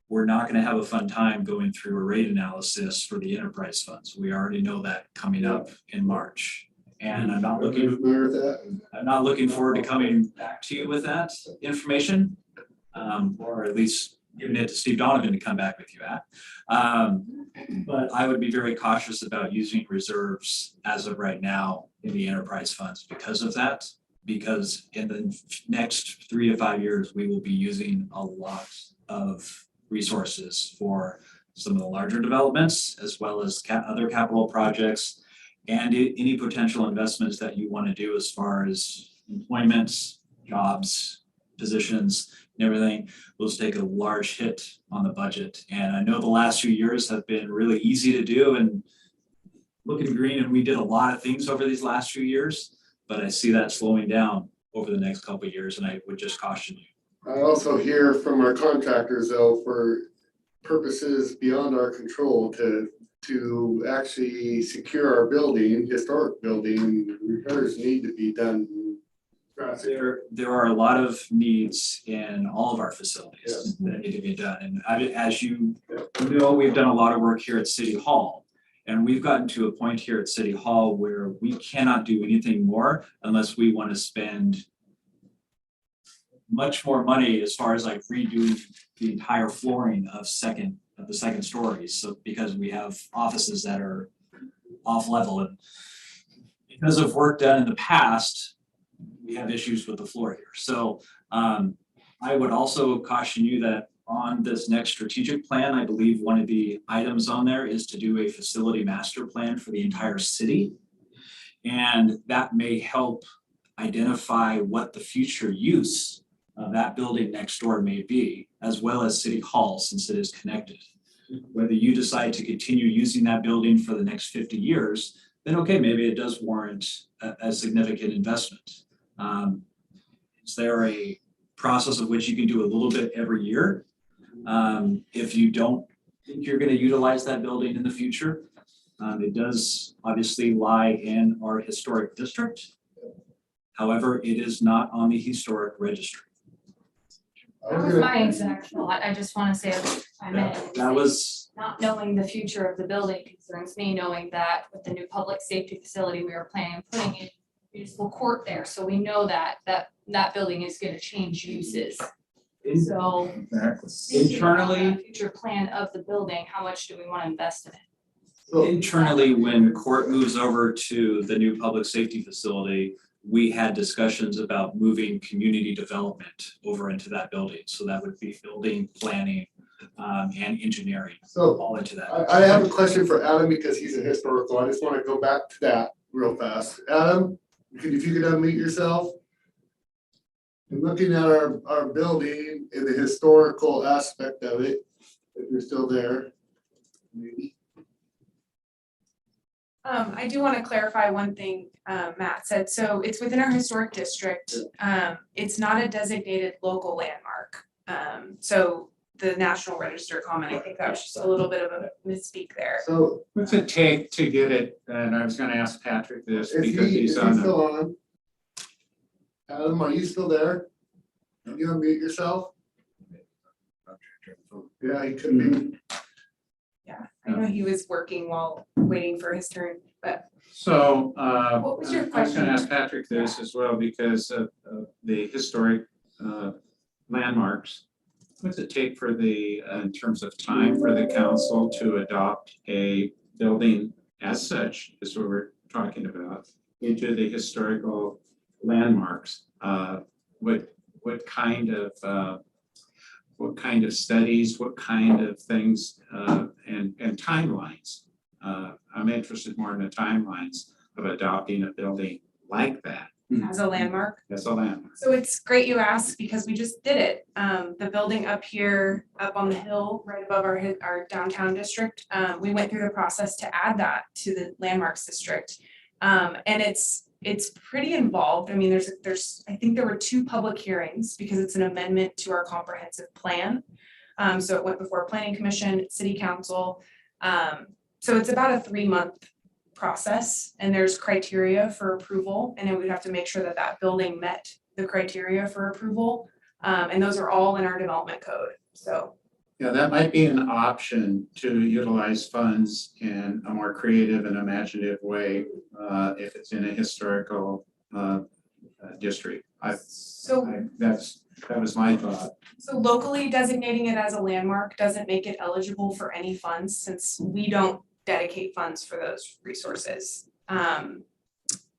we're not going to have a fun time going through a rate analysis for the enterprise funds. We already know that coming up in March. And I'm not looking forward to coming back to you with that information, or at least giving it to Steve Donovan to come back with you at. But I would be very cautious about using reserves as of right now in the enterprise funds because of that. Because in the next 3 to 5 years, we will be using a lot of resources for some of the larger developments, as well as other capital projects, and any potential investments that you want to do as far as employments, jobs, positions, and everything. Those take a large hit on the budget. And I know the last few years have been really easy to do and looking green, and we did a lot of things over these last few years, but I see that slowing down over the next couple of years, and I would just caution you. I also hear from our contractors though, for purposes beyond our control to actually secure our building, historic building, repairs need to be done. There are a lot of needs in all of our facilities that need to be done. And as you know, we've done a lot of work here at City Hall. And we've gotten to a point here at City Hall where we cannot do anything more unless we want to spend much more money as far as like redoing the entire flooring of the second stories. So because we have offices that are off level, and because of work done in the past, we have issues with the floor here. So I would also caution you that on this next strategic plan, I believe one of the items on there is to do a facility master plan for the entire city. And that may help identify what the future use of that building next door may be, as well as City Hall, since it is connected. Whether you decide to continue using that building for the next 50 years, then okay, maybe it does warrant a significant investment. Is there a process of which you can do a little bit every year? If you don't think you're going to utilize that building in the future, it does obviously lie in our historic district. However, it is not on the historic registry. That was my exact thought. I just want to say, That was not knowing the future of the building concerns me, knowing that with the new public safety facility, we are planning on putting in municipal court there. So we know that building is going to change uses. So internally, future plan of the building, how much do we want to invest in it? Internally, when court moves over to the new public safety facility, we had discussions about moving community development over into that building. So that would be building, planning, and engineering So all into that. I have a question for Adam because he's a historical. I just want to go back to that real fast. Adam, if you could unmute yourself. And looking at our building and the historical aspect of it, if you're still there. Maybe. I do want to clarify one thing Matt said. So it's within our historic district. It's not a designated local landmark. So the National Register comment, I think that was just a little bit of a misspeak there. So What's it take to get it? And I was gonna ask Patrick this is because he he's on the. still on? Adam, are you still there? Can you unmute yourself? Yeah, he could be. Yeah, I know he was working while waiting for his turn, but So, What was your I was question? gonna ask Patrick this as well, because of the historic landmarks. What's it take for the, in terms of time for the council to adopt a building as such, as we were talking about, into the historical landmarks? What kind of studies, what kind of things, and timelines? I'm interested more in the timelines of adopting a building like that as a landmark. as a landmark. So it's great you asked because we just did it. The building up here, up on the hill, right above our downtown district, we went through the process to add that to the landmarks district. And it's pretty involved. I mean, there's I think there were 2 public hearings because it's an amendment to our comprehensive plan. So it went before Planning Commission, City Council. So it's about a 3-month process, and there's criteria for approval, and then we'd have to make sure that that building met the criteria for approval. And those are all in our development code, so. Yeah, that might be an option to utilize funds in a more creative and imaginative way, if it's in a historical district. That was my thought. So locally designating it as a landmark doesn't make it eligible for any funds since we don't dedicate funds for those resources.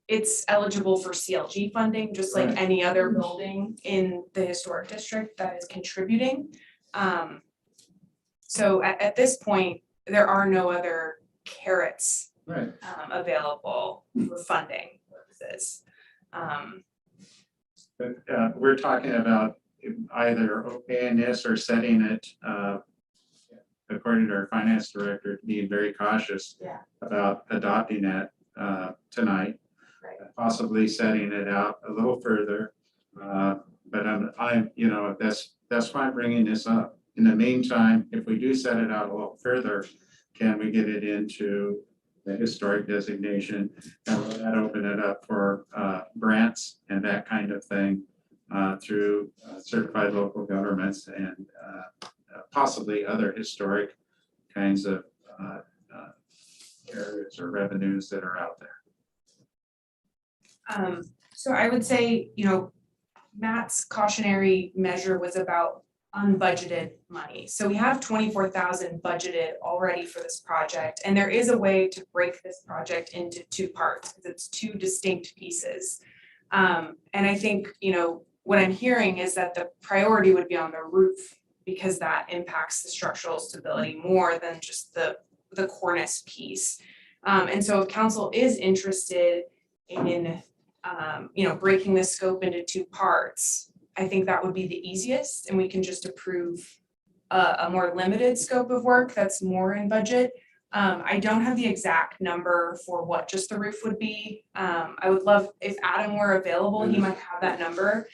It's eligible for CLG funding, just like Right. any other building in the historic district that is contributing. So at this point, there are no other carrots Right. available for funding purposes. But we're talking about either okaying this or setting it, according to our finance director, being very cautious Yeah. about adopting that tonight. Right. Possibly setting it out a little further. But I'm, that's why I'm bringing this up. In the meantime, if we do set it out a little further, can we get it into the historic designation? And will that open it up for grants and that kind of thing through certified local governments and possibly other historic kinds of areas or revenues that are out there? So I would say, Matt's cautionary measure was about unbudgeted money. So we have 24,000 budgeted already for this project. And there is a way to break this project into 2 parts because it's 2 distinct pieces. And I think, what I'm hearing is that the priority would be on the roof because that impacts the structural stability more than just the cornice piece. And so if council is interested in breaking this scope into 2 parts, I think that would be the easiest, and we can just approve a more limited scope of work that's more in budget. I don't have the exact number for what just the roof would be. I would love if Adam were available, he might have that number.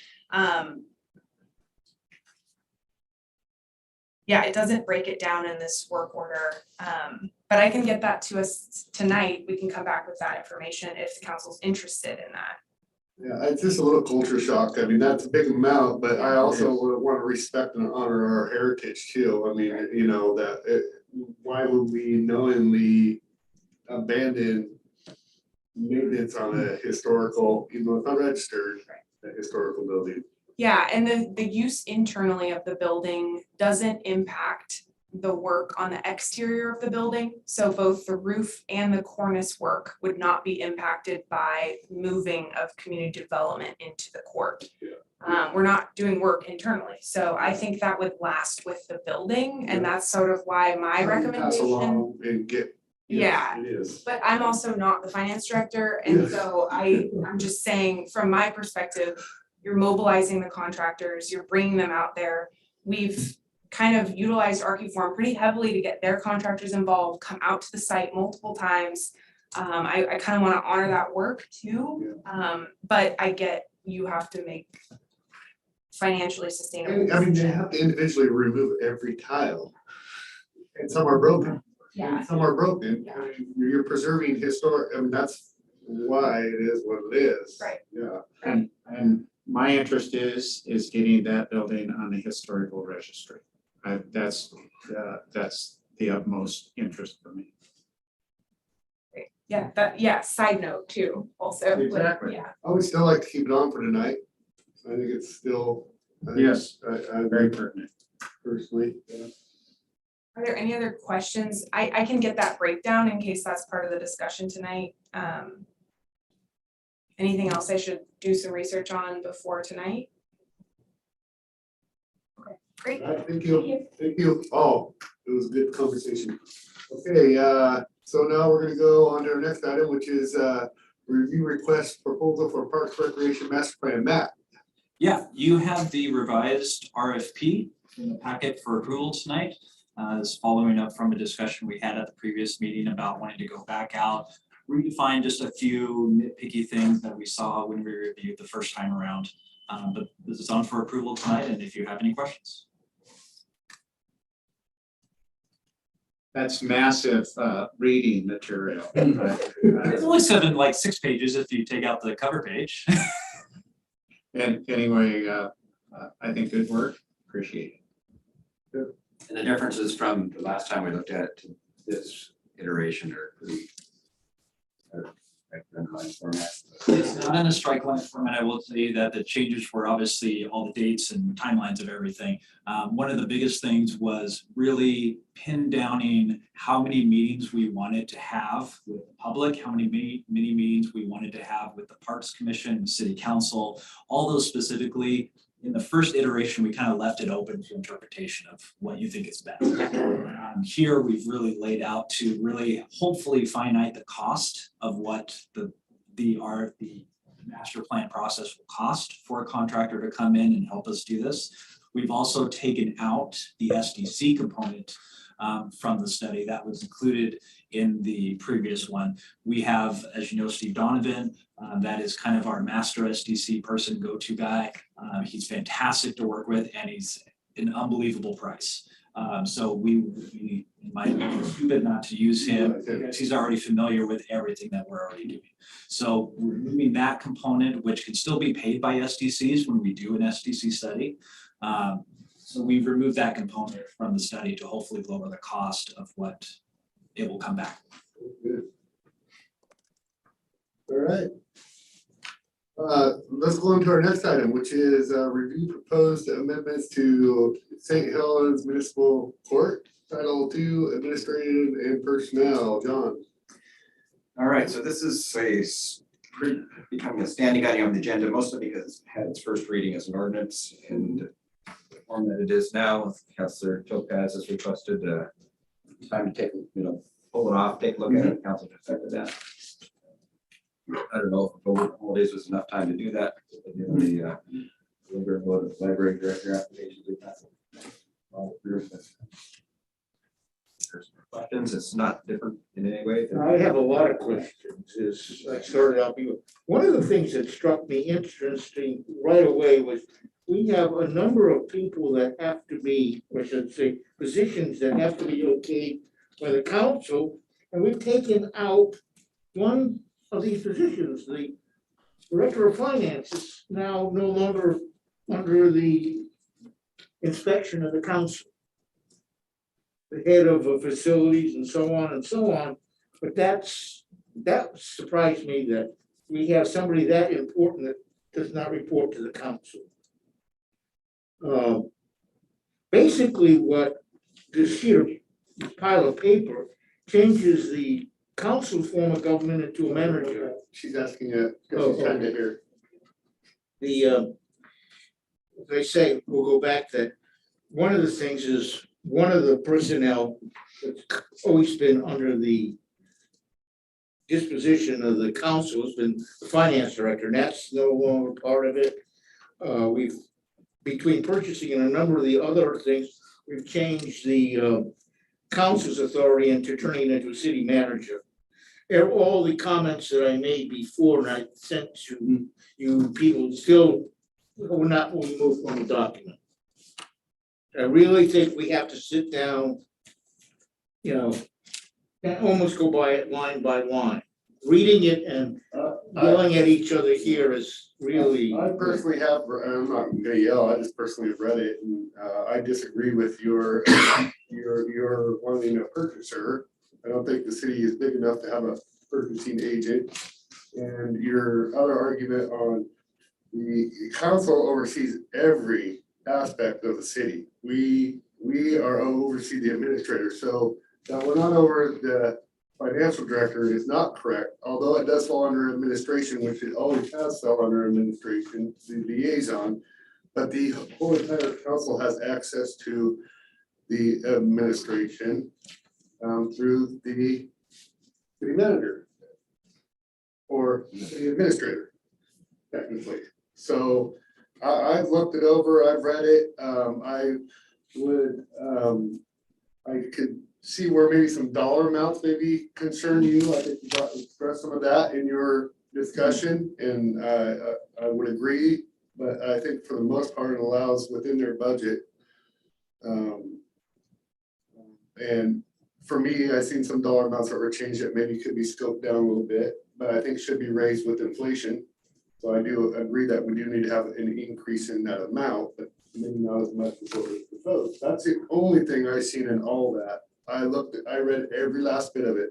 Yeah, it doesn't break it down in this work order, but I can get that to us tonight. We can come back with that information if the council's interested in that. Yeah, it's just a little culture shock. I mean, that's a big amount, but I also want to respect and honor our heritage too. I mean, why would we knowingly abandon maintenance on a historical, even though it's not registered, a historical building? Yeah, and the use internally of the building doesn't impact the work on the exterior of the building. So both the roof and the cornice work would not be impacted by moving of community development into the court. Yeah. We're not doing work internally, so I think that would last with the building, and that's sort of why my Pass recommendation. along and get. Yeah. It is. But I'm also not the finance director, and so I'm just saying, from my perspective, you're mobilizing the contractors, you're bringing them out there. We've kind of utilized Archiform pretty heavily to get their contractors involved, come out to the site multiple times. I kind of want to honor that work too, but I get you have to make financially sustainable. I mean, they have to individually remove every tile. And some are broken. Yeah. And some are broken. Yeah. I mean, you're preserving historic, I mean, that's why it is what it is. Right. Yeah. And my interest is getting that building on the historical registry. That's the utmost interest for me. Yeah, side note too, also. like, Exactly. Yeah. I would still like to keep it on for tonight. I think it's still. Yes, I very pertinent. personally. Are there any other questions? I can get that breakdown in case that's part of the discussion tonight. Anything else I should do some research on before tonight? Okay, great. Thank you. Thank you. Oh, it was a good conversation. Okay, so now we're gonna go on to our next item, which is review request proposal for Parks Recreation Master Plan. Matt. Yeah, you have the revised RFP in the packet for approval tonight. This is following up from a discussion we had at the previous meeting about wanting to go back out, redefine just a few nitpicky things that we saw when we reviewed the first time around. But this is on for approval tonight, and if you have any questions. That's massive reading material. It's only 6 pages if you take out the cover page. And anyway, I think good work, appreciate it. And the differences from the last time we looked at it to this iteration are pretty. It's not in a strike line format. I will say that the changes were obviously all the dates and timelines of everything. One of the biggest things was really pin downing how many meetings we wanted to have with the public, how many meetings we wanted to have with the Parks Commission, City Council, all those specifically. In the first iteration, we kind of left it open to interpretation of what you think is best. Here, we've really laid out to really hopefully finite the cost of what the master plan process will cost for a contractor to come in and help us do this. We've also taken out the SDC component from the study that was included in the previous one. We have, as you know, Steve Donovan, that is kind of our master SDC person, go-to guy. He's fantastic to work with, and he's an unbelievable price. So we might be stupid not to use him because he's already familiar with everything that we're already doing. So removing that component, which can still be paid by SDCs when we do an SDC study. So we've removed that component from the study to hopefully lower the cost of what it will come back. All right. Let's go on to our next item, which is review proposed amendments to St. Helens Municipal Court, Title II, Administrative and Personnel. John. All right, so this is becoming a standing item on the agenda, mostly because it had its first reading as an ordinance and the form that it is now. Councilor Topaz has requested time to take, pull it off, take a look at it. Council accepted that. I don't know if over the holidays was enough time to do that. The library director applications. There's questions. It's not different in any way. I have a lot of questions. I started out, one of the things that struck me interesting right away was we have a number of people that have to be, or I should say, positions that have to be okayed by the council, and we've taken out one of these positions. The director of finance is now no longer under the inspection of the council. The head of facilities and so on, but that surprised me that we have somebody that important that does not report to the council. Basically what this here, this pile of paper, changes the council form of government into a manager. She's asking you, because she's trying to hear. I say, we'll go back that one of the things is, one of the personnel that's always been under the disposition of the council has been the finance director, and that's no longer part of it. We've, between purchasing and a number of the other things, we've changed the council's authority into turning it into a city manager. All the comments that I made before and I sent to you people still were not removed from the document. I really think we have to sit down, you know, and almost go by it line by line. Reading it and yelling at each other here is really. I personally have, I'm not gonna yell, I just personally have read it, and I disagree with your wanting a purchaser. I don't think the city is big enough to have a purchasing agent. And your other argument on the council oversees every aspect of the city. We oversee the administrator, so that we're not over the financial director is not correct, although it does fall under administration, which it always has fell under administration, the liaison. But the whole entire council has access to the administration through the city manager or the administrator, technically. So I've looked it over, I've read it. I could see where maybe some dollar amounts maybe concern you. I think you expressed some of that in your discussion, and I would agree. But I think for the most part, it allows within their budget. And for me, I've seen some dollar amounts that were changed that maybe could be scoped down a little bit, but I think should be raised with inflation. So I do agree that we do need to have an increase in that amount, but maybe not as much as what was proposed. That's the only thing I've seen in all that. I read every last bit of it.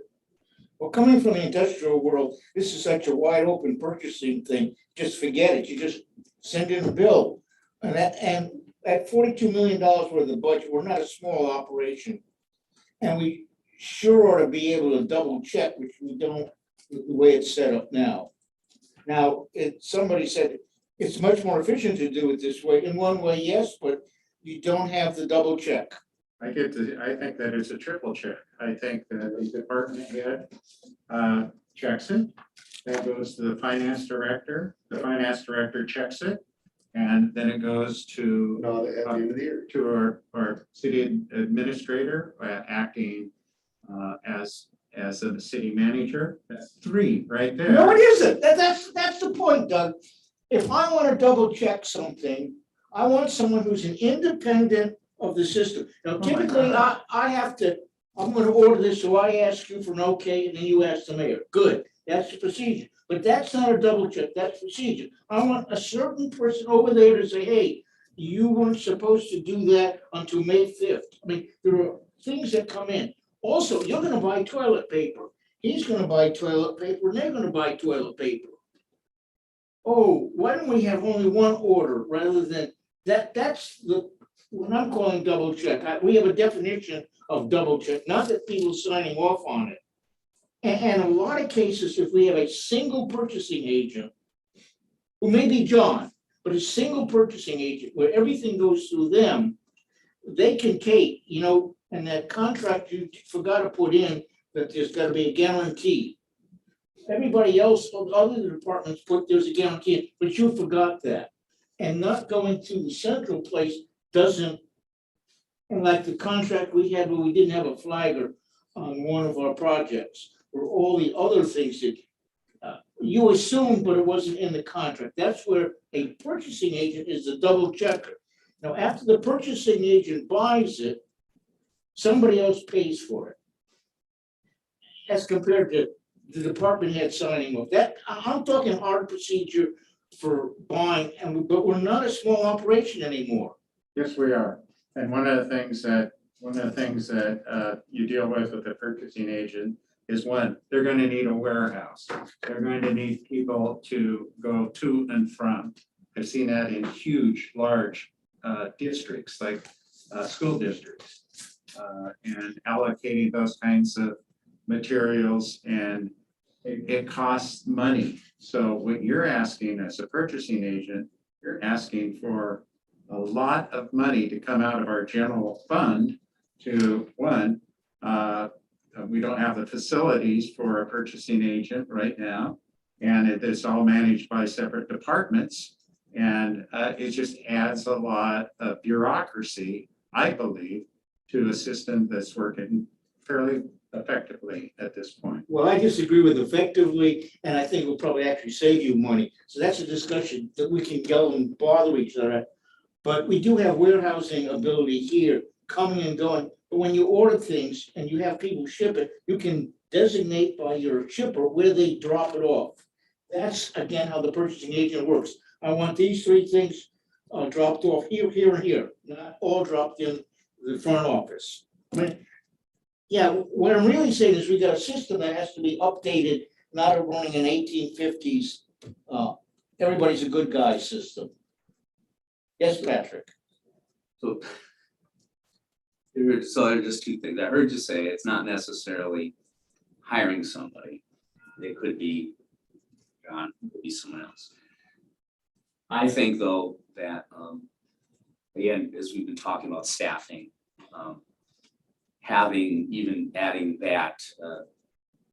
Well, coming from the industrial world, this is such a wide open purchasing thing. Just forget it. You just send in a bill. And at $42 million worth of budget, we're not a small operation. And we sure ought to be able to double check, which we don't with the way it's set up now. Now, somebody said it's much more efficient to do it this way. In one way, yes, but you don't have the double check. I think that it's a triple check. I think that the department head checks it. That goes to the finance director. The finance director checks it. And then it goes to Not at the end of the year. to our city administrator acting as a city manager. That's 3 right there. No, it isn't. That's the point, Doug. If I want to double check something, I want someone who's an independent of the system. Now, typically, I'm gonna order this, so I ask you for an okay, and then you ask the mayor. Good, that's the procedure. But that's not a double check, that's procedure. I want a certain person over there to say, hey, you weren't supposed to do that until May 5th. I mean, there are things that come in. Also, you're gonna buy toilet paper. He's gonna buy toilet paper, and they're gonna buy toilet paper. Oh, why don't we have only one order rather than that? That's what I'm calling double check. We have a definition of double check, not that people signing off on it. And a lot of cases, if we have a single purchasing agent, who may be John, but a single purchasing agent where everything goes through them, they can take, and that contract you forgot to put in that there's got to be a guarantee. Everybody else, other departments put there's a guarantee, but you forgot that. And not going to the central place doesn't, and like the contract we had where we didn't have a flagger on one of our projects, or all the other things that you assumed, but it wasn't in the contract. That's where a purchasing agent is the double checker. Now, after the purchasing agent buys it, somebody else pays for it. As compared to the department head signing off. That, I'm talking hard procedure for buying, but we're not a small operation anymore. Yes, we are. And one of the things that you deal with the purchasing agent is they're going to need a warehouse. They're going to need people to go to and from. I've seen that in huge, large districts like school districts and allocating those kinds of materials, and it costs money. So what you're asking as a purchasing agent, you're asking for a lot of money to come out of our general fund to, one, we don't have the facilities for a purchasing agent right now. And it is all managed by separate departments. And it just adds a lot of bureaucracy, I believe, to a system that's working fairly effectively at this point. Well, I disagree with effectively, and I think it will probably actually save you money. So that's a discussion that we can go and bother each other. But we do have warehousing ability here, coming and going. But when you order things and you have people ship it, you can designate by your shipper where they drop it off. That's again how the purchasing agent works. I want these three things dropped off here, here, and here, not all dropped in the front office. I mean, yeah, what I'm really saying is we got a system that has to be updated, not running an 1850s, everybody's a good guy system. Yes, Patrick? So there are just two things. I heard you say it's not necessarily hiring somebody. They could be John, it could be someone else. I think though that, again, as we've been talking about staffing, adding that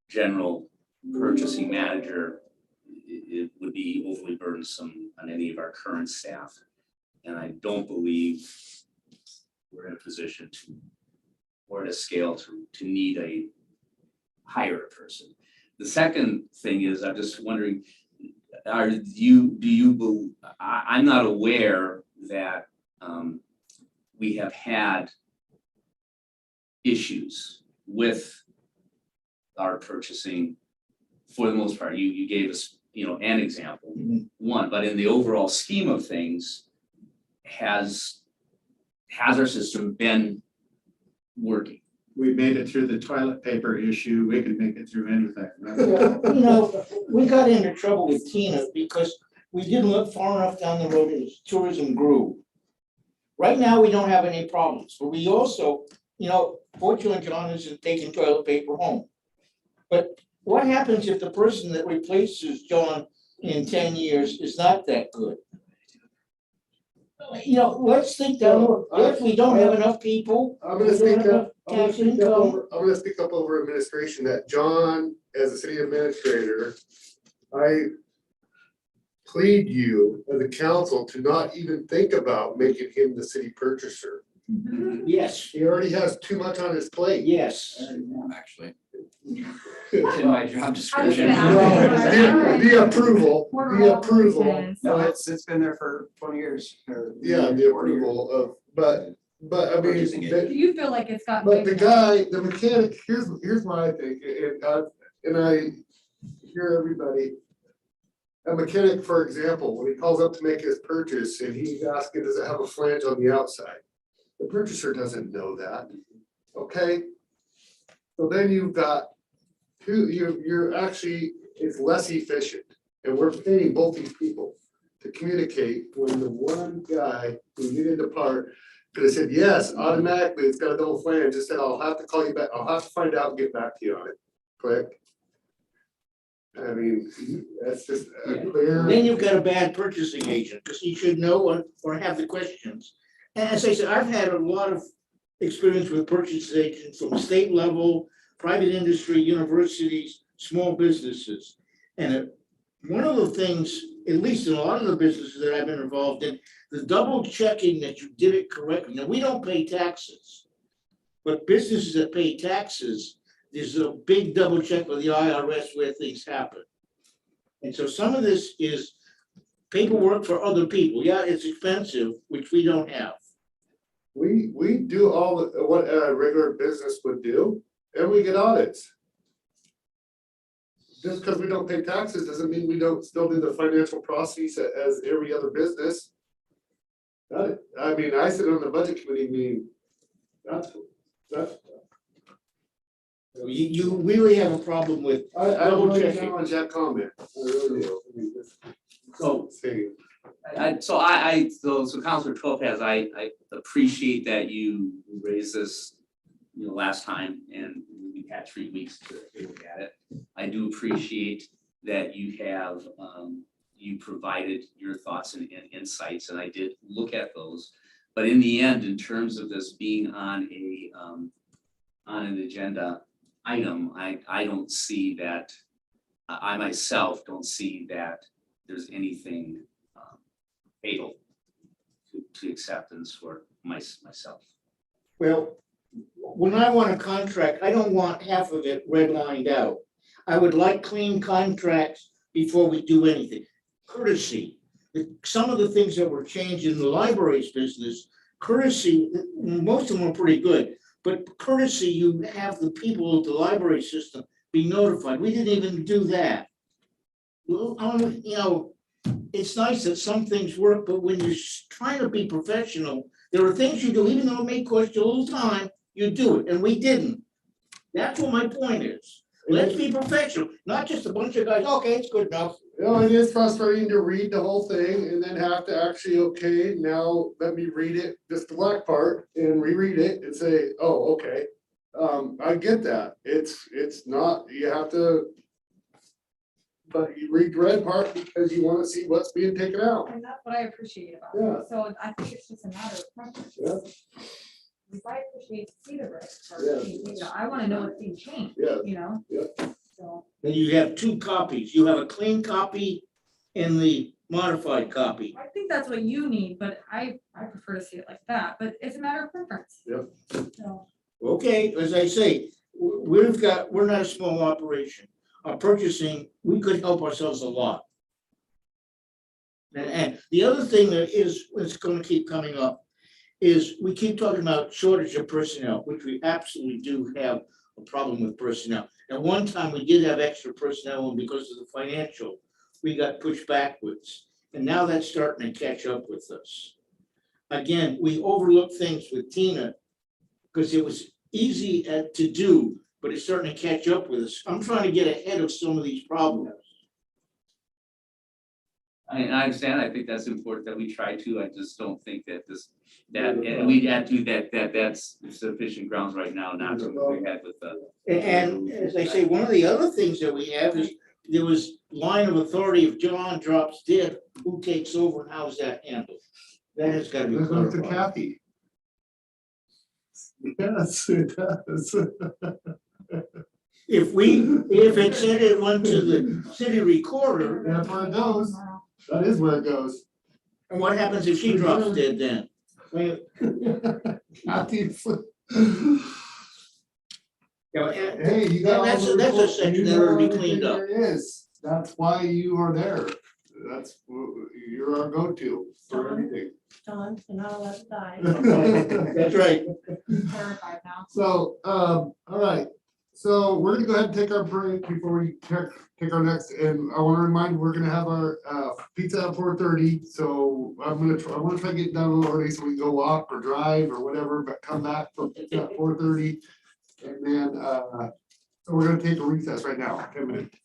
general purchasing manager, it would be overly burdensome on any of our current staff. And I don't believe we're in a position to, or at a scale to need a hire a person. The second thing is, I'm just wondering, I'm not aware that we have had issues with our purchasing for the most part. You gave us, an example, one, but in the overall scheme of things, has our system been working? We made it through the toilet paper issue. We can make it through anything. We got into trouble with Tina because we didn't look far enough down the road as tourism grew. Right now, we don't have any problems, but we also, fortunately, John isn't taking toilet paper home. But what happens if the person that replaces John in 10 years is not that good? Let's think that if we don't have enough people. I'm gonna speak up. Tax income. I'm gonna speak up over administration that John, as a city administrator, I plead you as a council to not even think about making him the city purchaser. Yes, He already has too much on his plate. yes. Actually. It's in my job description. The approval. No, it's been there for 20 years. Yeah, the approval of, but I mean, Do you feel like it's gotten? but the big enough? guy, the mechanic, here's my thing, and I hear everybody. A mechanic, for example, when he calls up to make his purchase and he's asking, does it have a flange on the outside? The purchaser doesn't know that, okay? So then you've got you're actually, it's less efficient. And we're paying both these people to communicate when the one guy who needed the part could have said, yes, automatically, it's got a double flange, just said, I'll have to call you back, I'll have to find out and get back to you on it. Click. I mean, that's just a clear. Then you've got a bad purchasing agent, because he should know or have the questions. And as I said, I've had a lot of experience with purchasing agents from state level, private industry, universities, small businesses. And one of the things, at least in a lot of the businesses that I've been involved in, the double checking that you did it correctly. Now, we don't pay taxes, but businesses that pay taxes, there's a big double check with the IRS where things happen. And so some of this is paperwork for other people. Yeah, it's expensive, which we don't have. We do all what a regular business would do, and we get audits. Just because we don't pay taxes doesn't mean we don't still do the financial process as every other business. I mean, I sit on the budget committee meeting. That's. You really have a problem with. I don't really challenge that comment. I really do. I mean, So. So Councilor Topaz, I appreciate that you raised this, last time, and we had 3 weeks to look at it. I do appreciate that you have you provided your thoughts and insights, and I did look at those. But in the end, in terms of this being on an agenda item, I don't see that, I myself don't see that there's anything fatal to acceptance for myself. Well, when I want a contract, I don't want half of it redlined out. I would like clean contracts before we do anything. Courtesy, some of the things that were changed in the library's business, courtesy, most of them are pretty good. But courtesy, you have the people of the library system be notified. We didn't even do that. Well, you know, it's nice that some things work, but when you're trying to be professional, there are things you do, even though it may cost you a little time, you do it, and we didn't. That's what my point is. Let's be professional, not just a bunch of guys, okay, it's good enough. You know, it is frustrating to read the whole thing and then have to actually, okay, now let me read it, just the black part, and reread it and say, oh, okay. I get that. It's not, you have to, but you read the red part because you want to see what's being taken out. And that's what I appreciate about Yeah. it. So I think it's just a matter of preference. Yeah. If I appreciate to see the red part, Yeah. you know, I wanna know what's being changed, Yeah. you know? Yeah. So. And you have two copies. You have a clean copy and the modified copy. I think that's what you need, but I prefer to see it like that, but it's a matter of preference. Yep. So, Okay, as I say, we're not a small operation. Our purchasing, we could help ourselves a lot. And the other thing that is gonna keep coming up is we keep talking about shortage of personnel, which we absolutely do have a problem with personnel. At one time, we did have extra personnel, and because of the financial, we got pushed backwards. And now that's starting to catch up with us. Again, we overlooked things with Tina because it was easy to do, but it's starting to catch up with us. I'm trying to get ahead of some of these problems. I understand, I think that's important that we try to, I just don't think that and we had to, that's sufficient grounds right now not to move ahead with the. And as I say, one of the other things that we have is there was line of authority. If John drops dead, who takes over and how's that handled? That has got to be That goes to clarified. Kathy. Yes, it does. If it said it went to the city recorder, That's where it goes. That is where it goes. and what happens if she drops dead then? Kathy's. Yeah, Hey, you got. that's all the a reports. section You that know ought to be everything cleaned up. there is. That's why you are there. That's, you're our go-to for everything. John, you're not allowed to die. That's right. I'm terrified now. So, all right, so we're gonna go ahead and take our break before we take our next, and I wanna remind you, we're gonna have our pizza at 4:30. So I wanna try to get done a little early so we can go walk or drive or whatever, but come back for pizza at 4:30. And then, so we're gonna take a recess right now, 10 minutes.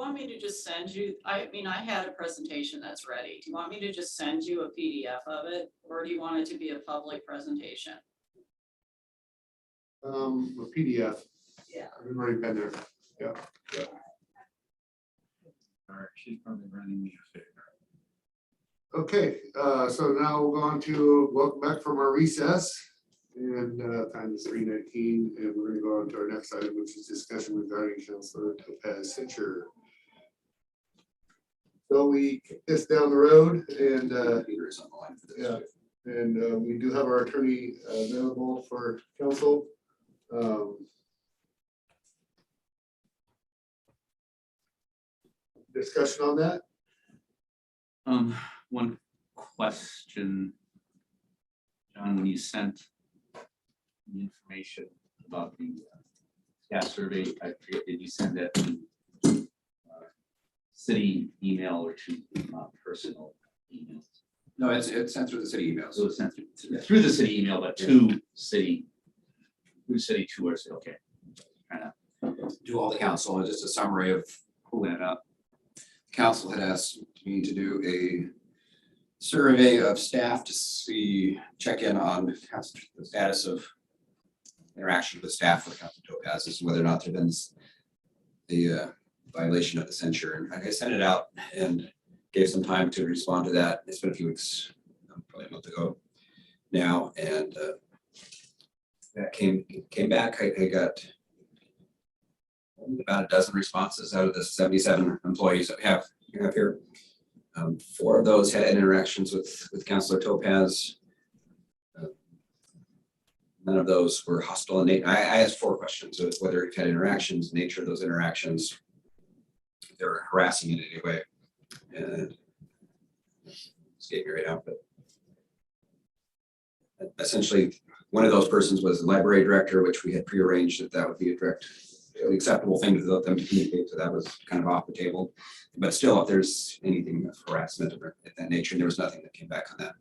want me to just send you, I mean, I had a presentation that's ready. Do you want me to just send you a PDF of it? Or do you want it to be a public presentation? A PDF. Yeah. I've already been there. Yeah. All right, she's probably running me a favor. Okay, so now we'll go on to welcome back from our recess. And time is 3:19, and we're gonna go on to our next item, which is discussion regarding Councilor Topaz censure. So we kick this down the road and Peter is on the line for this. yeah, and we do have our attorney available for counsel. Discussion on that? One question. John, when you sent the information about the staff survey, I forget, did you send that to city email or to personal emails? No, it's sent through the city emails. So it's sent through the city email, but to city, tours, okay. Kind of To all the council, and just a summary of who went up. Council had asked me to do a survey of staff to check in on the status of interaction with staff with Council Topaz, as to whether or not there'd been the violation of the censure. And I sent it out and gave some time to respond to that. It's been a few weeks, probably a month ago now, and that came back. I got about a dozen responses out of the 77 employees that you have here. 4 of those had interactions with Councilor Topaz. None of those were hostile in nature. I asked 4 questions of whether it had interactions, nature of those interactions, if they were harassing in any way, and escaped me right out. But essentially, one of those persons was the library director, which we had prearranged that would be a direct, acceptable thing to let them to communicate. So that was kind of off the table. But still, if there's anything of harassment of that nature, there was nothing that came back on that.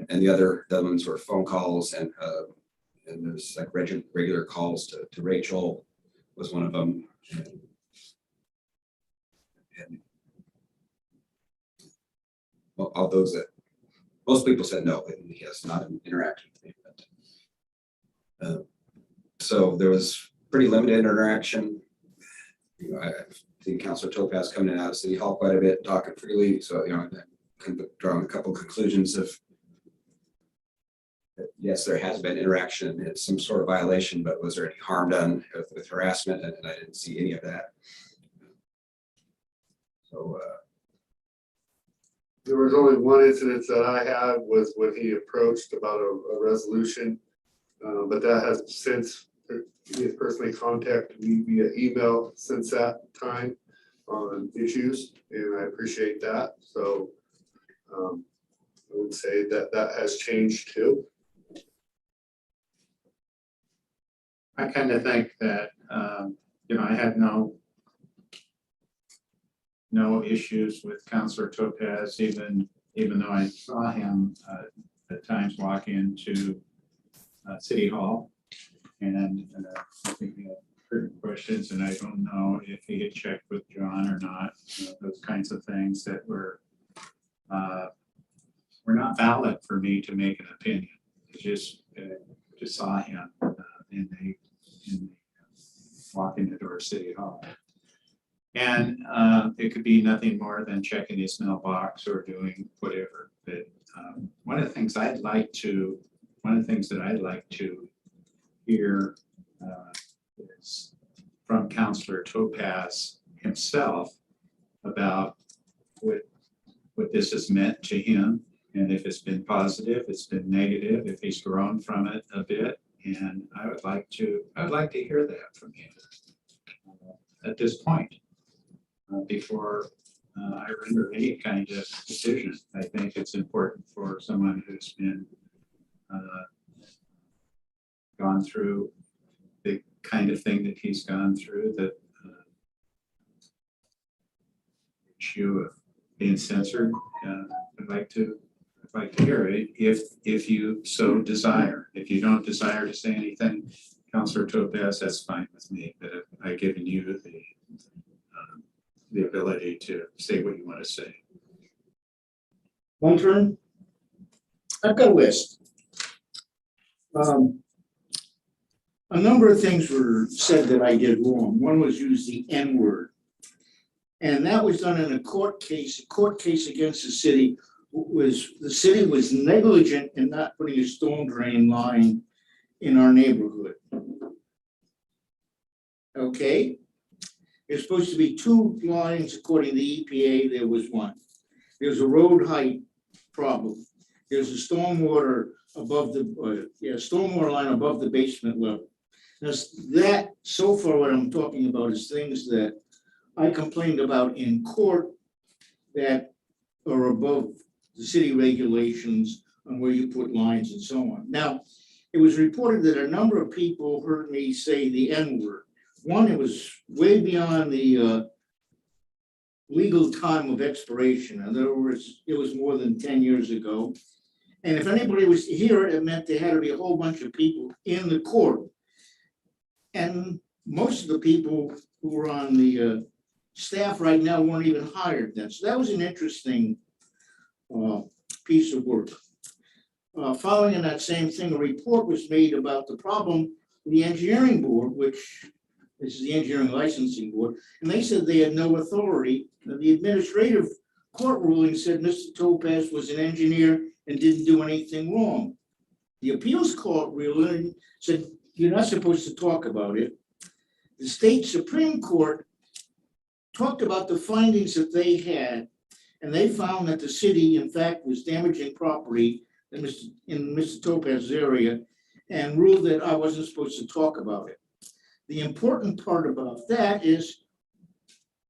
And the other ones were phone calls, and there's like regular calls to Rachel was one of them. And well, all those that most people said no, and he has not interacted with me. But, so there was pretty limited interaction. You know, I've seen Councilor Topaz coming in and out of City Hall quite a bit, talking freely. So, you know, I can draw a couple conclusions of that, yes, there has been interaction. It's some sort of violation, but was there any harm done with harassment? And I didn't see any of that. So There was only one incident that I had was when he approached about a resolution, but that has since, he has personally contacted me via email since that time on issues, and I appreciate that. So I would say that has changed too. I kind of think that, you know, I had no issues with Councilor Topaz, even though I saw him at times walk into City Hall. And I think he had certain questions, and I don't know if he had checked with John or not, those kinds of things that were not valid for me to make an opinion. Just saw him in the walk in the door of City Hall. And it could be nothing more than checking his mailbox or doing whatever. But one of the things that I'd like to hear is from Councilor Topaz himself about what this has meant to him, and if it's been positive, it's been negative, if he's grown from it a bit. And I'd like to hear that from him at this point. Before I render any kind of decision. I think it's important for someone who's been gone through the kind of thing that he's gone through, that issue of being censored. I'd like to hear it if you so desire. If you don't desire to say anything, Councilor Topaz, that's fine with me. But I've given you the ability to say what you want to say. One turn? I've got a list. A number of things were said that I did wrong. One was use the N word. And that was done in a court case against the city. The city was negligent in not putting a storm drain line in our neighborhood. Okay? There's supposed to be 2 lines according to the EPA, there was 1. There's a road height problem. There's a stormwater above stormwater line above the basement level. Now, that, so far what I'm talking about is things that I complained about in court that are above the city regulations on where you put lines and so on. Now, it was reported that a number of people heard me say the N word. One, it was way beyond the legal time of expiration. In other words, it was more than 10 years ago. And if anybody was to hear it, it meant there had to be a whole bunch of people in the court. And most of the people who were on the staff right now weren't even hired then. So that was an interesting piece of work. Following in that same thing, a report was made about the problem with the engineering board, which this is the engineering licensing board, and they said they had no authority. The administrative court ruling said Mr. Topaz was an engineer and didn't do anything wrong. The appeals court ruling said you're not supposed to talk about it. The state Supreme Court talked about the findings that they had, and they found that the city, in fact, was damaging property in Mr. Topaz's area and ruled that I wasn't supposed to talk about it. The important part about that is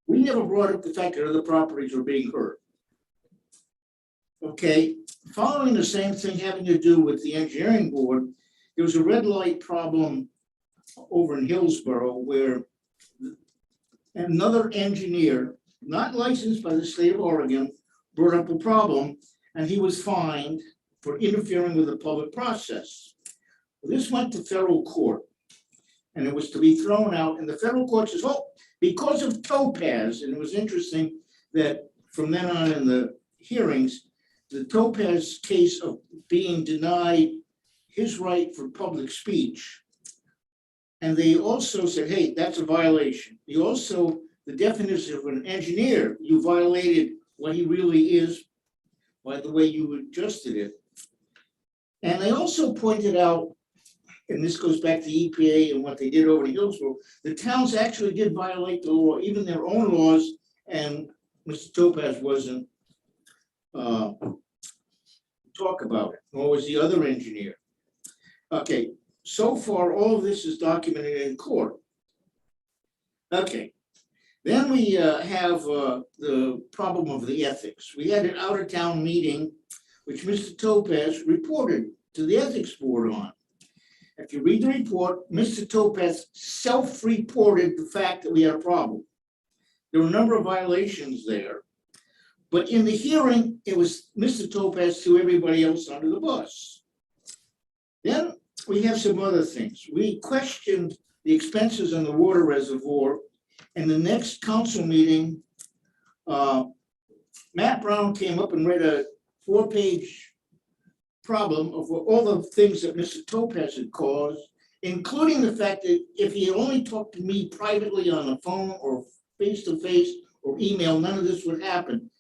we never brought up the fact that other properties were being hurt. Okay, following the same thing having to do with the engineering board, there was a red light problem over in Hillsborough where another engineer, not licensed by the state of Oregon, brought up a problem and he was fined for interfering with the public process. This went to federal court and it was to be thrown out, and the federal court says, oh, because of Topaz. And it was interesting that from then on in the hearings, the Topaz case of being denied his right for public speech. And they also said, hey, that's a violation. You also, the definition of an engineer, you violated what he really is by the way you adjusted it. And they also pointed out, and this goes back to EPA and what they did over in Hillsborough, the towns actually did violate the law, even their own laws, and Mr. Topaz wasn't talk about it, nor was the other engineer. Okay, so far, all of this is documented in court. Okay, then we have the problem of the ethics. We had an out-of-town meeting, which Mr. Topaz reported to the ethics board on. If you read the report, Mr. Topaz self-reported the fact that we had a problem. There were a number of violations there, but in the hearing, it was Mr. Topaz to everybody else under the bus. Then we have some other things. We questioned the expenses on the water reservoir, and the next council meeting, Matt Brown came up and read a 4-page problem of all the things that Mr. Topaz had caused, including the fact that if he only talked to me privately on the phone or face-to-face or email, none of this would happen.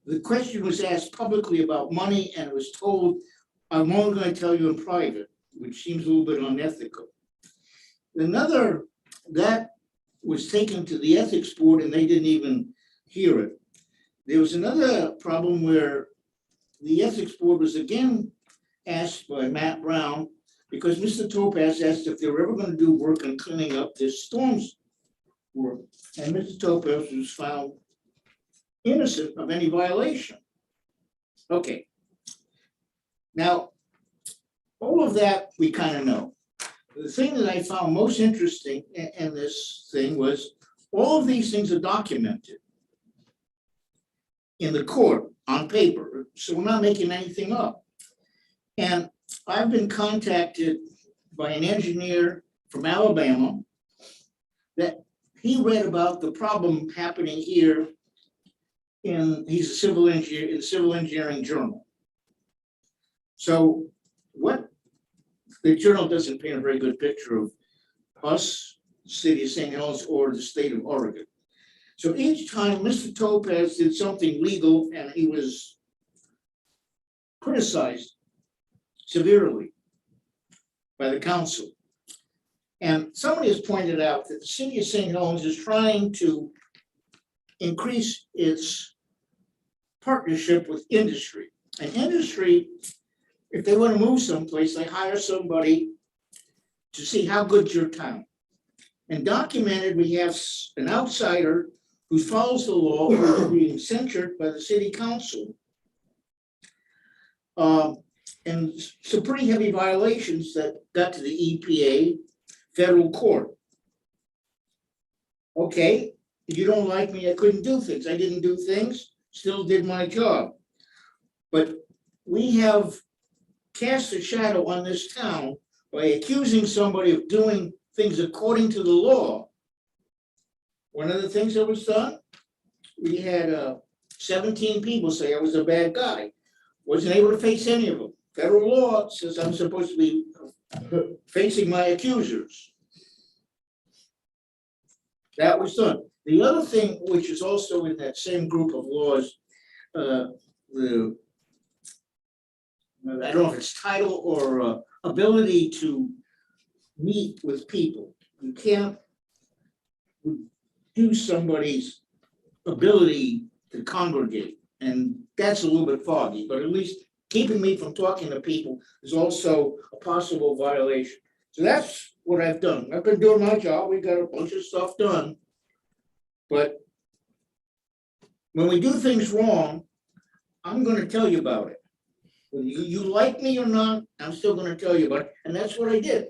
The question was asked publicly about money, and it was told, I'm only going to tell you in private, which seems a little bit unethical. Another, that was taken to the ethics board and they didn't even hear it. There was another problem where the ethics board was again asked by Matt Brown, because Mr. Topaz asked if they were ever going to do work on cleaning up this storms work. And Mr. Topaz was found innocent of any violation. Okay. Now, all of that we kind of know. The thing that I found most interesting in this thing was all of these things are documented in the court on paper. So we're not making anything up. And I've been contacted by an engineer from Alabama that he read about the problem happening here he's a civil engineer in the Civil Engineering Journal. So what the journal doesn't paint a very good picture of us, city of St. Helens, or the state of Oregon. So each time Mr. Topaz did something legal and he was criticized severely by the council. And somebody has pointed out that the city of St. Helens is trying to increase its partnership with industry. And industry, if they want to move someplace, they hire somebody to see how good's your town. And documented, we have an outsider who follows the law, who's being censured by the city council. And some pretty heavy violations that got to the EPA, federal court. Okay, you don't like me, I couldn't do things. I didn't do things, still did my job. But we have cast a shadow on this town by accusing somebody of doing things according to the law. One of the things that was done, we had 17 people say I was a bad guy. Wasn't able to face any of them. Federal law says I'm supposed to be facing my accusers. That was done. The other thing, which is also in that same group of laws, I don't know if it's title or ability to meet with people. You can't do somebody's ability to congregate, and that's a little bit foggy, but at least keeping me from talking to people is also a possible violation. So that's what I've done. I've been doing my job. We got a bunch of stuff done. But when we do things wrong, I'm going to tell you about it. Whether you like me or not, I'm still going to tell you about it. And that's what I did.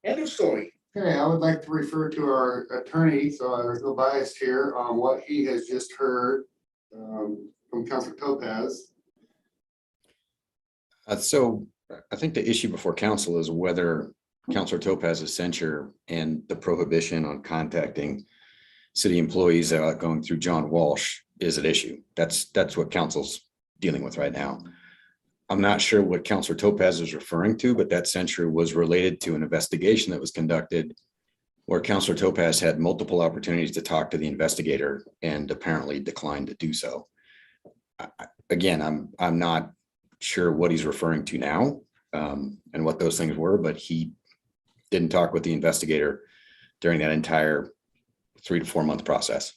End of story. Okay, I would like to refer to our attorney, so there's no bias here, on what he has just heard from Councilor Topaz. So I think the issue before council is whether Councilor Topaz's censure and the prohibition on contacting city employees going through John Walsh is an issue. That's what council's dealing with right now. I'm not sure what Councilor Topaz is referring to, but that censure was related to an investigation that was conducted where Councilor Topaz had multiple opportunities to talk to the investigator and apparently declined to do so. Again, I'm not sure what he's referring to now and what those things were, but he didn't talk with the investigator during that entire 3 to 4 month process.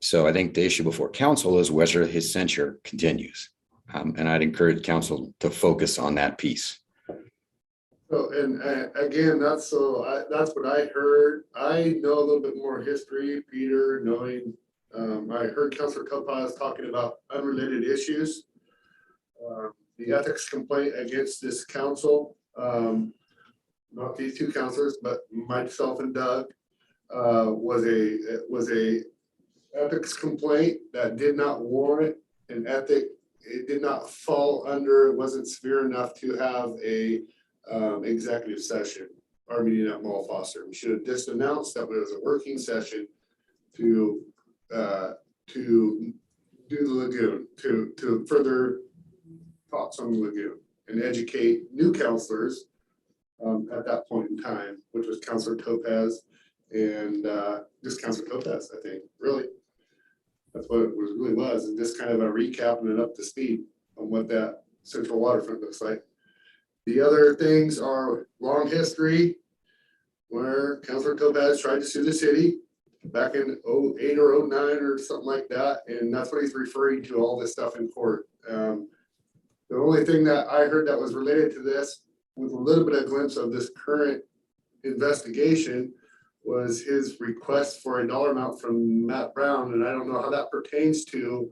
So I think the issue before council is whether his censure continues. And I'd encourage council to focus on that piece. So, and again, that's what I heard. I know a little bit more history, Peter, knowing, I heard Councilor Topaz talking about unrelated issues. The ethics complaint against this council, not these two councilors, but myself and Doug, was a ethics complaint that did not warrant an ethic. It did not fall under, it wasn't severe enough to have a executive session, our meeting at Mall Foster. We should have just announced that it was a working session to do the lagoon, to further thoughts on the lagoon and educate new counselors at that point in time, which was Councilor Topaz and just Councilor Topaz, I think, really. That's what it really was, and just kind of a recap and an up to speed on what that central waterfront looks like. The other things are long history where Councilor Topaz tried to sue the city back in 08 or 09 or something like that. And that's what he's referring to, all this stuff in court. The only thing that I heard that was related to this with a little bit of glimpse of this current investigation was his request for a dollar amount from Matt Brown. And I don't know how that pertains to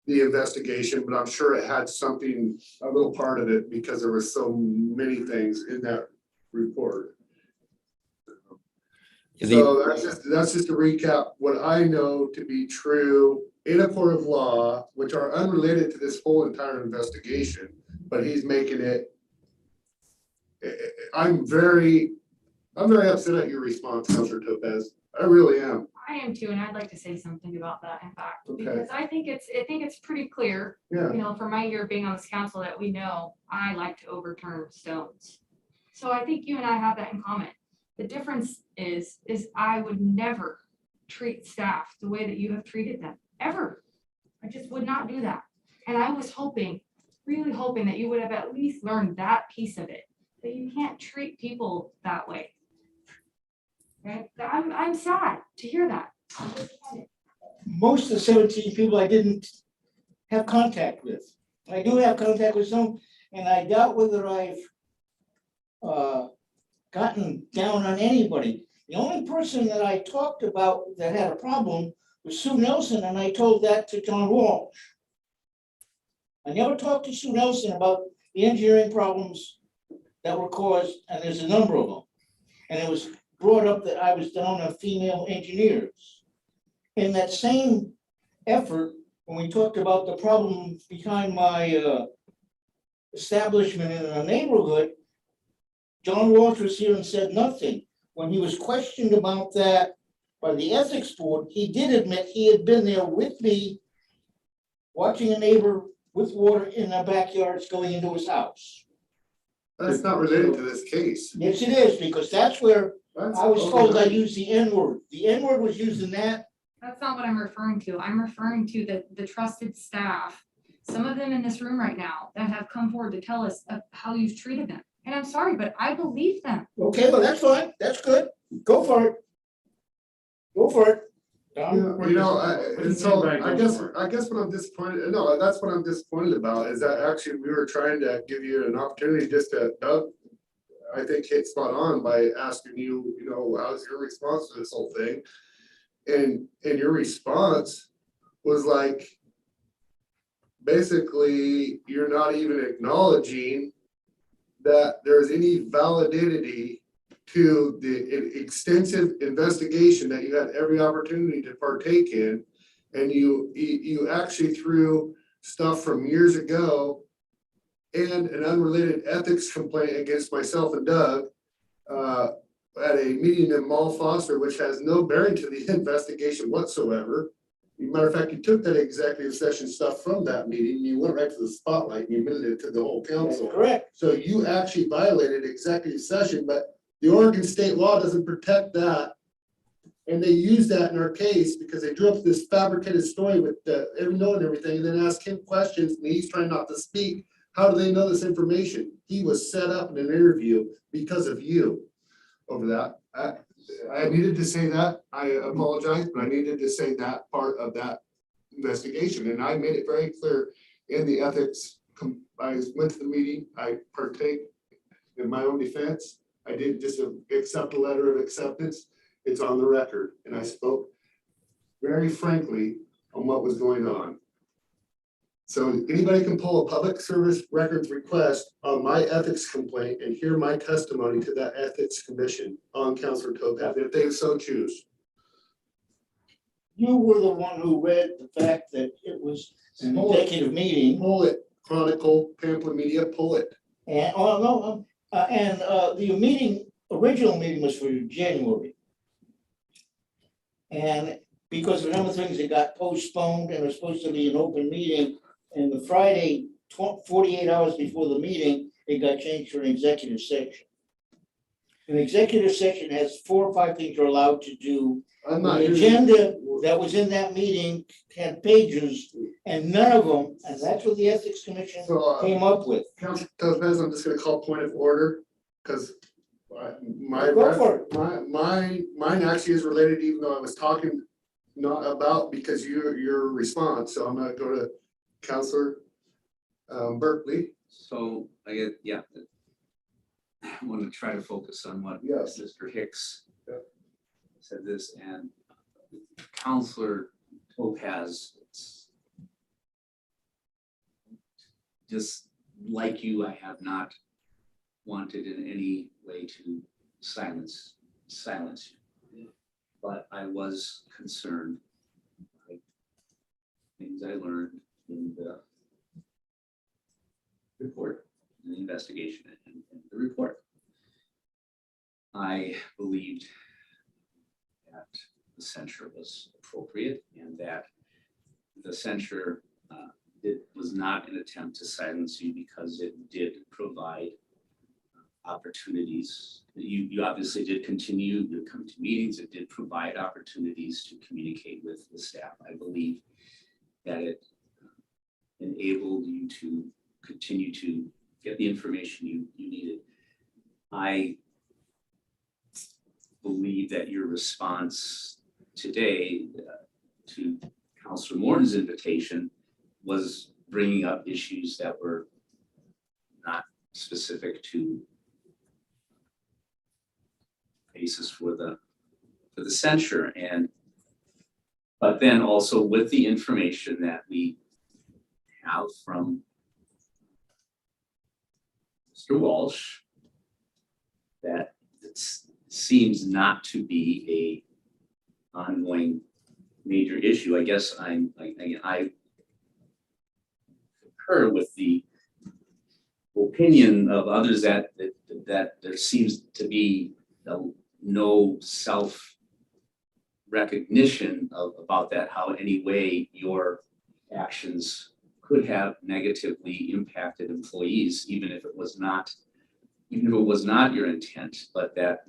the investigation, but I'm sure it had something, a little part of it, because there were so many things in that report. So that's just a recap what I know to be true in a court of law, which are unrelated to this whole entire investigation, but he's making it. I'm very I'm very upset at your response, Counselor Topaz. I really am. I am too, and I'd like to say something about that, in fact, Okay. because I think it's pretty clear, Yeah. you know, from my year being on this council, that we know I like to overturn stones. So I think you and I have that in common. The difference is I would never treat staff the way that you have treated them, ever. I just would not do that. And I was hoping, really hoping that you would have at least learned that piece of it, that you can't treat people that way. Right? I'm sad to hear that. I'm disappointed. Most of the 17 people I didn't have contact with. I do have contact with some, and I doubt whether I've gotten down on anybody. The only person that I talked about that had a problem was Sue Nelson, and I told that to John Walsh. I never talked to Sue Nelson about the engineering problems that were caused, and there's a number of them. And it was brought up that I was down on female engineers. In that same effort, when we talked about the problem behind my establishment in a neighborhood, John Walsh was here and said nothing. When he was questioned about that by the ethics board, he did admit he had been there with me, watching a neighbor with water in their backyards going into his house. That's not related to this case. Yes, it is, because that's where I was told I used the N-word. The N-word was used in that. That's not what I'm referring to. I'm referring to the trusted staff, some of them in this room right now, that have come forward to tell us of how you've treated them. And I'm sorry, but I believe them. Okay, well, that's fine. That's good. Go for it. Go for it. Don? You know, I guess what I'm disappointed, no, that's what I'm disappointed about, is that actually we were trying to give you an opportunity just to, Doug, I think hit spot on by asking you, you know, how's your response to this whole thing? And your response was like, basically, you're not even acknowledging that there's any validity to the extensive investigation that you had every opportunity to partake in. And you actually threw stuff from years ago and an unrelated ethics complaint against myself and Doug at a meeting in Mall Foster, which has no bearing to the investigation whatsoever. As a matter of fact, you took that executive session stuff from that meeting, you went right to the spotlight and you admitted it to the whole council. That's correct. So you actually violated executive session, but the Oregon state law doesn't protect that. And they use that in our case because they drew up this fabricated story with every note and everything, and then ask him questions and he's trying not to speak. How do they know this information? He was set up in an interview because of you over that. I needed to say that. I apologize, but I needed to say that part of that investigation. And I made it very clear in the ethics. I went to the meeting, I partake in my own defense. I didn't just accept a letter of acceptance. It's on the record. And I spoke very frankly on what was going on. So anybody can pull a public service records request on my ethics complaint and hear my testimony to that ethics commission on Councilor Topaz if they so choose. You were the one who read the fact that it was an executive meeting. Pull it, Chronicle, Pamphlet Media, pull it. And, the original meeting was for January. And because of a number of things, it got postponed and it was supposed to be an open meeting. And the Friday, 48 hours before the meeting, it got changed to an executive session. An executive session has 4 or 5 things you're allowed to do. The agenda that was in that meeting had pages and none of them, and that's what the Ethics Commission came up with. Councilor Topaz, I'm just gonna call point of order, because mine actually is related, even though I was talking not about because your response. So I'm gonna go to Councilor Berkeley. So I want to try to focus on what Mr. Hicks said this, and Councilor Topaz, just like you, I have not wanted in any way to silence you. But I was concerned by things I learned in the report, in the investigation and the report. I believed that the censure was appropriate and that the censure it was not an attempt to silence you because it did provide opportunities. You obviously did continue to come to meetings. It did provide opportunities to communicate with the staff. I believe that it enabled you to continue to get the information you needed. I believe that your response today to Councilor Morton's invitation was bringing up issues that were not specific to basis for the censure, but then also with the information that we have from Mr. Walsh, that it seems not to be a ongoing major issue. I guess I concur with the opinion of others that there seems to be no self-recognition about that, how any way your actions could have negatively impacted employees, even if it was not your intent, but that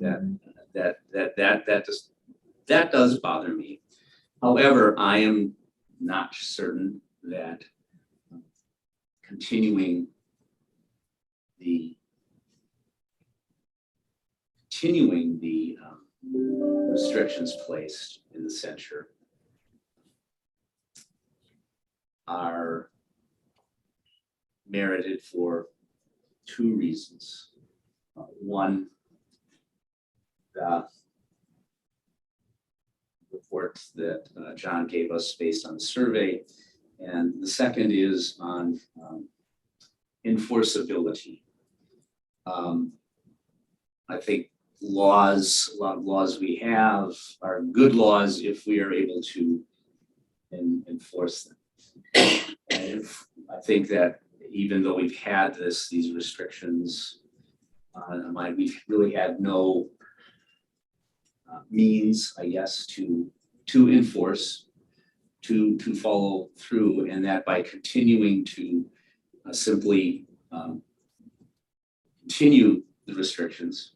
does bother me. However, I am not certain that continuing the restrictions placed in the censure are merited for two reasons. One, the reports that John gave us based on the survey, and the second is on enforceability. I think a lot of laws we have are good laws if we are able to enforce them. And I think that even though we've had these restrictions, we've really had no means, I guess, to enforce, to follow through, and that by continuing to simply continue the restrictions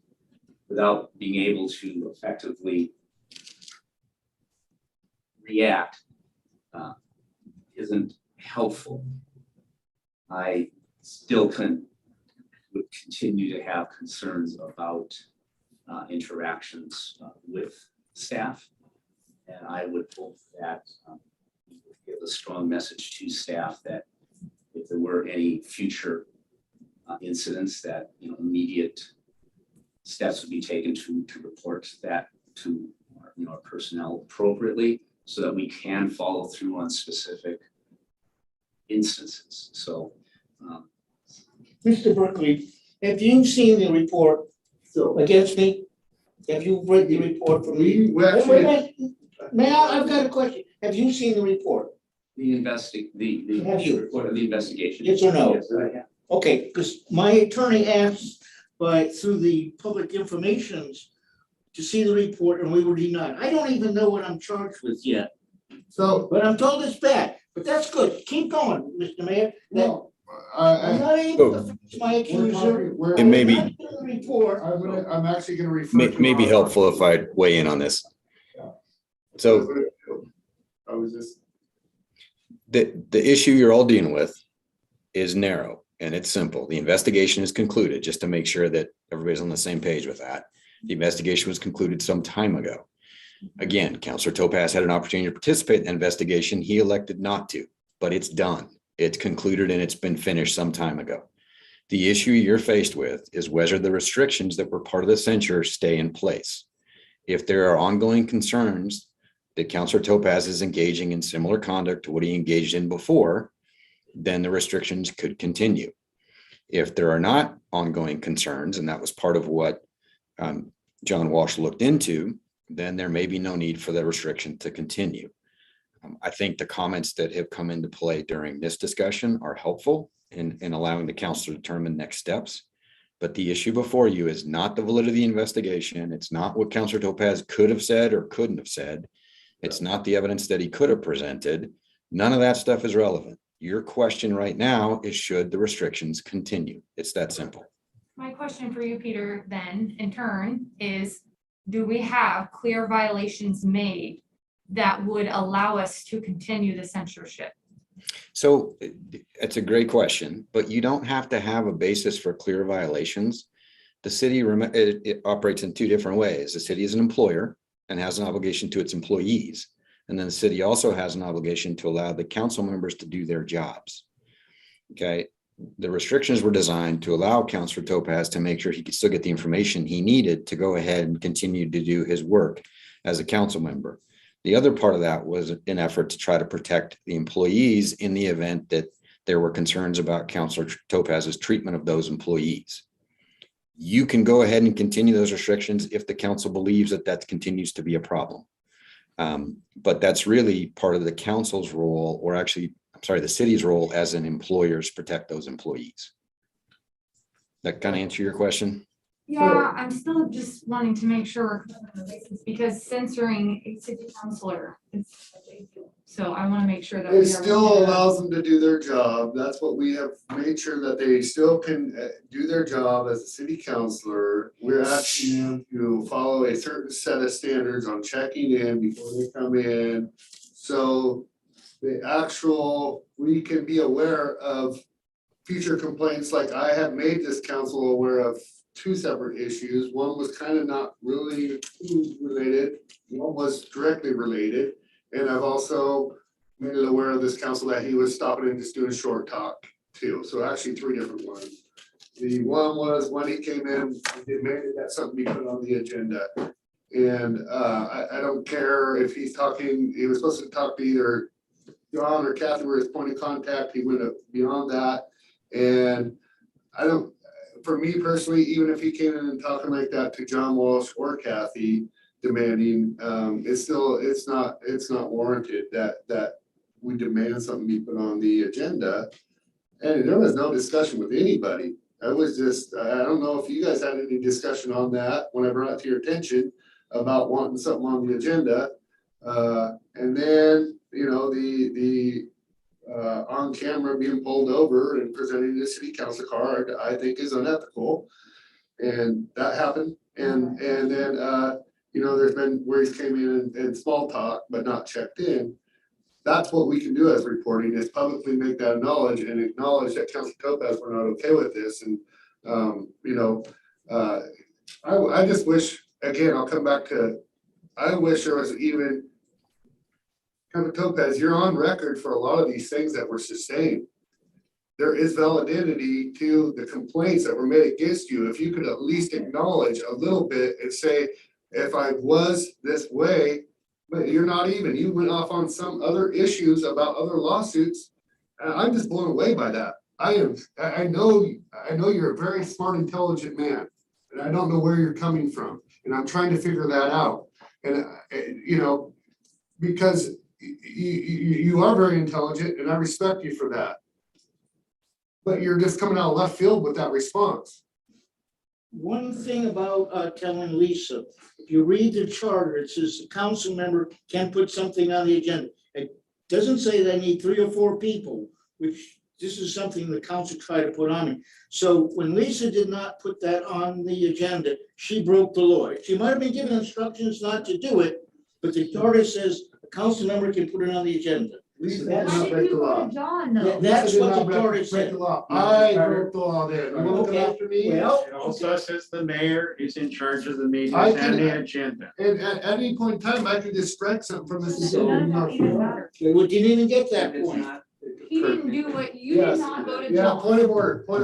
without being able to effectively react isn't helpful. I still would continue to have concerns about interactions with staff, and I would hope that we would give a strong message to staff that if there were any future incidents, that immediate steps would be taken to report that to our personnel appropriately, so that we can follow through on specific instances. So, Mr. Berkeley, have you seen the report against me? Have you read the report from me? Wait, I've got a question. Have you seen the report? the report of the investigation. Yes or no? Yes, I have. Okay, because my attorney asked through the public informations to see the report, and we were denied. I don't even know what I'm charged with yet. So, but I'm told it's bad, but that's good. Keep going, Mr. Mayor. I'm not able to fix my accuser. It may be, Report. I'm actually gonna refer. may be helpful if I weigh in on this. So I was just. the issue you're all dealing with is narrow and it's simple. The investigation is concluded, just to make sure that everybody's on the same page with that. The investigation was concluded some time ago. Again, Councilor Topaz had an opportunity to participate in the investigation. He elected not to, but it's done. It's concluded and it's been finished some time ago. The issue you're faced with is whether the restrictions that were part of the censure stay in place. If there are ongoing concerns that Councilor Topaz is engaging in similar conduct to what he engaged in before, then the restrictions could continue. If there are not ongoing concerns, and that was part of what John Walsh looked into, then there may be no need for the restriction to continue. I think the comments that have come into play during this discussion are helpful in allowing the council to determine next steps. But the issue before you is not the validity of the investigation. It's not what Counselor Topaz could have said or couldn't have said. It's not the evidence that he could have presented. None of that stuff is relevant. Your question right now is, should the restrictions continue? It's that simple. My question for you, Peter, then, in turn, is do we have clear violations made that would allow us to continue the censorship? So it's a great question, but you don't have to have a basis for clear violations. The city it operates in two different ways. The city is an employer and has an obligation to its employees. And then the city also has an obligation to allow the council members to do their jobs. Okay. The restrictions were designed to allow Councilor Topaz to make sure he could still get the information he needed to go ahead and continue to do his work as a council member. The other part of that was an effort to try to protect the employees in the event that there were concerns about Councilor Topaz's treatment of those employees. You can go ahead and continue those restrictions if the council believes that that continues to be a problem. But that's really part of the council's role, or actually, I'm sorry, the city's role as an employer to protect those employees. That kind of answer your question? Yeah, I'm still just wanting to make sure, because censoring a city councilor is a big deal. So I want to make sure that. It still allows them to do their job. That's what we have made sure that they still can do their job as a city councilor. We're asking them to follow a certain set of standards on checking in before they come in. So we can be aware of future complaints. Like I have made this council aware of two separate issues. One was kind of not really related. One was directly related. And I've also made it aware of this council that he was stopping and just doing short talk too. So actually 3 different ones. The one was when he came in, he demanded that something be put on the agenda. And I don't care if he's talking, he was supposed to talk to either John or Kathy were his point of contact. He went beyond that. And for me personally, even if he came in and talking like that to John Walsh or Kathy, demanding, it's not warranted that we demand something be put on the agenda. And there was no discussion with anybody. I don't know if you guys had any discussion on that when I brought it to your attention about wanting something on the agenda. And then, the on camera being pulled over and presenting the city council card, I think is unethical. And that happened. And then, there's been where he came in and small talk, but not checked in. That's what we can do as reporting, is publicly make that knowledge and acknowledge that Councilor Topaz, we're not okay with this. And, I just wish, again, I'll come back to, I wish there was even, Councilor Topaz, you're on record for a lot of these things that were sustained. There is validity to the complaints that were made against you. If you could at least acknowledge a little bit and say, if I was this way, but you're not even, you went off on some other issues about other lawsuits. And I'm just blown away by that. I know you're a very smart, intelligent man, and I don't know where you're coming from. And I'm trying to figure that out. And, because you are very intelligent and I respect you for that. But you're just coming out of left field with that response. One thing about telling Lisa, if you read the charter, it says the council member can put something on the agenda. It doesn't say they need 3 or 4 people, which this is something the council tried to put on me. So when Lisa did not put that on the agenda, she broke the law. She might have been given instructions not to do it, but the charter says a council member can put it on the agenda. Lisa did Why not did break the you go law. to John though? That's what the Lisa did not charter break said. the law. I broke the law then. You wanna come Okay, after me? well, It also says the mayor is in charge of the meetings I and can- the agenda. And at any point in time, I could just strike something from this. So none of that even matters. we didn't even get that point. He didn't do what you Yes. did not go to Yeah, John. point of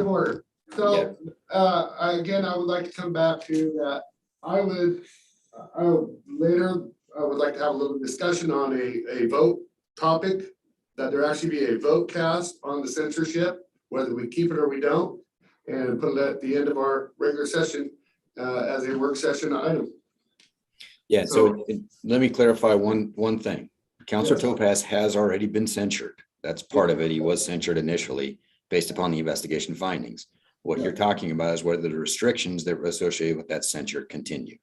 order. So, again, I would like to come back to that. I would like to have a little discussion on a vote topic, that there actually be a vote cast on the censorship, whether we keep it or we don't, and put it at the end of our regular session as a work session item. Yeah, so let me clarify one thing. Councilor Yes. Topaz has already been censured. That's part of it. He was censured initially based upon the investigation findings. What you're talking about is whether the restrictions that were associated with that censure continue.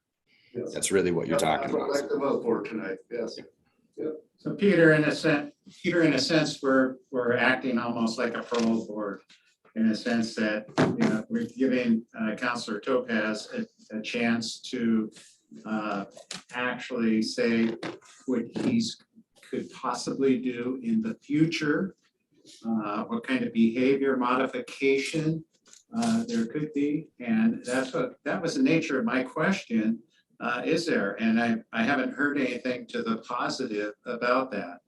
Yes. That's really what you're talking That's what I'd about. like to vote for tonight, yes. So Peter, in a sense, we're acting almost like a parole board in a sense that, you know, we're giving Counselor Topaz a chance to actually say what he's could possibly do in the future, what kind of behavior modification there could be. And that was the nature of my question. Is there? And I haven't heard anything to the positive about that.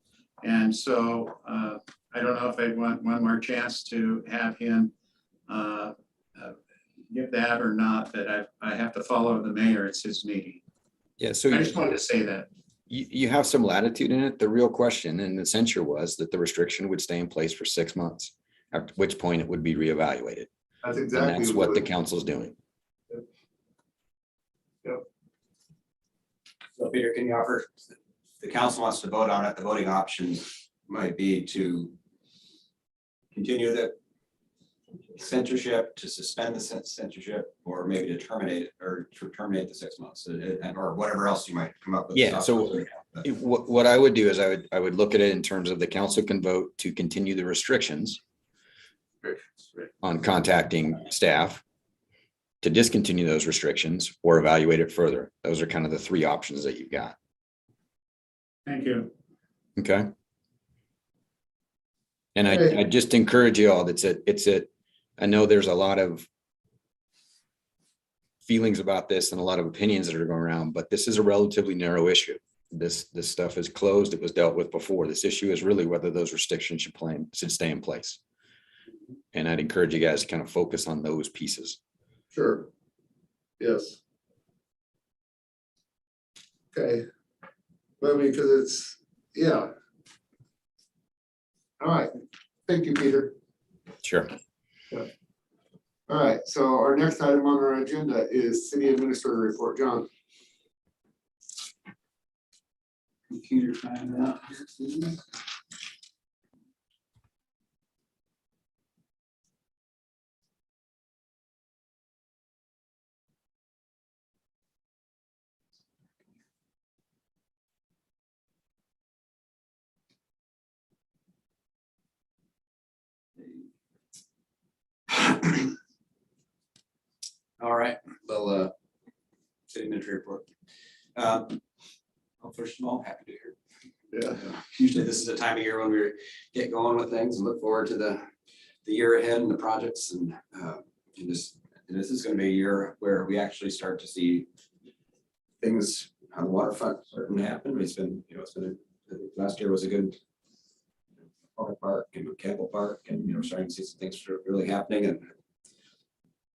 And so I don't know if I'd want one more chance to have him give that or not, but I have to follow the mayor. It's his meeting. Yeah, so I just wanted to say that. you have some latitude in it. The real question and the censure was that the restriction would stay in place for 6 months, at which point it would be reevaluated. That's And exactly. that's what the council's doing. So Peter, can you offer, the council wants to vote on it, the voting options might be to continue the censorship, to suspend the censorship, or maybe to terminate it, or to terminate the 6 months, or whatever else you might come up with. Yeah, so what I would do is I would look at it in terms of the council can vote to continue the restrictions on contacting staff, to discontinue those restrictions or evaluate it further. Those are kind of the three options that you've got. Thank you. Okay. And I just encourage you all, I know there's a lot of feelings about this and a lot of opinions that are going around, but this is a relatively narrow issue. This stuff is closed. It was dealt with before. This issue is really whether those restrictions should stay in place. And I'd encourage you guys to kind of focus on those pieces. Sure. Yes. Okay. But I mean, because it's, yeah. All right. Thank you, Peter. Sure. All right. So our next item on our agenda is city administrator report. John. Computer time out here, please. All right, well, city administrator report. Well, first of all, happy to hear. Yeah. Usually this is a time of year when we get going with things and look forward to the year ahead and the projects and this is going to be a year where we actually start to see things on the waterfront starting to happen. Last year was a good park and Campbell Park, and starting to see some things really happening, and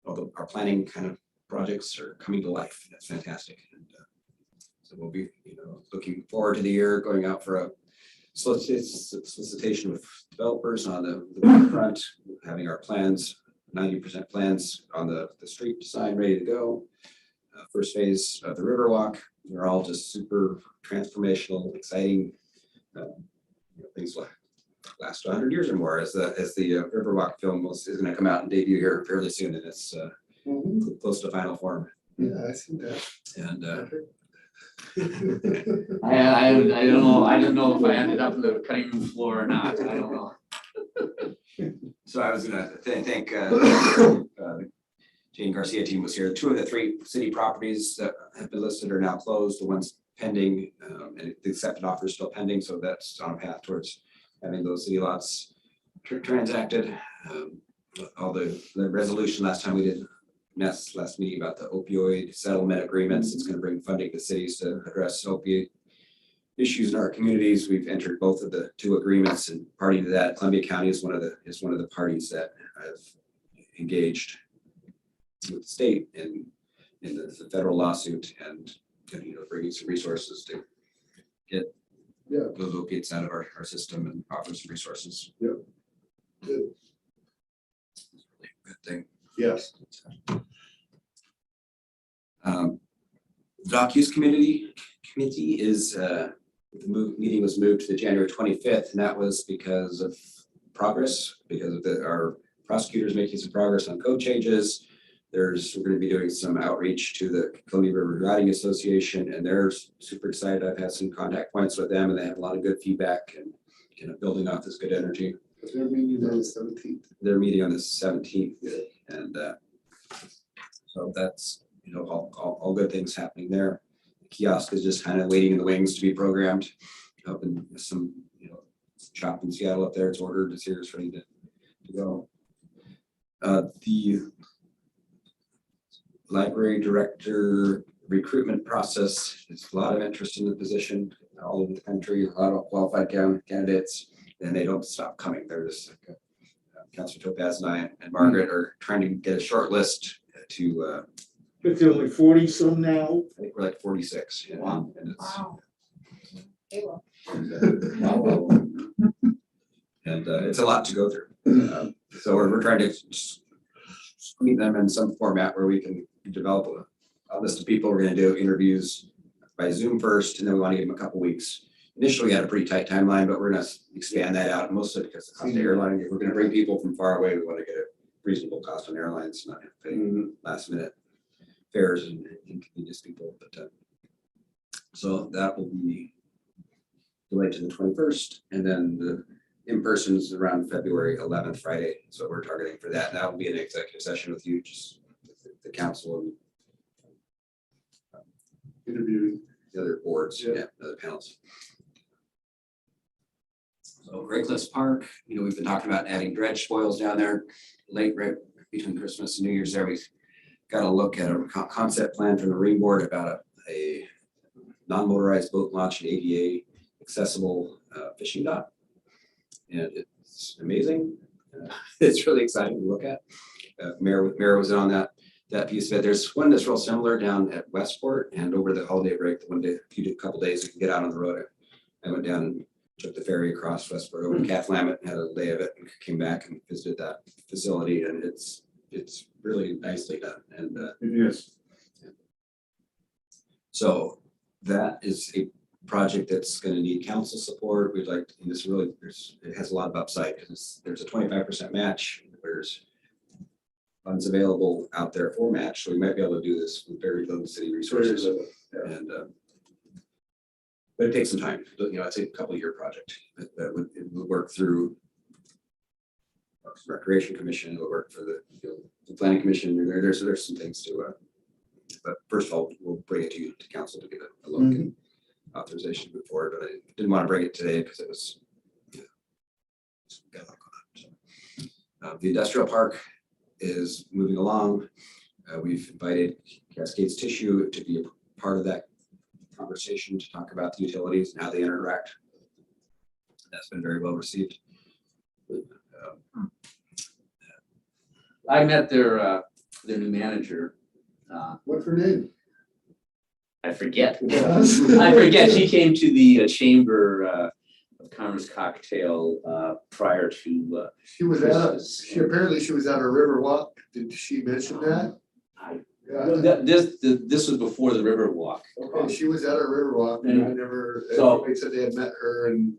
although our planning kind of projects are coming to life. That's fantastic. And so we'll be looking forward to the year, going out for a solicitation with developers on the front, having our plans, 90% plans on the street design ready to go. First phase of the Riverwalk, they're all just super transformational, exciting things like last 100 years or more, as the Riverwalk film is going to come out and debut here fairly soon, and it's close to final form. Yeah, I see that. And I don't know. I don't know if I ended up in the cutting room floor or not. I don't know. so I was going to thank Jane Garcia team was here. 2 of the 3 city properties that have been listed are now closed. The one's pending, and the accepted offer is still pending. So that's on a path towards having those city lots transacted. All the resolution last time we did last meeting about the opioid settlement agreements. It's going to bring funding to cities to address opioid issues in our communities. We've entered both of the 2 agreements, and party to that, Columbia County is one of the parties that have engaged with the state in the federal lawsuit, and bringing some resources to get those opiates out of our system and offer some resources. Yep. Good. Good thing. Yes. Dock Use Committee is the meeting was moved to the January 25th, and that was because of progress, because of our Prosecutors making some progress on code changes. We're going to be doing some outreach to the Columbia River Riding Association, and they're super excited. I've had some contact points with them, and they have a lot of good feedback and building off this good energy. They're meeting on the 17th. They're meeting on the 17th, and so that's, all good things happening there. The kiosk is just kind of waiting in the wings to be programmed. Up in some, shop in Seattle up there, it's ordered, it's here, it's ready to go. The library director recruitment process, there's a lot of interest in the position all over the country, a lot of qualified candidates, and they don't stop coming. There's Councilor Topaz and I and Margaret are trying to get a short list to. But there's only 40 some now. I think we're like 46. Wow. And it's, Wow. Hey, well. and it's a lot to go through. So we're trying to meet them in some format where we can develop a list of people. We're going to do interviews by Zoom first, and then we want to give them a couple weeks. Initially, we had a pretty tight timeline, but we're going to expand that out, mostly because the cost of airline. If we're going to bring people from far away, we want to get a reasonable cost on airlines, not paying last minute fares and inconvenience people. But so that will be delayed to the 21st, and then the in-person is around February 11th, Friday. So we're targeting for that. That will be an executive session with you, just the council and Interviewing the other boards, Yeah. other panels. So Great Cliffs Park, we've been talking about adding dredge spoils down there late right between Christmas and New Year's there. We've got to look at a concept plan from the Marine Board about a non-motorized boat launch and ADA accessible fishing dock. And it's amazing. It's really exciting to look at. Mayor was on that piece of it. There's one that's real similar down at Westport, and over the holiday break, a couple days you can get out on the road. I went down and took the ferry across Westport over to Cathlamet, had a day of it, and came back and visited that facility, and it's really nicely done. And It is. so that is a project that's going to need council support. We'd like, and this really, it has a lot of upside because there's a 25% match. There's funds available out there for match, so we might be able to do this with very little city resources. And but it takes some time. It's a couple-year project. It would work through Parks and Recreation Commission. It would work for the Planning Commission. There's some things to. But first of all, we'll bring it to you to council to get a look and authorization before. But I didn't want to bring it today because it was. Got a lot going on. So, the industrial park is moving along. We've invited Cascades Tissue to be a part of that conversation to talk about the utilities and how they interact. That's been very well received. I met their new manager. What's her name? I forget. I forget. She came to the Chamber of Commerce cocktail prior to. She was apparently she was at a river walk. Did she mention that? This was before the river walk. Okay, she was at a river walk and I never, everybody said they had met her and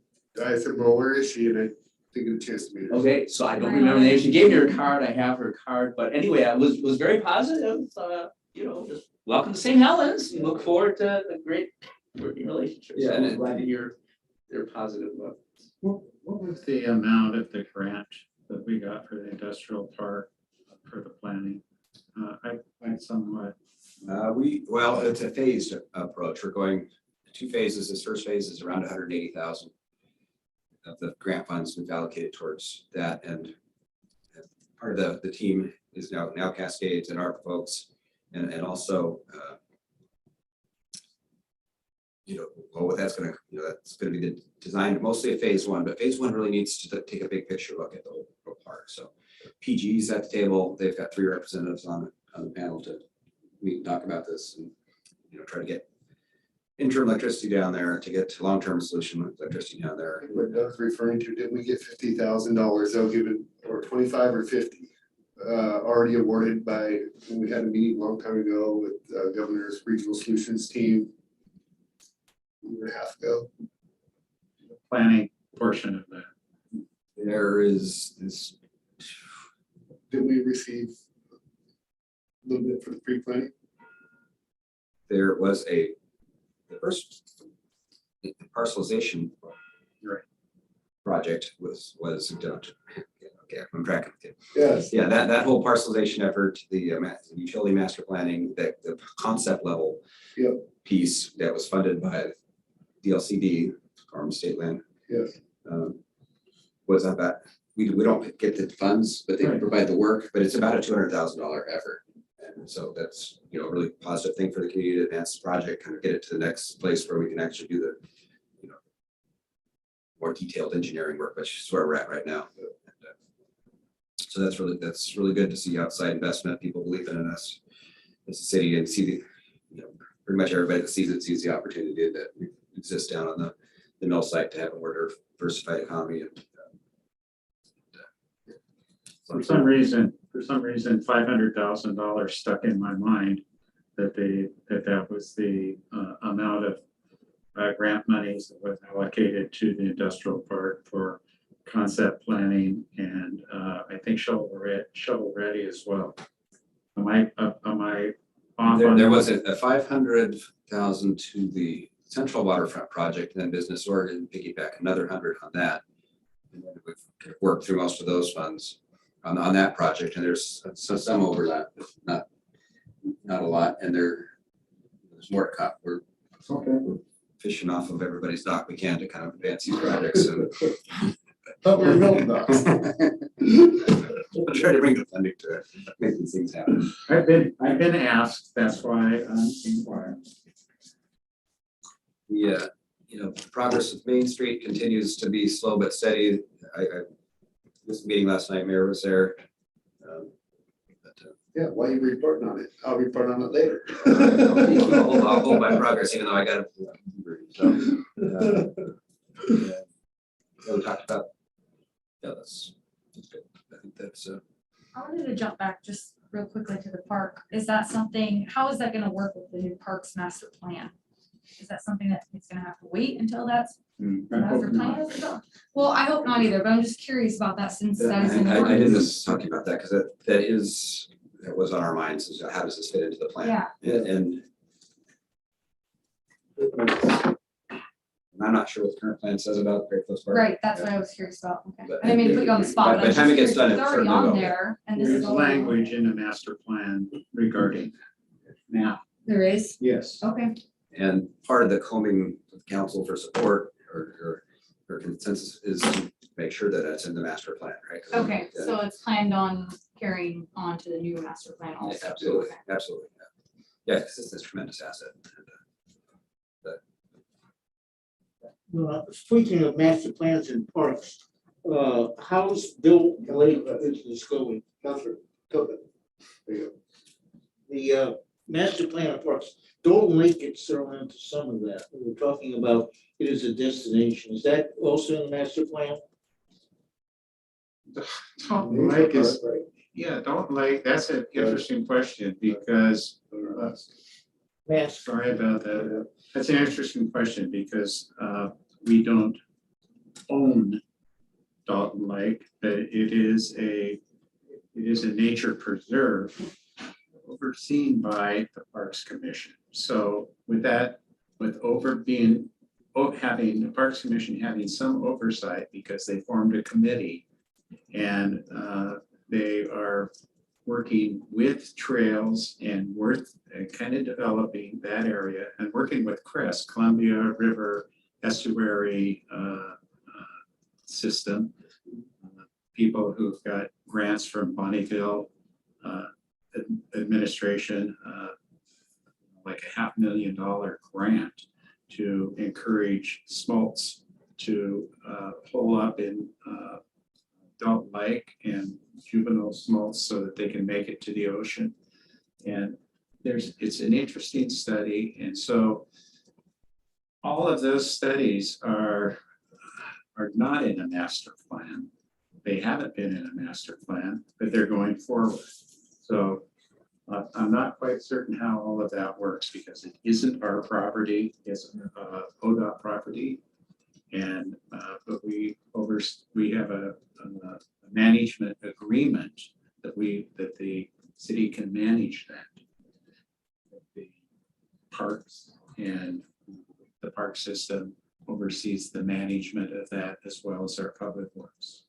I said, well, where is she? And I didn't get a chance to meet her. Okay, so I don't remember the name. She gave me her card. I have her card, but anyway, I was very positive. Just welcome to St. Helens. We look forward to a great working relationship. Yeah, So and I'm glad to hear they're positive. What was the amount of the grant that we got for the industrial park for the planning? I somewhat. It's a phased approach. We're going 2 phases. This first phase is around 180,000 of the grant funds we've allocated towards that, and part of the team is now Cascades and our folks, and also that's going to be the design, mostly a phase 1, but phase 1 really needs to take a big picture look at the whole park. So PG's at the table. They've got 3 representatives on the panel to meet and talk about this, and try to get interim electricity down there, to get long-term solution with electricity down there. What Doug's referring to, did we get $50,000? They'll give it, or 25 or 50, already awarded by, we had a meeting a long time ago with Governor's Regional Solutions team. A year and a half ago. Planning portion of that. There is this receive a little bit for the pre-planning? There was the first parcelization project was done. Okay, I'm tracking with you. Yes. Yeah, that whole parcelization effort, the utility master planning, the concept level Yep. piece that was funded by DLCD, Department of State Land, Yes. was about, we don't get the funds, but they provide the work, but it's about a $200,000 effort. And so that's, a really positive thing for the community to advance the project, kind of get it to the next place where we can actually do the, more detailed engineering work, which is where we're at right now. And, so that's really good to see outside investment, people believing in us as a city and see the, pretty much everybody that sees it sees the opportunity that exists down on the mill site to have a more diversified economy. And, For some reason, $500,000 stuck in my mind that was the amount of grant monies that was allocated to the industrial park for concept planning and I think shovel ready as well. Am I off on? There was a 500,000 to the Central Waterfront project, and then Business Oregon piggyback another 100 on that. And then we've worked through most of those funds on that project, and there's some overlap, but not a lot, and there's more to come. We're fishing off of everybody's dock we can to kind of advance these projects. And Thought we were building docks. I'll try to bring the funding to make these things happen. I've been asked, that's why I'm inquiring. The progress of Main Street continues to be slow but steady. This meeting last night, Mayor was there. Yeah, why are you reporting on it? I'll report on it later. I'll hold my progress, even though I got it. So, we talked about. Yeah, that's good. I think that's. I wanted to jump back just real quickly to the park. Is that something, how is that gonna work with the new parks master plan? Is that something that it's gonna have to wait until that's I master hope plan? not. Is it? Well, I hope not either, but I'm just curious about that since that is in the I works. did this talking about that because that was on our minds, is how does this fit into the plan? Yeah. And I'm not sure what the current plan says about Great Cliffs Park. Right, that's what I was curious about. Okay. But- I didn't mean to put you on the spot, By but the I'm time just it gets curious. done, It's it already certainly on will. there and this is There's all. language in the master plan regarding now. There is? Yes. Okay. And part of the combing of council for support or consensus is to make sure that it's in the master plan, right? 'Cause Okay, so it's planned on carrying on to the new master plan yeah, also. absolutely, Okay. absolutely. Yeah, because it's a tremendous asset. Speaking of master plans and parks, how's Bill Lake business going? Counselor, go ahead. There you The master plan of parks, Dalton Lake gets thrown into some of that. We were talking about it as a destination. Is that also in the master plan? Dalton Lake is, Dalton Lake, that's an interesting question because, sorry about that. That's an interesting question because we don't own Dalton Lake, but it is a nature preserve overseen by the Parks Commission. So with that, having the Parks Commission having some oversight because they formed a committee and they are working with trails and kind of developing that area and working with CREST, Columbia River Estuary System, people who've got grants from Bonneville administration, like a $500,000 grant to encourage smolts to pull up in Dalton Lake and juvenile smolts so that they can make it to the ocean. And it's an interesting study. And so all of those studies are not in a master plan. They haven't been in a master plan, but they're going forward. So I'm not quite certain how all of that works because it isn't our property, it's ODOT property. And but we have a management agreement that manage that. The parks and the park system oversees the management of that as well as our public works.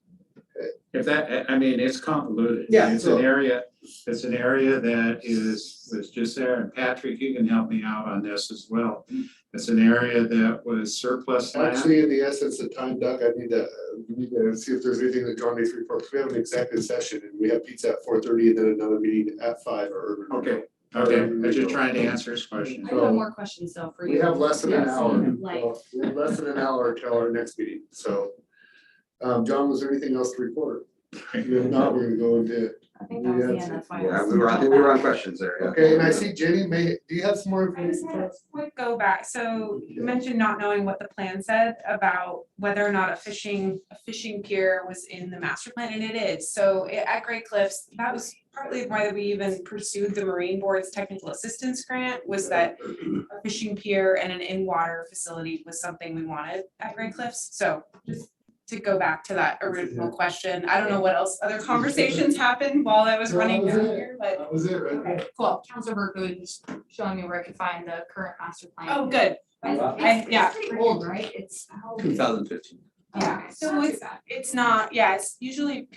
If that, I mean, it's convoluted. Yeah, It's so- an area that was just there, and Patrick, you can help me out on this as well. It's an area that was surplus land. Actually, in the essence of time, Doug, we need to see if there's anything that John needs to report. We have an executive session and we have pizza at 4:30 and then another meeting at 5 or. Okay, I'm just trying to answer his question. I have more questions though for you. We have less than an Yes, hour. like- Well, we have less than an hour till our next meeting, so. John, was there anything else to report? If not, we're gonna go into. I think that was the end, that's why. I Yeah, was- we were on questions there, yeah. Okay, and I see Jenny do you have some more I just information? had a quick go back. So you mentioned not knowing what the plan said about whether or not a fishing pier was in the master plan, and it is. So at Great Cliffs, that was partly why we even pursued the Marine Board's technical assistance grant, was that a fishing pier and an in-water facility was something we wanted at Great Cliffs. So just to go back to that original question, I don't know what else, other conversations happened while I was running down here, but. That was it, right? Okay, cool. Counselor Berkeley was showing me where I could find the current master plan. Oh, good. It's pretty old, right? It's. 2015. Yeah, so it's not, yeah, it's usually,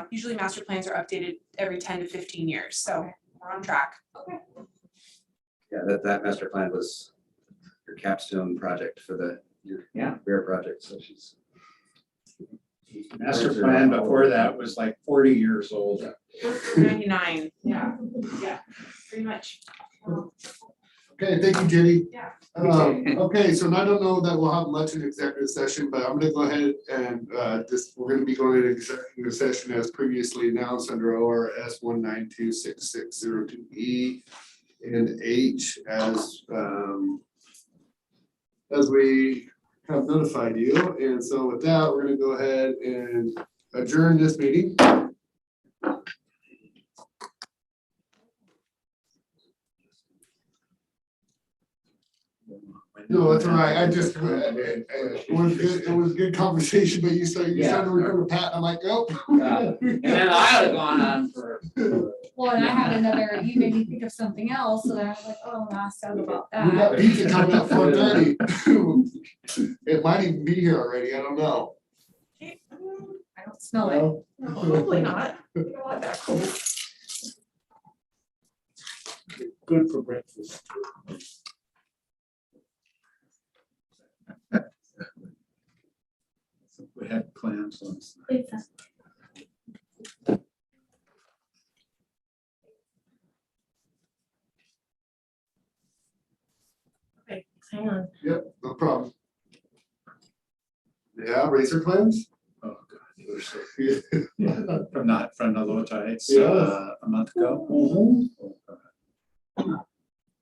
usually master plans are updated every 10 to 15 years, so we're on track. Yeah, that master plan was your capstone project for your rear project, so she's. Master plan before that was like 40 years old. 99, yeah, pretty much. Okay, thank you, Jenny. Yeah. Okay, so I don't know that we'll have much in executive session, but I'm gonna go ahead and we're gonna be going into executive session as previously announced under ORS 1926602E and H as we have notified you. And so with that, we're gonna go ahead and adjourn this meeting. No, that's all right. I just, it was good conversation, but you started to record a pat. I'm like, oh. And then I would have gone on for. Well, and I had another, you made me think of something else, and I was like, oh, I'll ask Doug about We got that. pizza coming at 4:30. It might even be here already. I don't know. I don't smell it. No? Hopefully not. We don't want that cold. Good for breakfast. We had plans on. Okay, hang on. Yep, no problem. Yeah, razor clams? Oh, God. Yeah. From the low tides Yeah. a month ago. Mhm. Oh, God.